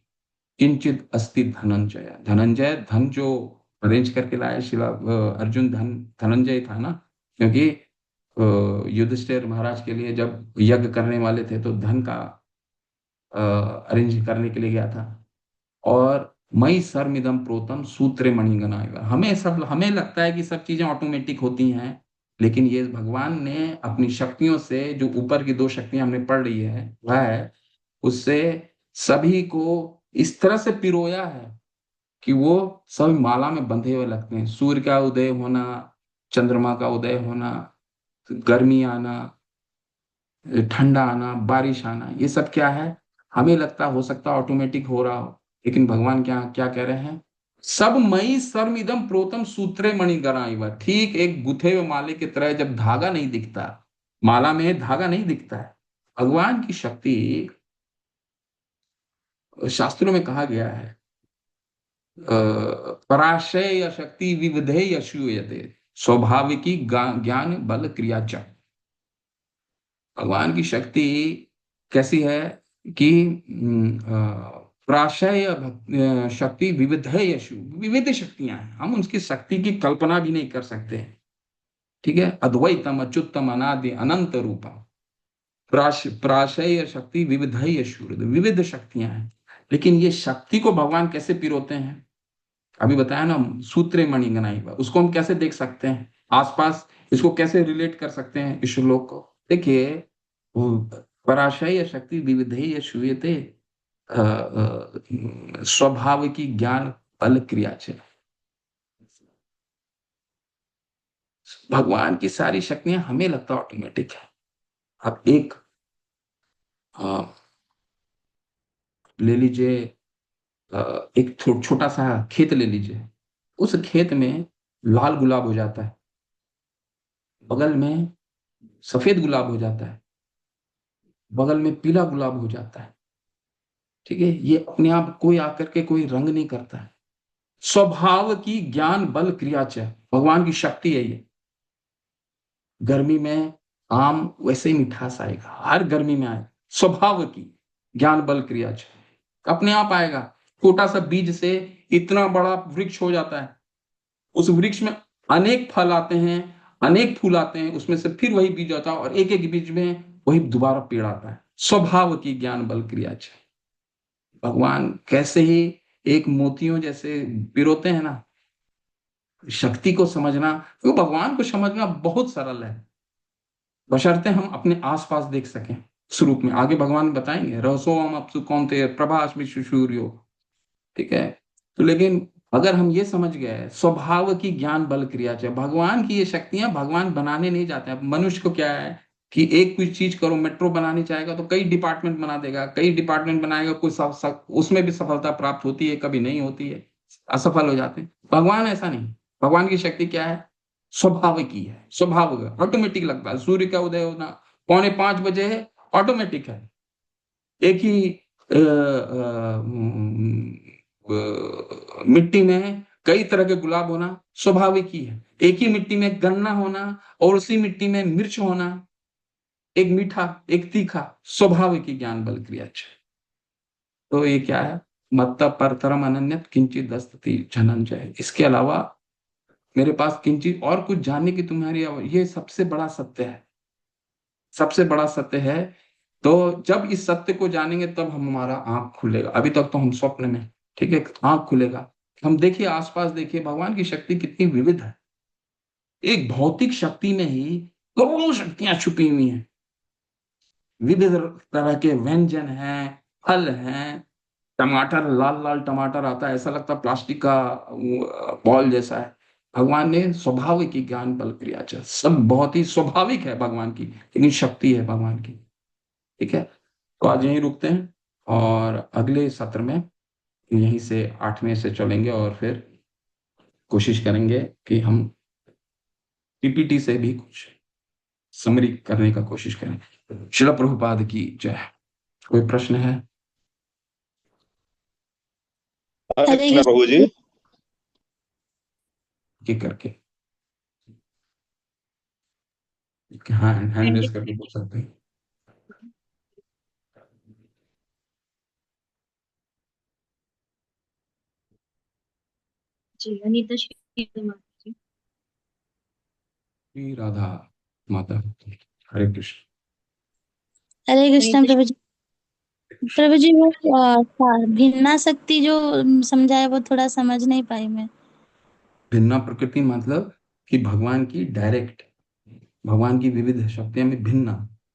किंचित अस्ति धनंजय, धनंजय धन जो अरेंज करके लाया शिला अर्जुन, धनंजय था ना, क्योंकि युधिष्ठिर महाराज के लिए जब यज्ञ करने वाले थे तो धन का अरेंज करने के लिए गया था। और मई सर्मिदम प्रोतम सूत्रे मणिगणाय, हमें लगता है कि सब चीजें ऑटोमेटिक होती हैं, लेकिन ये भगवान ने अपनी शक्तियों से, जो ऊपर की दो शक्तियां हमने पढ़ ली है वह है, उससे सभी को इस तरह से पिरोया है कि वो सभी माला में बंधे हुए लगते हैं। सूर्य का उदय होना, चंद्रमा का उदय होना, गर्मी आना, ठंडा आना, बारिश आना, ये सब क्या है, हमें लगता हो सकता ऑटोमेटिक हो रहा हो, लेकिन भगवान क्या क्या कह रहे हैं, सब मई सर्वमिदम प्रोतम सूत्रे मणिगणा इव। ठीक एक गुथे हुए माले की तरह, जब धागा नहीं दिखता, माला में धागा नहीं दिखता है, भगवान की शक्ति, शास्त्रों में कहा गया है पराशय शक्ति विविधेय अश्रूयते स्वाभाविकी ज्ञान बल क्रिया च। भगवान की शक्ति कैसी है कि प्राशय शक्ति विविध है, यशु विविध शक्तियां हैं, हम उसकी शक्ति की कल्पना भी नहीं कर सकते। ठीक है, अद्वैतम अच्युतम अनादि अनंत रूपम। प्राशय शक्ति विविध है, यशु विविध शक्तियां हैं। लेकिन ये शक्ति को भगवान कैसे पिरोते हैं, अभी बताया ना, सूत्रे मणिगणाई, उसको हम कैसे देख सकते हैं आसपास, इसको कैसे रिलेट कर सकते हैं इस श्लोक को। देखिए, पराशय शक्ति विविधेय श्रूयते स्वभाव की ज्ञान बल क्रिया से। भगवान की सारी शक्तियां हमें लगता ऑटोमेटिक है। अब एक ले लीजिए, एक छोटा सा खेत ले लीजिए, उस खेत में लाल गुलाब हो जाता है, बगल में सफेद गुलाब हो जाता है, बगल में पीला गुलाब हो जाता है। ठीक है, ये अपने आप कोई आकर के कोई रंग नहीं करता है, स्वभाव की ज्ञान बल क्रिया च, भगवान की शक्ति है ये। गर्मी में आम वैसे ही मिठास आएगा, हर गर्मी में आए, स्वभाव की ज्ञान बल क्रिया च, अपने आप आएगा। छोटा सा बीज से इतना बड़ा वृक्ष हो जाता है, उस वृक्ष में अनेक फल आते हैं, अनेक फूल आते हैं, उसमें से फिर वही बीज आता है, और एक एक बीज में वही दोबारा पेड़ आता है। स्वभाव की ज्ञान बल क्रिया च। भगवान कैसे ही एक मोतियों जैसे पिरोते हैं ना, शक्ति को समझना, तो भगवान को समझना बहुत सरल है, बशर्ते हम अपने आसपास देख सकें। स्वरूप में आगे भगवान बताएंगे, रहसो हम अपसु कौनते प्रभास विश्व सूर्यो। ठीक है, तो लेकिन अगर हम ये समझ गए स्वभाव की ज्ञान बल क्रिया चाहिए, भगवान की ये शक्तियां भगवान बनाने नहीं जाते हैं। मनुष्य को क्या है कि एक कुछ चीज करो, मेट्रो बनानी चाहेगा तो कई डिपार्टमेंट बना देगा, कई डिपार्टमेंट बनाएगा, कुछ उसमें भी सफलता प्राप्त होती है, कभी नहीं होती है, असफल हो जाते हैं। भगवान ऐसा नहीं, भगवान की शक्ति क्या है, स्वभाव की है, स्वभाव ऑटोमेटिक लगता है। सूर्य का उदय होना 4:45 है, ऑटोमेटिक है। एक ही मिट्टी में कई तरह के गुलाब होना स्वाभाविक ही है। एक ही मिट्टी में गन्ना होना और उसी मिट्टी में मिर्च होना, एक मीठा एक तीखा, स्वाभाविक ही ज्ञान बल क्रिया। तो ये क्या है, मत्त परतरम अनन्यत किंचित दस्तति धनंजय। इसके अलावा मेरे पास किंचित और कुछ जानने की तुम्हारी, ये सबसे बड़ा सत्य है, सबसे बड़ा सत्य है। तो जब इस सत्य को जानेंगे तब हमारा आंख खुलेगा। अभी तक तो हम स्वप्न में, ठीक है, आंख खुलेगा। हम देखिए आसपास, देखिए भगवान की शक्ति कितनी विविध है। एक भौतिक शक्ति में ही करोड़ों शक्तियां छुपी हुई हैं। विविध तरह के व्यंजन हैं, फल हैं, टमाटर, लाल लाल टमाटर आता है, ऐसा लगता है प्लास्टिक का बॉल जैसा है। भगवान ने स्वभाव की ज्ञान बल क्रिया, सब बहुत ही स्वाभाविक है भगवान की, लेकिन शक्ति है भगवान की। ठीक है, तो आज यहीं रुकते हैं और अगले सत्र में यहीं से 8वें से चलेंगे और फिर कोशिश करेंगे कि हम पीपीटी से भी कुछ समरी करने का कोशिश करें। श्रील प्रभुपाद की जय। कोई प्रश्न है? कृष्ण प्रभु जी की करके, हाँ, हैंड रेस करके पूछ सकते हैं। जी, अनीता श्री माता जी। श्री राधा माता, हरे कृष्ण। हरे कृष्ण अनीता प्रभु जी। प्रभु जी, वो भिन्ना शक्ति जो समझाए वो थोड़ा समझ नहीं पाई मैं। भिन्ना प्रकृति मतलब कि भगवान की डायरेक्ट भगवान की विविध शक्तियां में भिन्न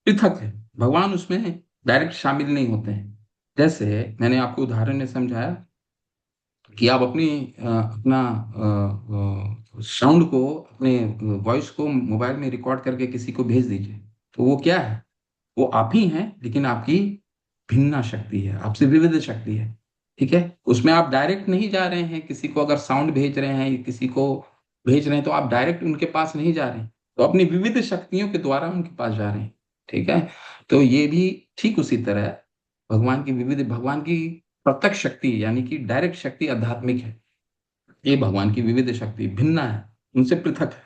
पृथक है। भगवान उसमें डायरेक्ट शामिल नहीं होते हैं। जैसे मैंने आपको उदाहरण में समझाया कि आप अपना साउंड को, अपने वॉइस को मोबाइल में रिकॉर्ड करके किसी को भेज दीजिए, तो वो क्या है? वो आप ही हैं, लेकिन आपकी भिन्न शक्ति है, आपसे विविध शक्ति है। ठीक है, उसमें आप डायरेक्ट नहीं जा रहे हैं। किसी को अगर साउंड भेज रहे हैं, किसी को भेज रहे हैं, तो आप डायरेक्ट उनके पास नहीं जा रहे हैं, तो अपनी विविध शक्तियों के द्वारा उनके पास जा रहे हैं। ठीक है, तो ये भी ठीक उसी तरह है। भगवान की प्रत्यक्ष शक्ति यानी कि डायरेक्ट शक्ति आध्यात्मिक है। ये भगवान की विविध शक्ति भिन्न है, उनसे पृथक है।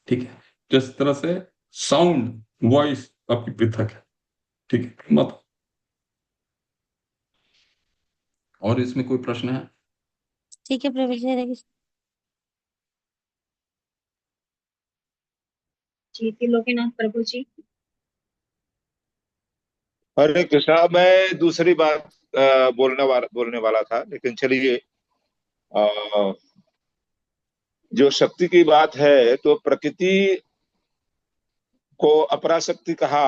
ठीक है, जिस तरह से साउंड, वॉइस आपकी पृथक है। ठीक है, मत और इसमें कोई प्रश्न है? ठीक है प्रभु जी, हरे कृष्ण। जी त्रिलोकीनाथ प्रभु जी। हरे कृष्णा। मैं दूसरी बात बोलने वाला था, लेकिन चलिए। अ, जो शक्ति की बात है, तो प्रकृति को अपराशक्ति कहा।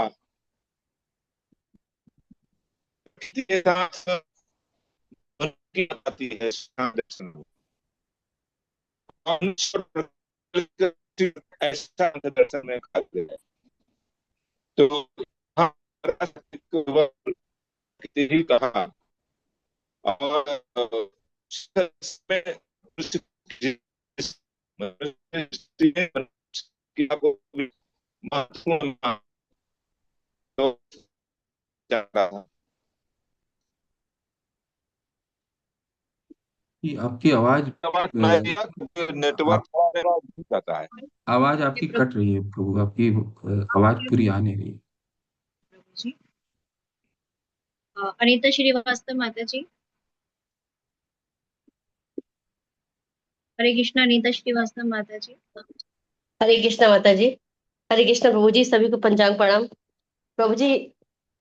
प्रकृति के साथ की आती है दर्शन में। ऐसा दर्शन में खाते हैं, तो हाँ, पराशक्ति को वह प्रकृति ही कहा। और इसमें जिस मनुष्य ने क्रिया को महत्वपूर्ण माना, तो जाता था। कि आपकी आवाज नेटवर्क मेरा जाता है। आवाज आपकी कट रही है प्रभु, आपकी आवाज पूरी आ नहीं रही है। प्रभु जी। अनीता श्रीवास्तव माता जी। हरे कृष्णा अनीता श्रीवास्तव माता जी। हरे कृष्णा माता जी। हरे कृष्णा प्रभु जी, सभी को पंचांग प्रणाम। प्रभु जी,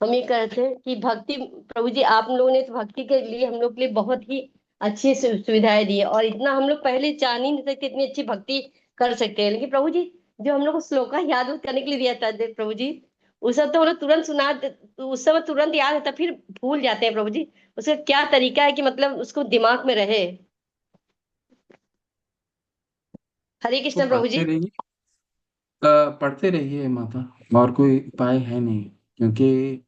हम ये कह रहे थे कि भक्ति, प्रभु जी आप लोगों ने तो भक्ति के लिए हम लोग के लिए बहुत ही अच्छी सुविधाएं दी है, और इतना हम लोग पहले जान ही नहीं सकते इतनी अच्छी भक्ति कर सकते हैं। लेकिन प्रभु जी, जो हम लोग को श्लोका याद करने के लिए दिया था प्रभु जी, उस समय तो हम लोग तुरंत उस समय तुरंत याद होता, फिर भूल जाते हैं प्रभु जी। उसका क्या तरीका है कि मतलब उसको दिमाग में रहे? हरे तो कृष्ण प्रभु जी। पढ़ते रहिए माता, और कोई उपाय है नहीं। क्योंकि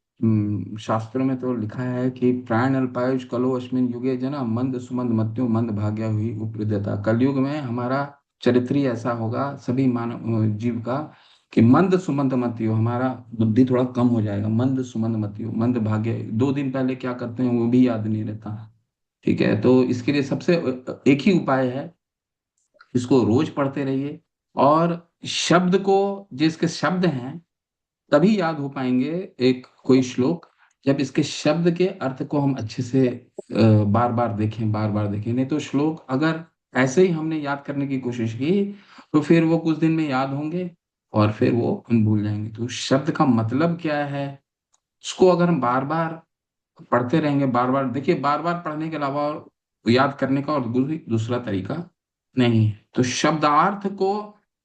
शास्त्रों में तो लिखा है कि प्राण अल्पायुष कलो अस्मिन युगे जना मंद सुमंद मत्यु मंद भाग्या हुई उपृदता। कलयुग में हमारा चरित्र ही ऐसा होगा, सभी मानव जीव का, कि मंद सुमंद मत्यु, हमारा बुद्धि थोड़ा कम हो जाएगा। मंद सुमंद मत्यु मंद भाग्य, 2 दिन पहले क्या करते हैं वो भी याद नहीं रहता। ठीक है, तो इसके लिए सबसे एक ही उपाय है, इसको रोज पढ़ते रहिए। और शब्द को, जिसके शब्द हैं तभी याद हो पाएंगे एक कोई श्लोक, जब इसके शब्द के अर्थ को हम अच्छे से बार बार देखें, बार बार देखें। नहीं तो श्लोक अगर ऐसे ही हमने याद करने की कोशिश की, तो फिर वो कुछ दिन में याद होंगे और फिर वो हम भूल जाएंगे। तो शब्द का मतलब क्या है, उसको अगर हम बार बार पढ़ते रहेंगे, बार बार देखिए, बार बार पढ़ने के अलावा और याद करने का और दूसरा तरीका नहीं है। तो शब्दार्थ को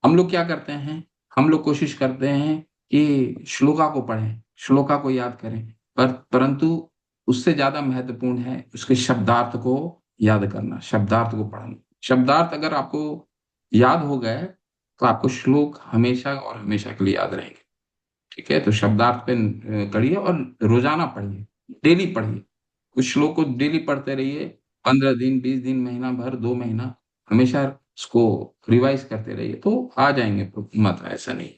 हम लोग क्या करते हैं, हम लोग कोशिश करते हैं कि श्लोका को पढ़ें, श्लोका को याद करें, परंतु उससे ज्यादा महत्वपूर्ण है उसके शब्दार्थ को याद करना, शब्दार्थ को पढ़ना। शब्दार्थ अगर आपको याद हो गए, तो आपको श्लोक हमेशा और हमेशा के लिए याद रहेंगे। ठीक है, तो शब्दार्थ पे करिए और रोजाना पढ़िए, डेली पढ़िए। कुछ श्लोक को डेली पढ़ते रहिए, 15 दिन, 20 दिन, महीना भर, 2 महीना, हमेशा उसको रिवाइज करते रहिए, तो आ जाएंगे मत, ऐसा नहीं।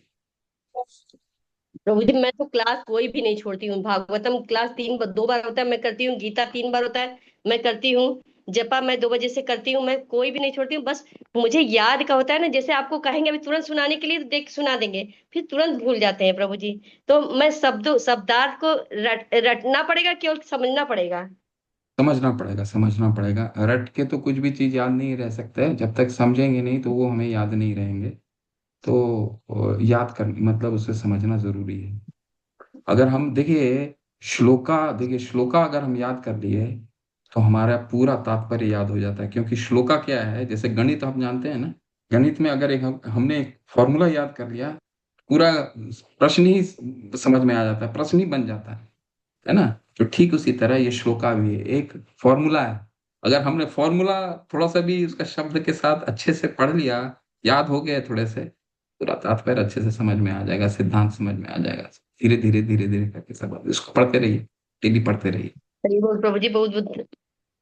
प्रभु जी, मैं तो क्लास कोई भी नहीं छोड़ती हूँ। भागवतम क्लास 2 बार होता है, मैं करती हूँ। गीता 3 बार होता है, मैं करती हूँ। जपा मैं 2 बजे से करती हूँ। मैं कोई भी नहीं छोड़ती हूँ। बस मुझे याद का होता है ना, जैसे आपको कहेंगे अभी तुरंत सुनाने के लिए, तो देख सुना देंगे, फिर तुरंत भूल जाते हैं प्रभु जी। तो मैं शब्दार्थ को रटना पड़ेगा, केवल समझना पड़ेगा? समझना पड़ेगा, समझना पड़ेगा। रट के तो कुछ भी चीज याद नहीं रह सकता है, जब तक समझेंगे नहीं तो वो हमें याद नहीं रहेंगे। तो याद कर मतलब उसे समझना जरूरी है। अगर हम देखिए श्लोका अगर हम याद कर लिए, तो हमारा पूरा तात्पर्य याद हो जाता है। क्योंकि श्लोका क्या है, जैसे गणित हम जानते हैं ना, गणित में अगर हमने एक फॉर्मूला याद कर लिया, पूरा प्रश्न ही समझ में आ जाता है, प्रश्न ही बन जाता है ना। तो ठीक उसी तरह ये श्लोका भी है, एक फॉर्मूला है। अगर हमने फॉर्मूला थोड़ा सा भी उसका शब्द के साथ अच्छे से पढ़ लिया, याद हो गए थोड़े से, पूरा तात्पर्य अच्छे से समझ में आ जाएगा, सिद्धांत समझ में आ जाएगा। धीरे धीरे धीरे धीरे करके सब इसको पढ़ते रहिए, डेली पढ़ते रहिए। हरि बोल प्रभु जी, बहुत बहुत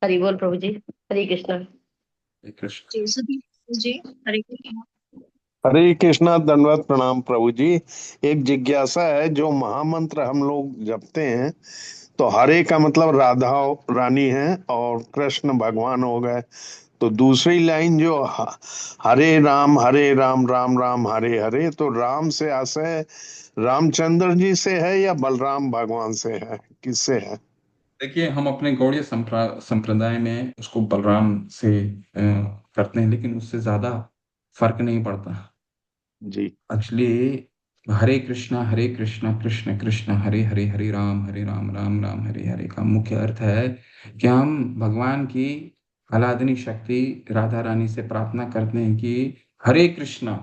हरि बोल प्रभु जी। हरे कृष्णा। हरे कृष्ण। जी सुधीर जी, हरे कृष्ण। हरे कृष्णा, दंडवत प्रणाम प्रभु जी। एक जिज्ञासा है, जो महामंत्र हम लोग जपते हैं, तो हरे का मतलब राधा रानी है और कृष्ण भगवान हो गए। तो दूसरी लाइन जो हरे राम राम राम हरे हरे, तो राम से आशय रामचंद्र जी से है या बलराम भगवान से है, किससे है? देखिए, हम अपने गौड़ीय संप्रदाय में उसको बलराम से करते हैं, लेकिन उससे ज्यादा फर्क नहीं पड़ता। जी। एक्चुअली हरे कृष्णा कृष्ण कृष्ण हरे हरे, हरे राम राम राम हरे हरे का मुख्य अर्थ है कि हम भगवान की आराधनी शक्ति राधा रानी से प्रार्थना करते हैं कि हरे कृष्णा,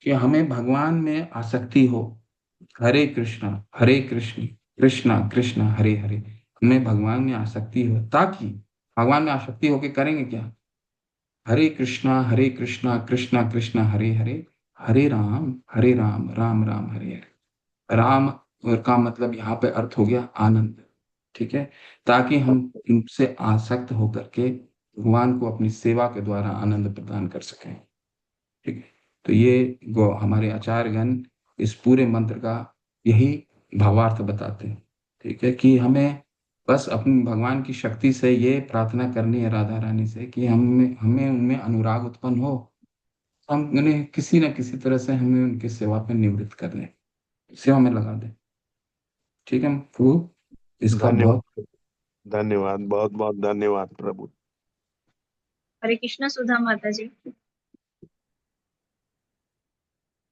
कि हमें भगवान में आसक्ति हो। हरे कृष्ण कृष्णा कृष्ण हरे हरे, हमें भगवान में आसक्ति हो, ताकि भगवान में आसक्ति होके करेंगे क्या? हरे कृष्णा कृष्णा कृष्णा हरे हरे, हरे राम राम राम हरे हरे। राम का मतलब यहाँ पे अर्थ हो गया आनंद, ठीक है, ताकि हम इनसे आसक्त होकर के भगवान को अपनी सेवा के द्वारा आनंद प्रदान कर सकें। ठीक है, तो ये हमारे आचार्यगण इस पूरे मंत्र का यही भावार्थ बताते हैं। ठीक है, कि हमें बस अपनी भगवान की शक्ति से ये प्रार्थना करनी है राधा रानी से कि हमें हमें उनमें अनुराग उत्पन्न हो, हम उन्हें किसी न किसी तरह से हमें उनकी सेवा पे निवृत्त कर दें, सेवा में लगा दें। ठीक है प्रभु, इसका बहुत धन्यवाद, धन्यवाद, बहुत बहुत धन्यवाद प्रभु। हरे कृष्णा सुधा माता जी।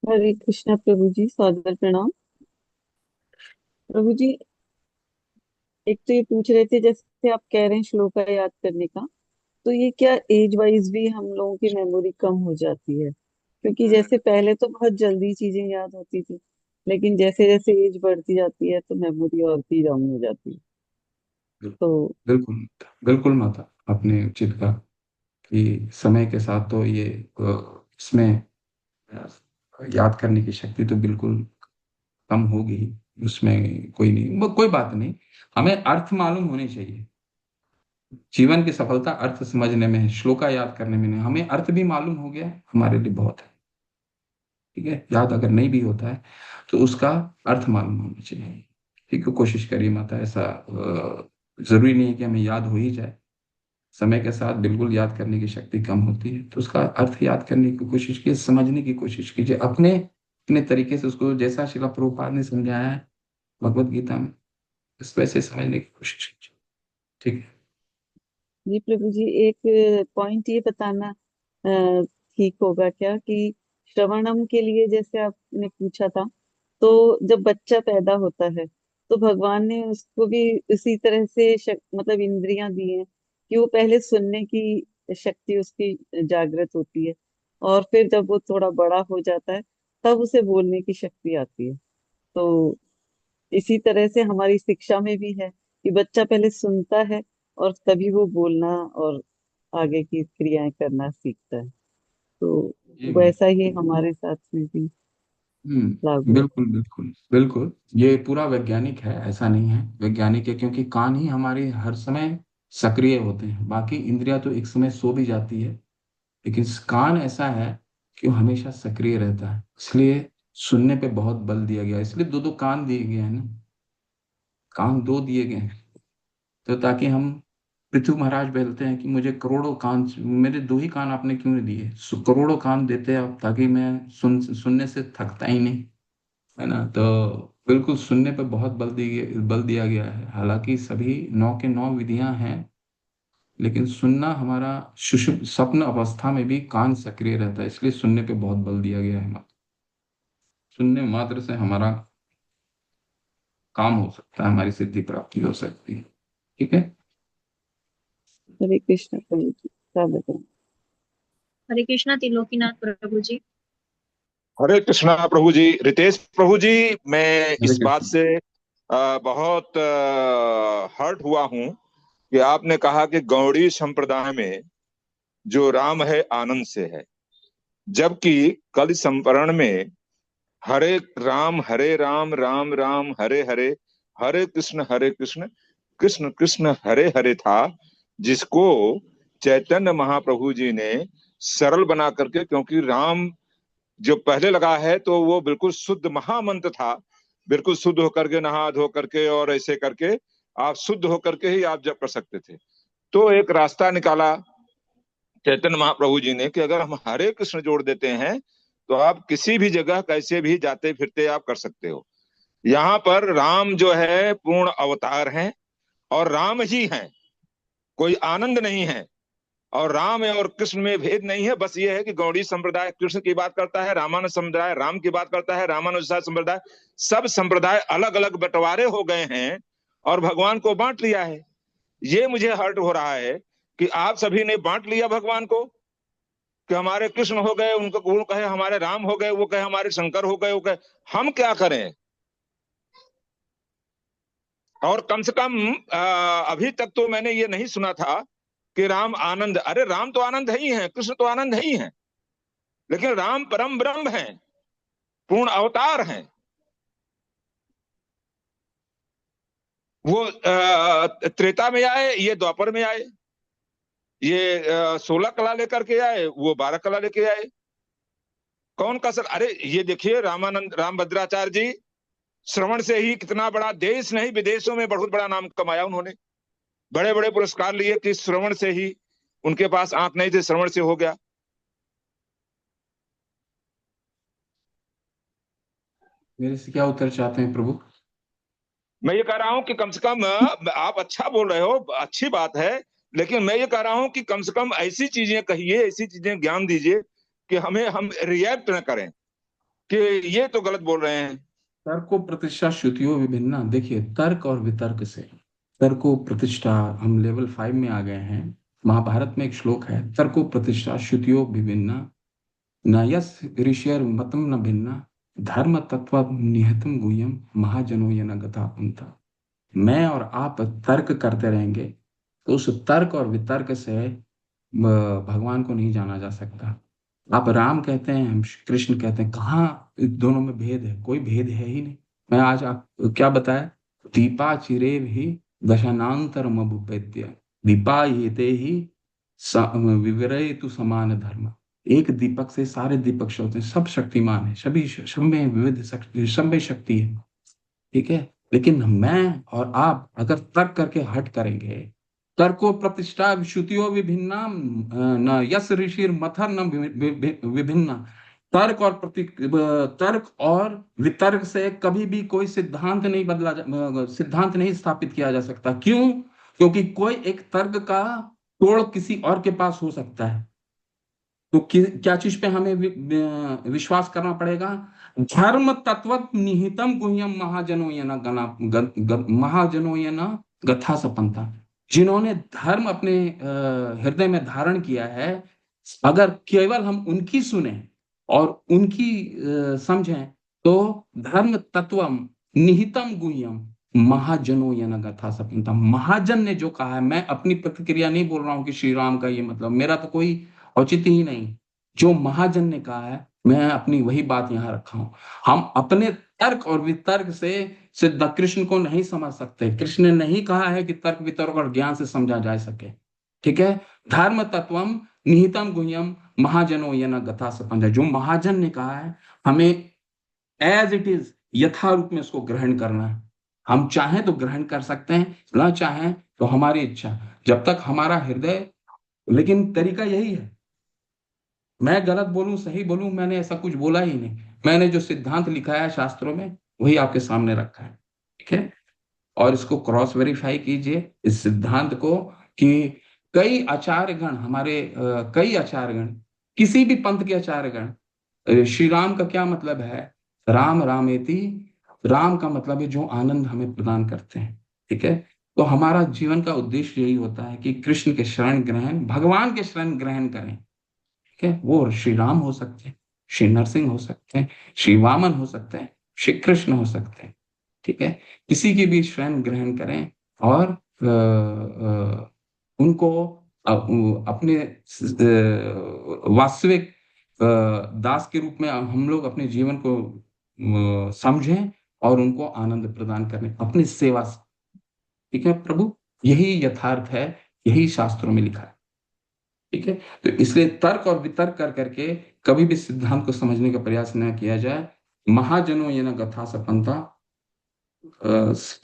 हरे कृष्णा प्रभु जी, सादर प्रणाम प्रभु जी। एक तो ये पूछ रहे थे, जैसे आप कह रहे हैं श्लोक याद करने का, तो ये क्या एज वाइज भी हम लोगों की मेमोरी कम हो जाती है? क्योंकि जैसे पहले तो बहुत जल्दी चीजें याद होती थी, लेकिन जैसे जैसे एज बढ़ती जाती है तो मेमोरी और भी डाउन हो जाती है। तो बिल्कुल बिल्कुल माता, आपने उचित कहा कि समय के साथ तो ये इसमें याद करने की शक्ति तो बिल्कुल कम होगी, उसमें कोई नहीं, वो कोई बात नहीं। हमें अर्थ मालूम होने चाहिए। जीवन की सफलता अर्थ समझने में है, श्लोका याद करने में नहीं। हमें अर्थ भी मालूम हो गया हमारे लिए बहुत है। ठीक है, याद अगर नहीं भी होता है तो उसका अर्थ मालूम होना चाहिए। ठीक है, कोशिश करिए माता, ऐसा जरूरी नहीं है कि हमें याद हो ही जाए। समय के साथ बिल्कुल याद करने की शक्ति कम होती है, तो उसका अर्थ याद करने की कोशिश कीजिए, समझने की कोशिश कीजिए अपने अपने तरीके से उसको, जैसा शिला प्रभुपाद ने समझाया है भगवत गीता में, इस वैसे समझने की कोशिश कीजिए। ठीक है। जी प्रभु जी, एक पॉइंट ये बताना ठीक होगा क्या कि श्रवणम के लिए जैसे आपने पूछा था, तो जब बच्चा पैदा होता है तो भगवान ने उसको भी उसी तरह से मतलब इंद्रियां दी हैं कि वो पहले सुनने की शक्ति उसकी जागृत होती है, और फिर जब वो थोड़ा बड़ा हो जाता है तब उसे बोलने की शक्ति आती है। तो इसी तरह से हमारी शिक्षा में भी है कि बच्चा पहले सुनता है और तभी वो बोलना और आगे की क्रियाएं करना सीखता है। तो जी मैम। वैसा ही हमारे साथ में भी लागू है। बिल्कुल बिल्कुल बिल्कुल, ये पूरा वैज्ञानिक है, ऐसा नहीं है, वैज्ञानिक है, क्योंकि कान ही हमारे हर समय सक्रिय होते हैं, बाकी इंद्रियां तो एक समय सो भी जाती है, लेकिन कान ऐसा है कि वो हमेशा सक्रिय रहता है। इसलिए सुनने पे बहुत बल दिया गया है, इसलिए दो दो कान दिए गए हैं ना, कान दो दिए गए हैं, तो ताकि हम, पृथ्वी महाराज बोलते हैं कि मुझे करोड़ों कान, मेरे दो ही कान आपने क्यों दिए? करोड़ों कान देते आप ताकि मैं सुनने से थकता ही नहीं, है ना। तो बिल्कुल सुनने पे बहुत बल दिया गया है। हालांकि सभी 9 के 9 विधियां हैं, लेकिन सुनना हमारा सुषुप्त स्वप्न अवस्था में भी कान सक्रिय रहता है, इसलिए सुनने पे बहुत बल दिया गया है। सुनने मात्र से हमारा काम हो सकता है, हमारी सिद्धि प्राप्ति हो सकती है। ठीक है। हरे कृष्ण प्रभु जी, सादर प्रणाम। हरे कृष्णा त्रिलोकीनाथ प्रभु जी। हरे कृष्णा प्रभु जी। रितेश प्रभु जी, मैं हरे इस बात कृष्ण। से बहुत हर्ट हुआ हूं कि आपने कहा कि गौड़ी संप्रदाय में जो राम है आनंद से है, जबकि कल संवरण में हरे राम राम राम हरे हरे, हरे कृष्ण कृष्ण कृष्ण हरे हरे था, जिसको चैतन्य महाप्रभु जी ने सरल बना करके, क्योंकि राम जो पहले लगा है तो वो बिल्कुल शुद्ध महामंत्र था, बिल्कुल शुद्ध होकर के नहा धो करके और ऐसे करके आप शुद्ध होकर के ही आप जप कर सकते थे। तो एक रास्ता निकाला चैतन्य महाप्रभु जी ने कि अगर हम हरे कृष्ण जोड़ देते हैं तो आप किसी भी जगह कैसे भी जाते फिरते आप कर सकते हो। यहाँ पर राम जो है पूर्ण अवतार हैं और राम ही हैं, कोई आनंद नहीं है। और राम और कृष्ण में भेद नहीं है, बस ये है कि गौड़ी संप्रदाय कृष्ण की बात करता है, रामानुज संप्रदाय राम की बात करता है, रामानुजा संप्रदाय, सब संप्रदाय अलग अलग बंटवारे हो गए हैं और भगवान को बांट लिया है। ये मुझे हर्ट हो रहा है कि आप सभी ने बांट लिया भगवान को, कि हमारे कृष्ण हो गए, उनको वो कहे हमारे राम हो गए, वो कहे हमारे शंकर हो गए, वो कहे हम क्या करें। और कम से कम अभी तक तो मैंने ये नहीं सुना था कि राम आनंद, अरे राम तो आनंद है ही है, कृष्ण तो आनंद है ही है, लेकिन राम परम ब्रह्म है, पूर्ण अवतार हैं। वो त्रेता में आए, ये द्वापर में आए, ये 16 कला लेकर के आए, वो 12 कला लेके आए। कौन कसर, अरे ये देखिए रामभद्राचार्य जी श्रवण से ही कितना बड़ा, देश नहीं विदेशों में बहुत बड़ा नाम कमाया उन्होंने, बड़े बड़े पुरस्कार लिए कि श्रवण से ही, उनके पास आंख नहीं थे, श्रवण से हो गया। मेरे से क्या उत्तर चाहते हैं प्रभु? मैं ये कह रहा हूं कि कम से कम आप अच्छा बोल रहे हो, अच्छी बात है, लेकिन मैं ये कह रहा हूं कि कम से कम ऐसी चीजें कहिए, ऐसी चीजें ज्ञान दीजिए कि हम रिएक्ट न करें कि ये तो गलत बोल रहे हैं। तर्को प्रतिष्ठा श्रुतियों विभिन्ना, देखिए तर्क और वितर्क से तर्को प्रतिष्ठा, हम लेवल 5 में आ गए हैं। महाभारत में एक श्लोक है, तर्को प्रतिष्ठा श्रुतियों विभिन्ना न यस ऋषियर मतम न भिन्ना धर्म तत्व निहतम गुह्यम महाजनो ये न गता पुंता। मैं और आप तर्क करते रहेंगे तो उस तर्क और वितर्क से भगवान को नहीं जाना जा सकता। आप राम कहते हैं, हम कृष्ण कहते हैं, कहाँ दोनों में भेद है? कोई भेद है ही नहीं। मैं आज आप क्या बताया, दीपा चिरे ही दशनांतर मभुपेत्य दीपा ये ही विवरेतु समान धर्म। एक दीपक से सारे दीपक होते हैं, सब शक्तिमान है, सभी सब में विविध शक्ति, सब में शक्ति है, ठीक है। लेकिन मैं और आप अगर तर्क करके हट करेंगे, तर्को प्रतिष्ठा श्रुतियों विभिन्ना न यस ऋषिर मथर न विभिन्ना, तर्क और तर्क और वितर्क से कभी भी कोई सिद्धांत नहीं सिद्धांत नहीं स्थापित किया जा सकता। क्यों? क्योंकि कोई एक तर्क का तोड़ किसी और के पास हो सकता है। तो क्या चीज पे हमें विश्वास करना पड़ेगा? धर्म तत्व निहितम गुह्यम महाजनो ये न महाजनो ये न गथा सपंता। जिन्होंने धर्म अपने हृदय में धारण किया है, अगर केवल हम उनकी सुने और उनकी समझें तो धर्म तत्वम निहितम गुह्यम महाजनो ये न गथा सपंता। महाजन ने जो कहा है, मैं अपनी प्रतिक्रिया नहीं बोल रहा हूं कि श्री राम का ये मतलब, मेरा तो कोई औचित्य ही नहीं। जो महाजन ने कहा है मैं अपनी वही बात यहां रखा हूं। हम अपने तर्क और वितर्क से सिद्ध कृष्ण को नहीं समझ सकते। कृष्ण ने नहीं कहा है कि तर्क वितर्क और ज्ञान से समझा जा सके, ठीक है। धर्म तत्वम निहितम गुह्यम महाजनो ये न गथा सपंजा। जो महाजन ने कहा है हमें एज इट इज यथा रूप में उसको ग्रहण करना है। हम चाहें तो ग्रहण कर सकते हैं, ना चाहें तो हमारी इच्छा, जब तक हमारा हृदय। लेकिन तरीका यही है, मैं गलत बोलूं सही बोलूं, मैंने ऐसा कुछ बोला ही नहीं। मैंने जो सिद्धांत लिखा है शास्त्रों में वही आपके सामने रखा है, ठीक है। और इसको क्रॉस वेरीफाई कीजिए इस सिद्धांत को कि कई आचार्यगण हमारे कई आचार्यगण, किसी भी पंथ के आचार्यगण, श्री राम का क्या मतलब है? राम रामेति, राम का मतलब है जो आनंद हमें प्रदान करते हैं, ठीक है। तो हमारा जीवन का उद्देश्य यही होता है कि कृष्ण के शरण ग्रहण, भगवान के शरण ग्रहण करें, ठीक है। वो श्री राम हो सकते हैं, श्री नरसिंह हो सकते हैं, श्री वामन हो सकते हैं, श्री कृष्ण हो सकते हैं। ठीक है, किसी की भी शरण ग्रहण करें और उनको अपने वास्तविक दास के रूप में हम लोग अपने जीवन को समझें और उनको आनंद प्रदान करें अपनी सेवा से। ठीक है प्रभु, यही यथार्थ है, यही शास्त्रों में लिखा है। ठीक है, तो इसलिए तर्क और वितर्क कर करके कभी भी सिद्धांत को समझने का प्रयास न किया जाए। महाजनों ये न गथा सपंता,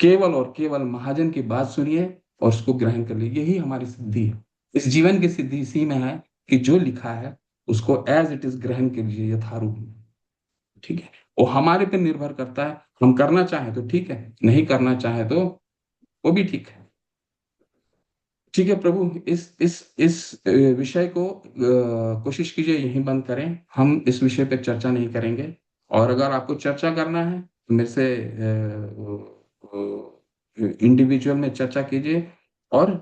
केवल और केवल महाजन की बात सुनिए और उसको ग्रहण कर लीजिए, यही हमारी सिद्धि है। इस जीवन की सिद्धि इसी में है कि जो लिखा है उसको एज इट इज ग्रहण कीजिए यथारूप में। ठीक है, वो हमारे पे निर्भर करता है, हम करना चाहें तो ठीक है, नहीं करना चाहे तो वो भी ठीक है। ठीक है प्रभु, इस विषय को कोशिश कीजिए यहीं बंद करें, हम इस विषय पे चर्चा नहीं करेंगे। और अगर आपको चर्चा करना है तो मेरे से इंडिविजुअल में चर्चा कीजिए और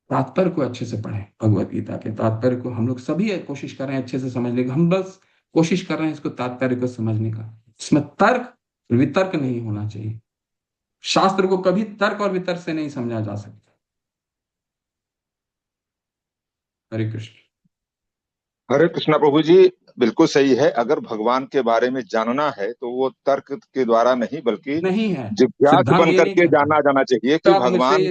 तात्पर्य को अच्छे से पढ़ें। भगवत गीता के तात्पर्य को हम लोग सभी कोशिश कर रहे हैं अच्छे से समझने का, हम बस कोशिश कर रहे हैं इसको तात्पर्य को समझने का। इसमें तर्क वितर्क नहीं होना चाहिए। शास्त्र को कभी तर्क और वितर्क से नहीं समझा जा सकता। हरे कृष्ण। हरे कृष्णा प्रभु जी, बिल्कुल सही है। अगर भगवान के बारे में जानना है तो वो तर्क के द्वारा नहीं बल्कि नहीं है, जिज्ञासु सिद्धांत बन ये नहीं करके कहता। जाना जाना चाहिए तो कि आप मुझसे भगवान।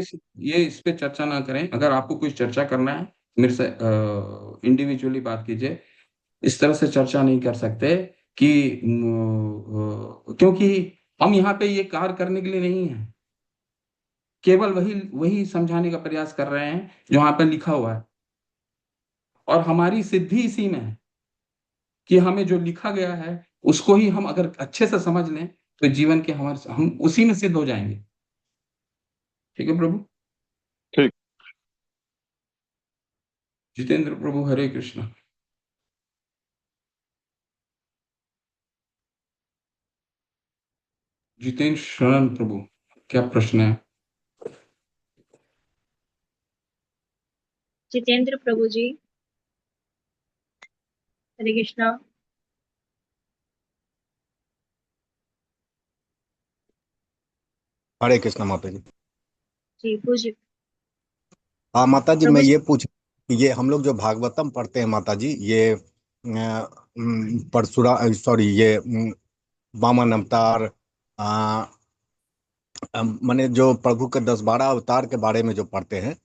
ये इस पे चर्चा ना करें। अगर आपको कुछ चर्चा करना है मेरे से इंडिविजुअली बात कीजिए। इस तरह से चर्चा नहीं कर सकते कि क्योंकि हम यहाँ पे ये कार्य करने के लिए नहीं है, केवल वही वही समझाने का प्रयास कर रहे हैं जो वहां पर लिखा हुआ है। और हमारी सिद्धि इसी में है कि हमें जो लिखा गया है उसको ही हम अगर अच्छे से समझ लें तो जीवन के हम उसी में सिद्ध हो जाएंगे। ठीक है प्रभु। ठीक। जितेंद्र प्रभु, हरे कृष्ण। जितेंद्र शरण प्रभु, क्या प्रश्न है? जितेंद्र प्रभु जी, हरे कृष्णा। हरे कृष्ण माता जी। जी पूज्य हाँ माता जी, मैं प्रभु जी। ये पूछ, ये हम लोग जो भागवतम पढ़ते हैं माता जी, ये परशुरा सॉरी ये वामन अवतार, माने जो प्रभु के 10-12 अवतार के बारे में जो पढ़ते हैं,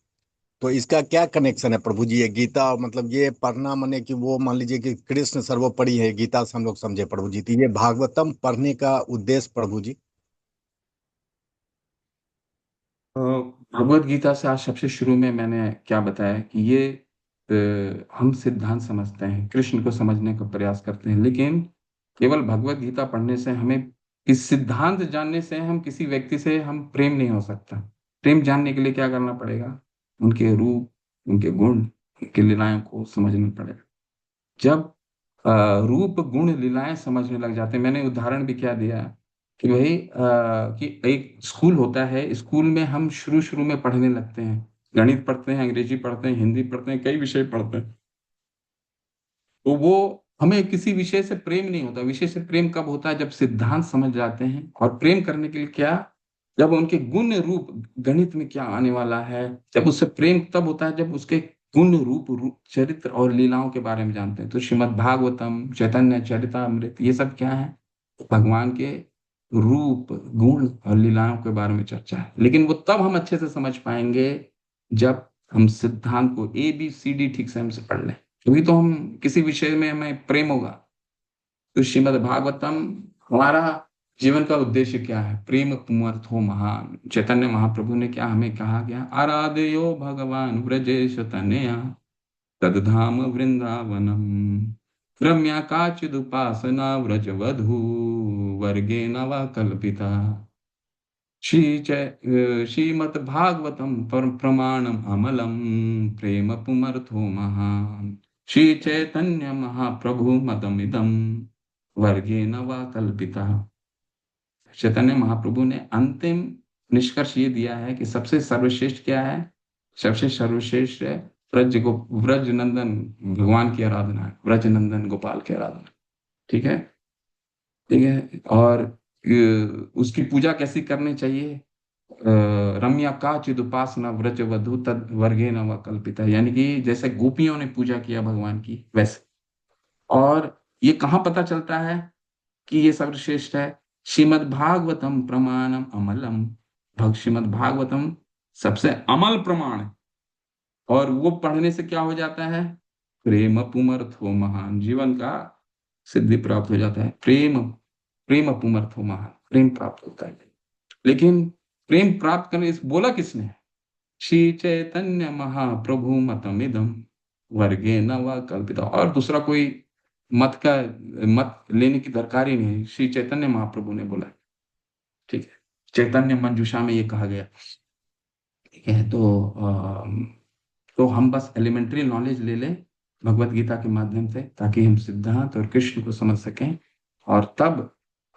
तो इसका क्या कनेक्शन है प्रभु जी? ये गीता मतलब ये पढ़ना माने कि वो मान लीजिए कि कृष्ण सर्वोपरि है, गीता से हम लोग समझे प्रभु जी, तो ये भागवतम पढ़ने का उद्देश्य प्रभु जी? भगवत गीता से आज सबसे शुरू में मैंने क्या बताया कि ये हम सिद्धांत समझते हैं, कृष्ण को समझने का प्रयास करते हैं, लेकिन केवल भगवत गीता पढ़ने से हमें इस सिद्धांत जानने से हम किसी व्यक्ति से हम प्रेम नहीं हो सकता। प्रेम जानने के लिए क्या करना पड़ेगा? उनके रूप, उनके गुण, उनकी लीलाओं को समझना पड़ेगा। जब रूप गुण लीलाएं समझने लग जाते हैं, मैंने उदाहरण भी क्या दिया कि भाई कि एक स्कूल होता है, स्कूल में हम शुरू शुरू में पढ़ने लगते हैं, गणित पढ़ते हैं, अंग्रेजी पढ़ते हैं, हिंदी पढ़ते हैं, कई विषय पढ़ते हैं। तो वो हमें किसी विषय से प्रेम नहीं होता। विषय से प्रेम कब होता है? जब सिद्धांत समझ जाते हैं। और प्रेम करने के लिए क्या? जब उनके गुण रूप गणित में क्या आने वाला है, जब उससे प्रेम तब होता है जब उसके गुण रूप चरित्र और लीलाओं के बारे में जानते हैं। तो श्रीमद् भागवतम, चैतन्य चरितामृत, ये सब क्या है? भगवान के रूप, गुण और लीलाओं के बारे में चर्चा है। लेकिन वो तब हम अच्छे से समझ पाएंगे जब हम सिद्धांत को ABCD ठीक से हमसे पढ़ लें, तभी तो हम किसी विषय में हमें प्रेम होगा। तो श्रीमद् भागवतम, हमारा जीवन का उद्देश्य क्या है? प्रेम पुमर्थो महान। चैतन्य महाप्रभु ने क्या हमें कहा गया? आराधयो भगवान व्रजेश तनया तद्धाम वृंदावनम रम्या काचिदुपासना व्रजवधू वर्गे नवा कल्पिता श्रीमद् भागवतम प्रमाणम अमलम प्रेम पुमर्थो महान श्री चैतन्य महाप्रभु मदमिदम वर्गे नवा कल्पिता। चैतन्य महाप्रभु ने अंतिम निष्कर्ष ये दिया है कि सबसे सर्वश्रेष्ठ क्या है? सबसे सर्वश्रेष्ठ है व्रज नंदन भगवान की आराधना है, व्रज नंदन गोपाल की आराधना। ठीक है, ठीक है। और उसकी पूजा कैसी करनी चाहिए? रम्या का चिदुपासना व्रज वधु तद वर्गे न व कल्पिता, यानी कि जैसे गोपियों ने पूजा किया भगवान की वैसे। और ये कहाँ पता चलता है कि ये सर्वश्रेष्ठ है? श्रीमद् भागवतम प्रमाणम अमलम। श्रीमद् भागवतम सबसे अमल प्रमाण है। और वो पढ़ने से क्या हो जाता है? प्रेम पुमर्थो महान, जीवन का सिद्धि प्राप्त हो जाता है। प्रेम प्रेम पुमर्थो महान, प्रेम प्राप्त होता है। लेकिन प्रेम प्राप्त करने बोला किसने? श्री चैतन्य महाप्रभु मतमिदम वर्गे न व कल्पिता। और दूसरा कोई मत लेने की दरकार ही नहीं, श्री चैतन्य महाप्रभु ने बोला। ठीक है, चैतन्य मंजूषा में ये कहा गया। ठीक है, तो हम बस एलिमेंट्री नॉलेज ले लें भगवत गीता के माध्यम से, ताकि हम सिद्धांत और कृष्ण को समझ सकें, और तब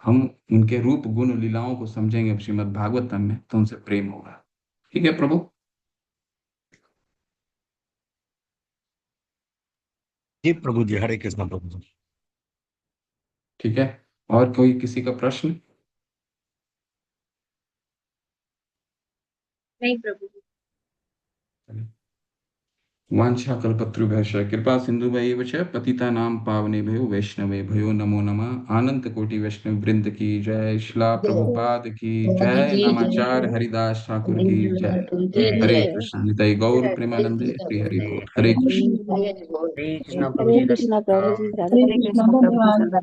हम उनके रूप गुण लीलाओं को समझेंगे श्रीमद् भागवतम में, तो उनसे प्रेम होगा। ठीक है प्रभु? जी प्रभु जी, हरे कृष्ण प्रभु जी। ठीक है, और कोई किसी का प्रश्न? नहीं प्रभु जी। वांछा कल्पतरुभ्यश्च कृपा सिंधुभ्यैव च पतितानां पावनेभ्यो वैष्णवेभ्यो नमो नमः। अनंत कोटि वैष्णव वृंद की जय। शिला प्रभुपाद की जय। नामाचार्य हरिदास ठाकुर की जय। हरे कृष्ण निताई गौर प्रेमानंदे श्री हरि बोल। हरे कृष्ण। हरे कृष्णा प्रभु हरे जी, कृष्णा प्रभु जी, धन्यवाद। हरे कृष्णा प्रभु जी।